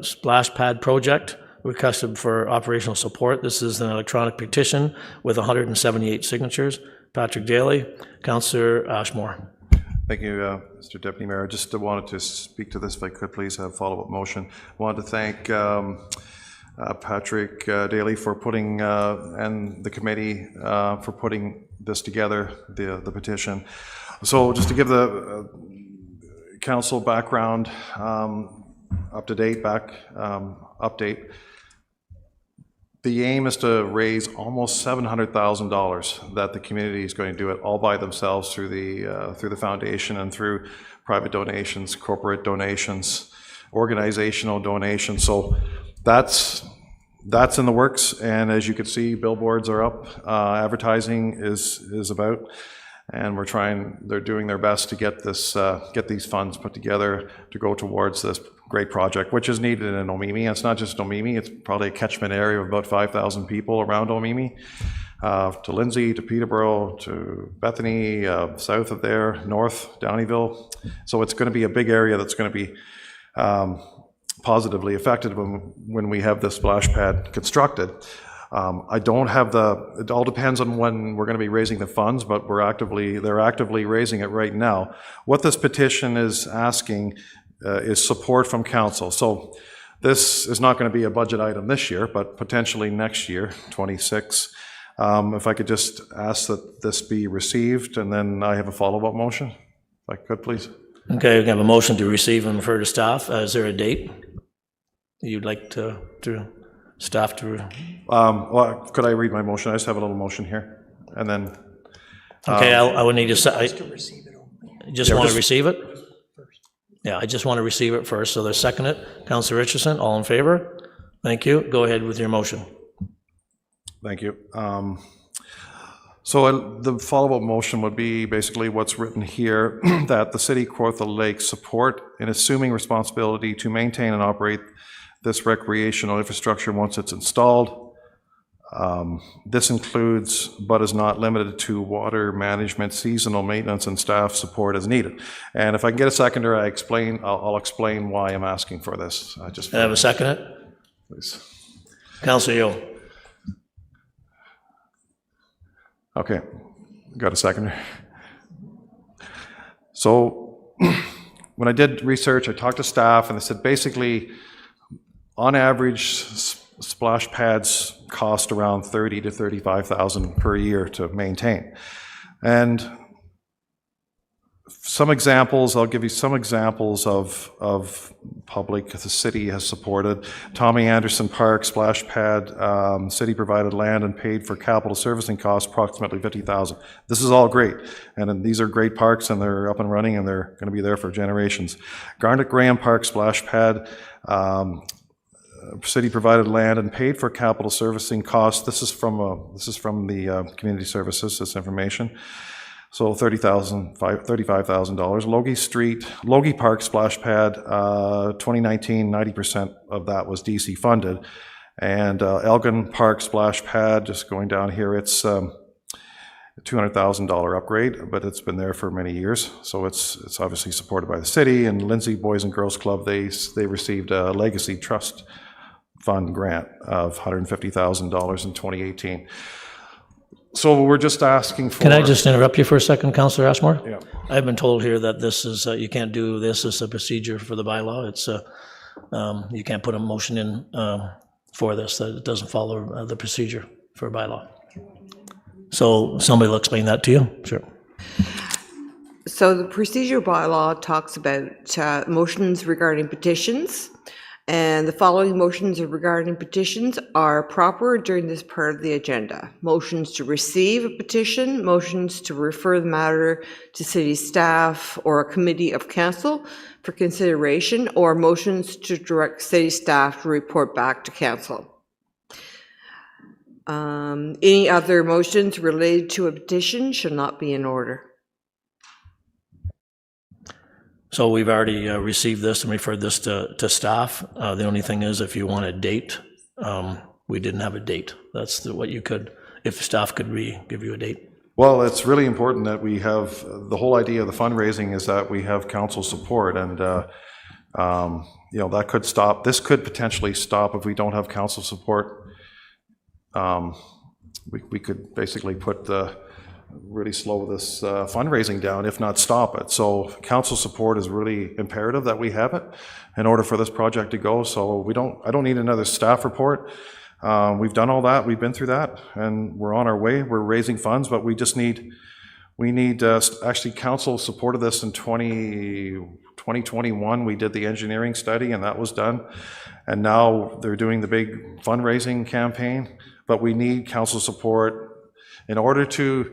Splash Pad Project, requested for operational support. This is an electronic petition with 178 signatures. Patrick Daly, Councillor Ashmore. Thank you, Mr. Deputy Mayor. I just wanted to speak to this, if I could please have a follow-up motion. I wanted to thank Patrick Daly for putting, and the committee for putting this together, the petition. So just to give the council background, up-to-date update, the aim is to raise almost $700,000 that the community is going to do it all by themselves through the foundation and through private donations, corporate donations, organizational donations. So that's in the works, and as you can see, billboards are up, advertising is about, and they're doing their best to get these funds put together to go towards this great project, which is needed in Omemee. And it's not just Omemee, it's probably a catchment area of about 5,000 people around Omemee, to Lindsay, to Peterborough, to Bethany, south of there, north, Downeyville. So it's going to be a big area that's going to be positively affected when we have this splash pad constructed. I don't have it all depends on when we're going to be raising the funds, but they're actively raising it right now. What this petition is asking is support from council. So this is not going to be a budget item this year, but potentially next year, 26. If I could just ask that this be received, and then I have a follow-up motion, if I could, please. Okay, we have a motion to receive and refer to staff. Is there a date you'd like to staff to? Well, could I read my motion? I just have a little motion here, and then. Okay, I would need to say. Just want to receive it? Yeah, I just want to receive it first. So there's second it. Councillor Richardson, all in favor? Thank you. Go ahead with your motion. Thank you. So the follow-up motion would be basically what's written here, that the City of Kawartha Lakes support in assuming responsibility to maintain and operate this recreational infrastructure once it's installed. This includes, but is not limited to, water management, seasonal maintenance, and staff support as needed. And if I can get a seconder, I'll explain why I'm asking for this. I have a second? Please. Councillor Yeo. Okay, got a seconder. So when I did research, I talked to staff, and they said basically, on average, splash pads cost around $30,000 to $35,000 per year to maintain. And some examples, I'll give you some examples of public the city has supported. Tommy Anderson Park splash pad, city provided land and paid for capital servicing costs, approximately $50,000. This is all great, and these are great parks, and they're up and running, and they're going to be there for generations. Garnet Graham Park splash pad, city provided land and paid for capital servicing costs. This is from the community services, this information. So $35,000. Logie Park splash pad, 2019, 90% of that was DC funded. And Elgin Park splash pad, just going down here, it's a $200,000 upgrade, but it's been there for many years. So it's obviously supported by the city. And Lindsay Boys and Girls Club, they received a Legacy Trust Fund grant of $150,000 in 2018. So we're just asking for... Can I just interrupt you for a second, Councillor Ashmore? Yeah. I've been told here that this is, you can't do this as a procedure for the bylaw. It's, you can't put a motion in for this, that it doesn't follow the procedure for a bylaw. So somebody will explain that to you? Sure. So the procedure bylaw talks about motions regarding petitions, and the following motions regarding petitions are proper during this part of the agenda. Motions to receive a petition, motions to refer the matter to city staff or a committee of council for consideration, or motions to direct city staff to report back to council. Any other motions related to a petition should not be in order. So we've already received this and referred this to staff. The only thing is, if you want a date, we didn't have a date. That's what you could, if staff could give you a date. Well, it's really important that we have, the whole idea of the fundraising is that we have council support, and you know, that could stop, this could potentially stop if we don't have council support. We could basically really slow this fundraising down, if not stop it. So council support is really imperative that we have it in order for this project to go. So I don't need another staff report. We've done all that, we've been through that, and we're on our way. We're raising funds, but we need actually council supported this in 2021. We did the engineering study, and that was done. And now they're doing the big fundraising campaign, but we need council support in order to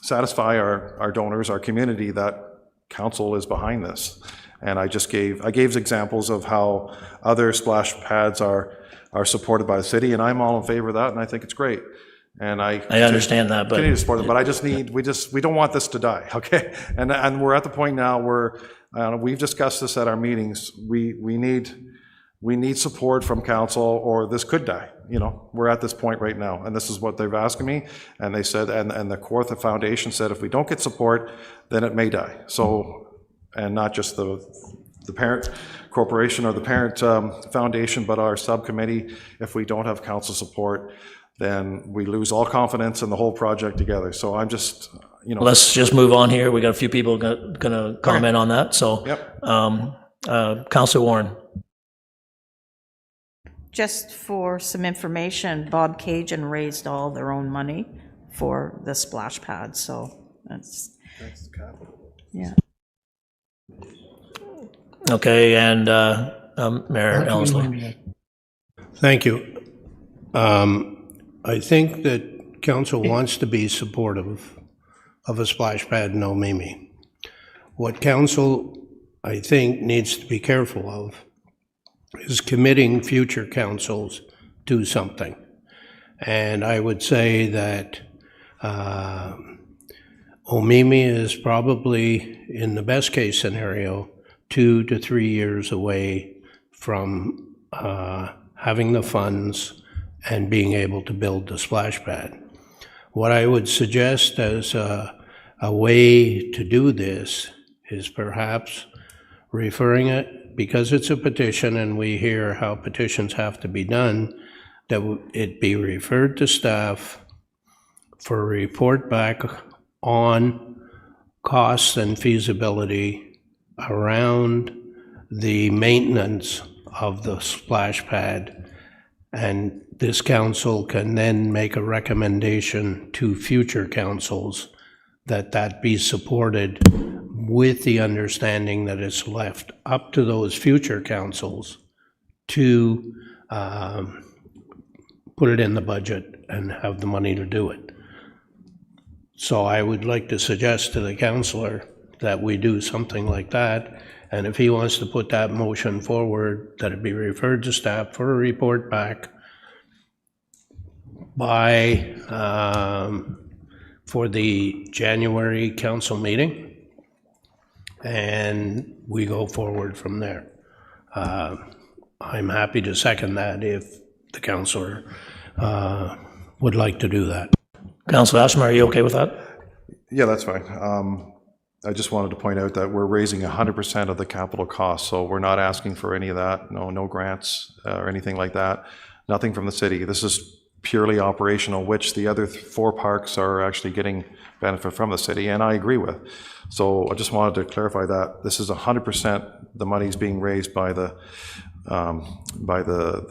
satisfy our donors, our community, that council is behind this. And I gave examples of how other splash pads are supported by the city, and I'm all in favor of that, and I think it's great. And I understand that, but continue to support them, but I just need, we don't want this to die, okay? And we're at the point now where we've discussed this at our meetings. We need support from council, or this could die. You know, we're at this point right now, and this is what they've asked me. And they said, and the Kawartha Foundation said, if we don't get support, then it may die. So, and not just the parent corporation or the parent foundation, but our subcommittee. If we don't have council support, then we lose all confidence in the whole project together. So I'm just, you know. Let's just move on here. We got a few people gonna comment on that. So, yep. Councillor Warren. Just for some information, Bob Cajun raised all their own money for the splash pad, so that's yeah. Okay, and Mayor Ellerslie. Thank you. I think that council wants to be supportive of a splash pad in Omemee. What council, I think, needs to be careful of is committing future councils to something. And I would say that Omemee is probably, in the best case scenario, 2 to 3 years away from having the funds and being able to build the splash pad. What I would suggest as a way to do this is perhaps referring it, because it's a petition and we hear how petitions have to be done, that it be referred to staff for a report back on costs and feasibility around the maintenance of the splash pad. And this council can then make a recommendation to future councils that be supported, with the understanding that it's left up to those future councils to put it in the budget and have the money to do it. So I would like to suggest to the councillor that we do something like that, and if he wants to put that motion forward, that it be referred to staff for a report back by for the January council meeting, and we go forward from there. I'm happy to second that if the councillor would like to do that. Councillor Ashman, are you okay with that? Yeah, that's fine. I just wanted to point out that we're raising 100% of the capital cost, so we're not asking for any of that, no grants or anything like that, nothing from the city. This is purely operational, which the other 4 parks are actually getting benefit from the city, and I agree with. So I just wanted to clarify that this is 100% the money's being raised by the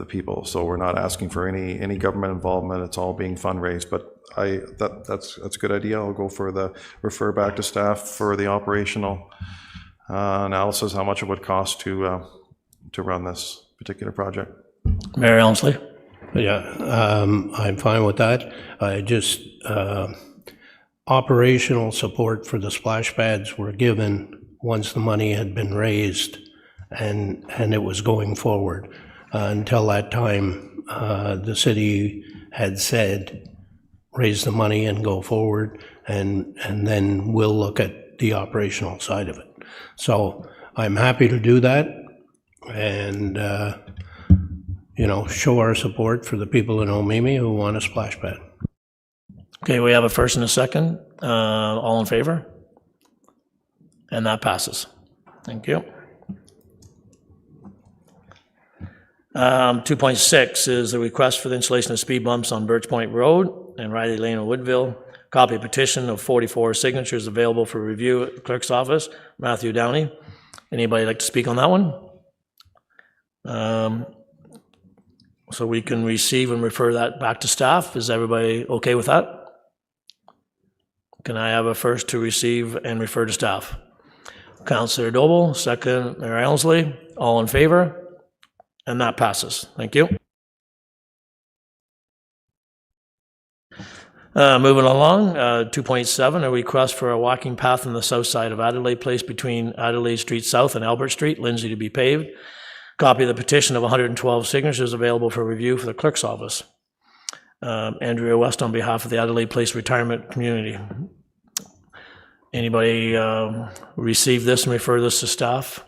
people. So we're not asking for any government involvement. It's all being fundraised. But that's a good idea. I'll go for the refer back to staff for the operational analysis, how much it would cost to run this particular project. Mayor Ellerslie. Yeah, I'm fine with that. I just, operational support for the splash pads were given once the money had been raised and it was going forward. Until that time, the city had said, raise the money and go forward, and then we'll look at the operational side of it. So I'm happy to do that and, show our support for the people in Omemee who want a splash pad. Okay, we have a first and a second. All in favor? And that passes. Thank you. 2.6 is a request for the installation of speed bumps on Birch Point Road and Riley Lane in Woodville. Copy of petition of 44 signatures available for review at the clerk's office. Matthew Downey. Anybody like to speak on that one? So we can receive and refer that back to staff. Is everybody okay with that? Can I have a first to receive and refer to staff? Councillor Doble, second, Mayor Ellerslie. All in favor? And that passes. Thank you. Moving along, 2.7, a request for a walking path on the south side of Adelaide Place between Adelaide Street South and Albert Street, Lindsay, to be paved. Copy of the petition of 112 signatures available for review for the clerk's office. Andrea West on behalf of the Adelaide Place Retirement Community. Anybody receive this and refer this to staff?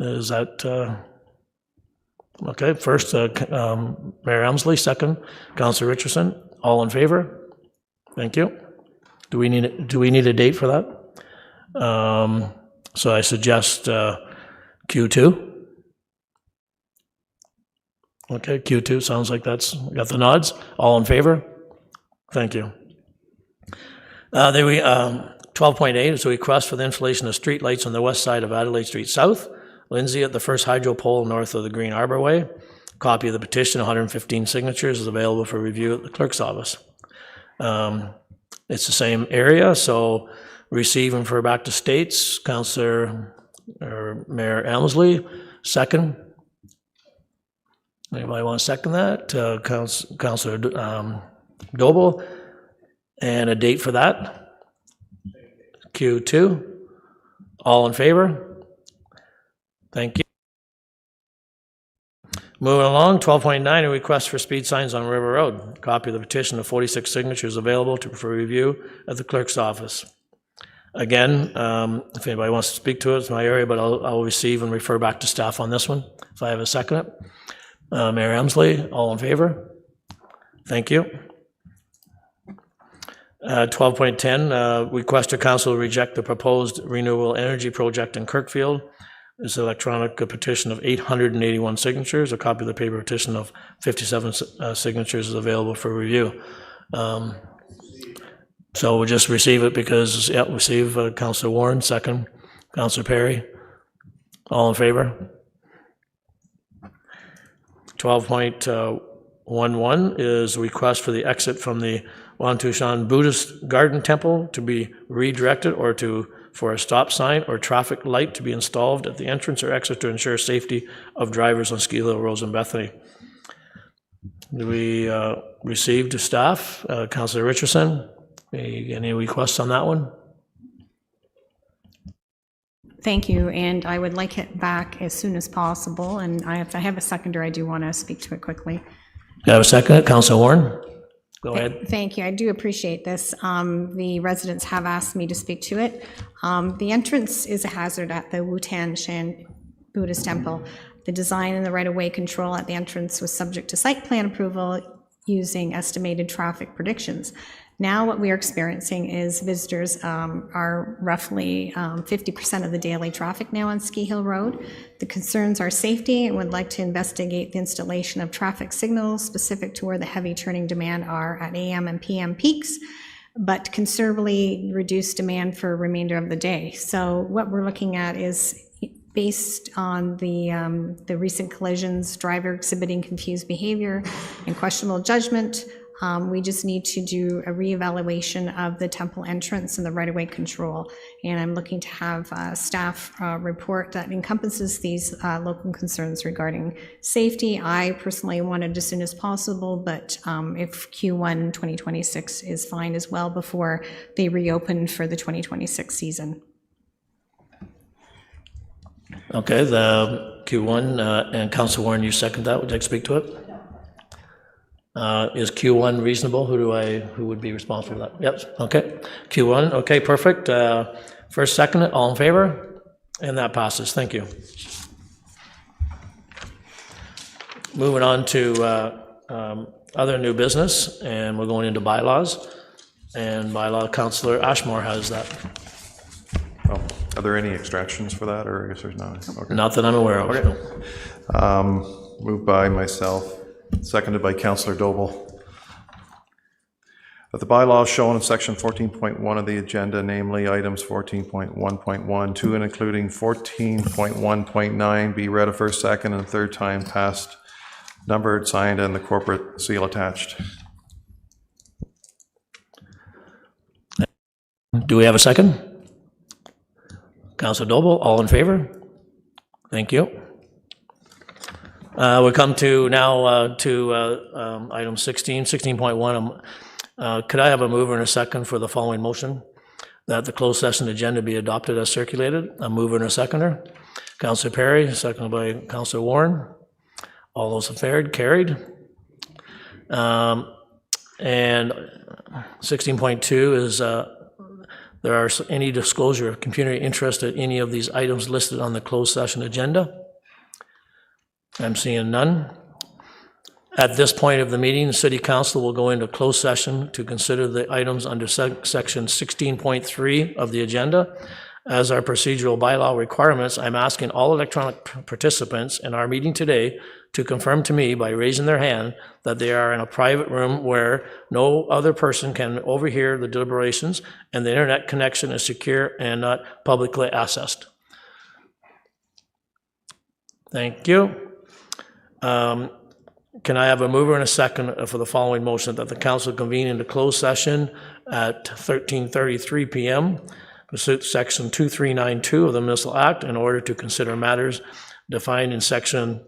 Is that, okay, first, Mayor Elmsley, second, Councillor Richardson, all in favor? Thank you. Do we need a date for that? So I suggest Q2. Okay, Q2 sounds like that's got the nods. All in favor? Thank you. 12.8 is a request for the installation of street lights on the west side of Adelaide Street South, Lindsay at the first hydro pole north of the Green Arbor Way. Copy of the petition, 115 signatures, is available for review at the clerk's office. It's the same area, so receive and refer back to states. Councillor or Mayor Elmsley, second. Anybody want to second that? Councillor Doble, and a date for that? Q2. All in favor? Thank you. Moving along, 12.9, a request for speed signs on River Road. Copy of the petition of 46 signatures available for review at the clerk's office. Again, if anybody wants to speak to it, it's my area, but I'll receive and refer back to staff on this one if I have a second. Mayor Emsley, all in favor? Thank you. 12.10, request to council reject the proposed renewable energy project in Kirkfield. This electronic petition of 881 signatures. A copy of the paper petition of 57 signatures is available for review. So we'll just receive it because, yeah, receive Councillor Warren, second. Councillor Perry, all in favor? 12.11 is a request for the exit from the Wantushan Buddhist Garden Temple to be redirected or for a stop sign or traffic light to be installed at the entrance or exit to ensure safety of drivers on Ski Hill Roads in Bethany. Do we receive to staff? Councillor Richardson, any requests on that one? Thank you, and I would like it back as soon as possible, and if I have a seconder, I do want to speak to it quickly. You have a second? Councillor Warren? Go ahead. Thank you. I do appreciate this. The residents have asked me to speak to it. The entrance is a hazard at the Wutan Shan Buddhist Temple. The design and the right-of-way control at the entrance was subject to site plan approval using estimated traffic predictions. Now what we are experiencing is visitors are roughly 50% of the daily traffic now on Ski Hill Road. The concerns are safety and would like to investigate the installation of traffic signals specific to where the heavy turning demand are at AM and PM peaks, but considerably reduce demand for remainder of the day. So what we're looking at is based on the recent collisions, driver exhibiting confused behavior and questionable judgment. We just need to do a reevaluation of the temple entrance and the right-of-way control. And I'm looking to have a staff report that encompasses these local concerns regarding safety. I personally want it as soon as possible, but if Q1 2026 is fine as well before they reopen for the 2026 season. Okay, the Q1, and Councillor Warren, you second that. Would you like to speak to it? Is Q1 reasonable? Who would be responsible for that? Yep, okay. Q1, okay, perfect. First, second, all in favor? And that passes, thank you. Moving on to other new business, and we're going into bylaws. And bylaw, Councillor Ashmore has that. Oh, are there any extractions for that, or I guess there's not? Okay. Not that I'm aware of. Okay. Moved by myself. Seconded by Councillor Doble. That the bylaws shown in section 14.1 of the agenda, namely items 14.1.1, 2 and including 14.1.9, be read a first, second, and third time, passed, numbered, signed, and the corporate seal attached. Do we have a second? Councillor Doble, all in favor? Thank you. We come to now item 16.1. Could I have a mover and a second for the following motion? That the closed session agenda be adopted as circulated. A mover and a seconder. Councillor Perry, seconded by Councillor Warren. All those in favor, carried. And 16.2 is there are any disclosure of community interest in any of these items listed on the closed session agenda. I'm seeing none. At this point of the meeting, the City Council will go into closed session to consider the items under section 16.3 of the agenda. As our procedural bylaw requirements, I'm asking all electronic participants in our meeting today to confirm to me by raising their hand that they are in a private room where no other person can overhear the deliberations and the internet connection is secure and not publicly accessed. Thank you. Can I have a mover and a second for the following motion, that the council convene into closed session at 13:33 p.m. pursuant to section 2392 of the Municipal Act in order to consider matters identified in section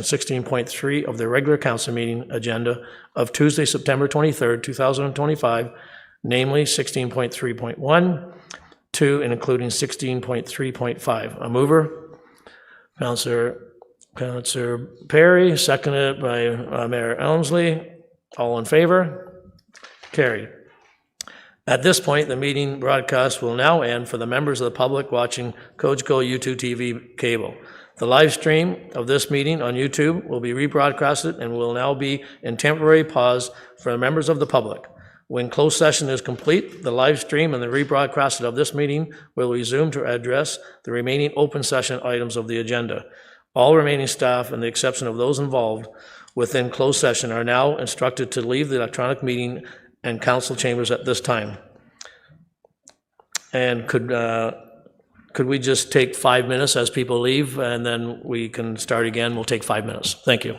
16.3 of the regular council meeting agenda of Tuesday, September 23rd, 2025, namely 16.3.1, 2, and including 16.3.5. A mover, Councillor Perry, seconded by Mayor Elmsley. All in favor? Carried. At this point, the meeting broadcast will now end for the members of the public watching Cogeco YouTube TV cable. The live stream of this meeting on YouTube will be rebroadcasted and will now be in temporary pause for the members of the public. When closed session is complete, the live stream and the rebroadcast of this meeting will resume to address the remaining open session items of the agenda. All remaining staff, and the exception of those involved within closed session, are now instructed to leave the electronic meeting and council chambers at this time. And could we just take 5 minutes as people leave, and then we can start again? We'll take 5 minutes. Thank you.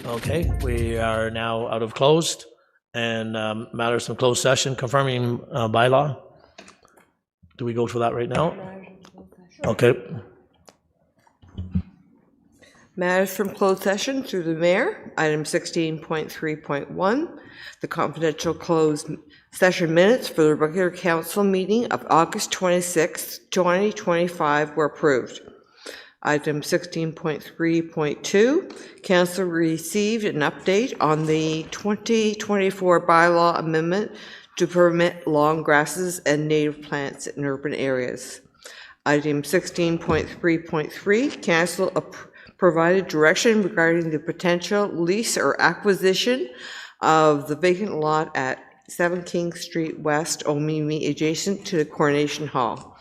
Okay, we are now out of closed, and matters from closed session, confirming bylaw. Do we go for that right now? Okay. Matters from closed session through the mayor. Item 16.3.1, the confidential closed session minutes for the regular council meeting of August 26, 2025 were approved. Item 16.3.2, council received an update on the 2024 bylaw amendment to permit long grasses and native plants in urban areas. Item 16.3.3, council provided direction regarding the potential lease or acquisition of the vacant lot at 7 King Street West, Omemee, adjacent to the Coronation Hall.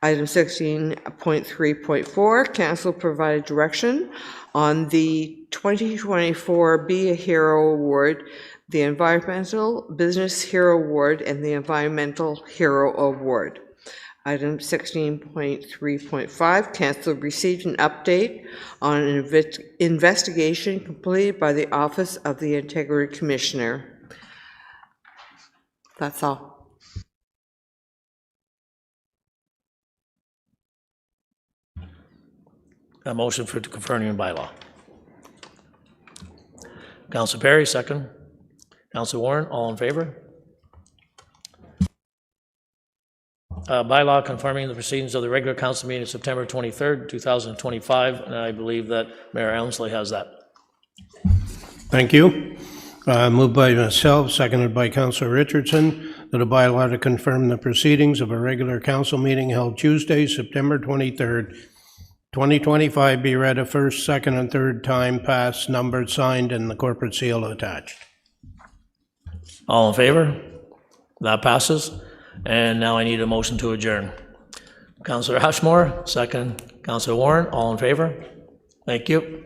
Item 16.3.4, council provided direction on the 2024 Be a Hero Award, the Environmental Business Hero Award, and the Environmental Hero Award. Item 16.3.5, council received an update on an investigation completed by the Office of the Integrity Commissioner. That's all. A motion for confirming bylaw. Councilor Perry, second. Councilor Warren, all in favor? Bylaw confirming the proceedings of the regular council meeting of September 23rd, 2025, and I believe that Mayor Elmsley has that. Thank you. Moved by myself, seconded by Councilor Richardson, that a bylaw to confirm the proceedings of a regular council meeting held Tuesday, September 23rd, 2025 be read a first, second, and third time, passed, numbered, signed, and the corporate seal attached. All in favor? That passes. And now I need a motion to adjourn. Councilor Ashmore, second. Councilor Warren, all in favor? Thank you.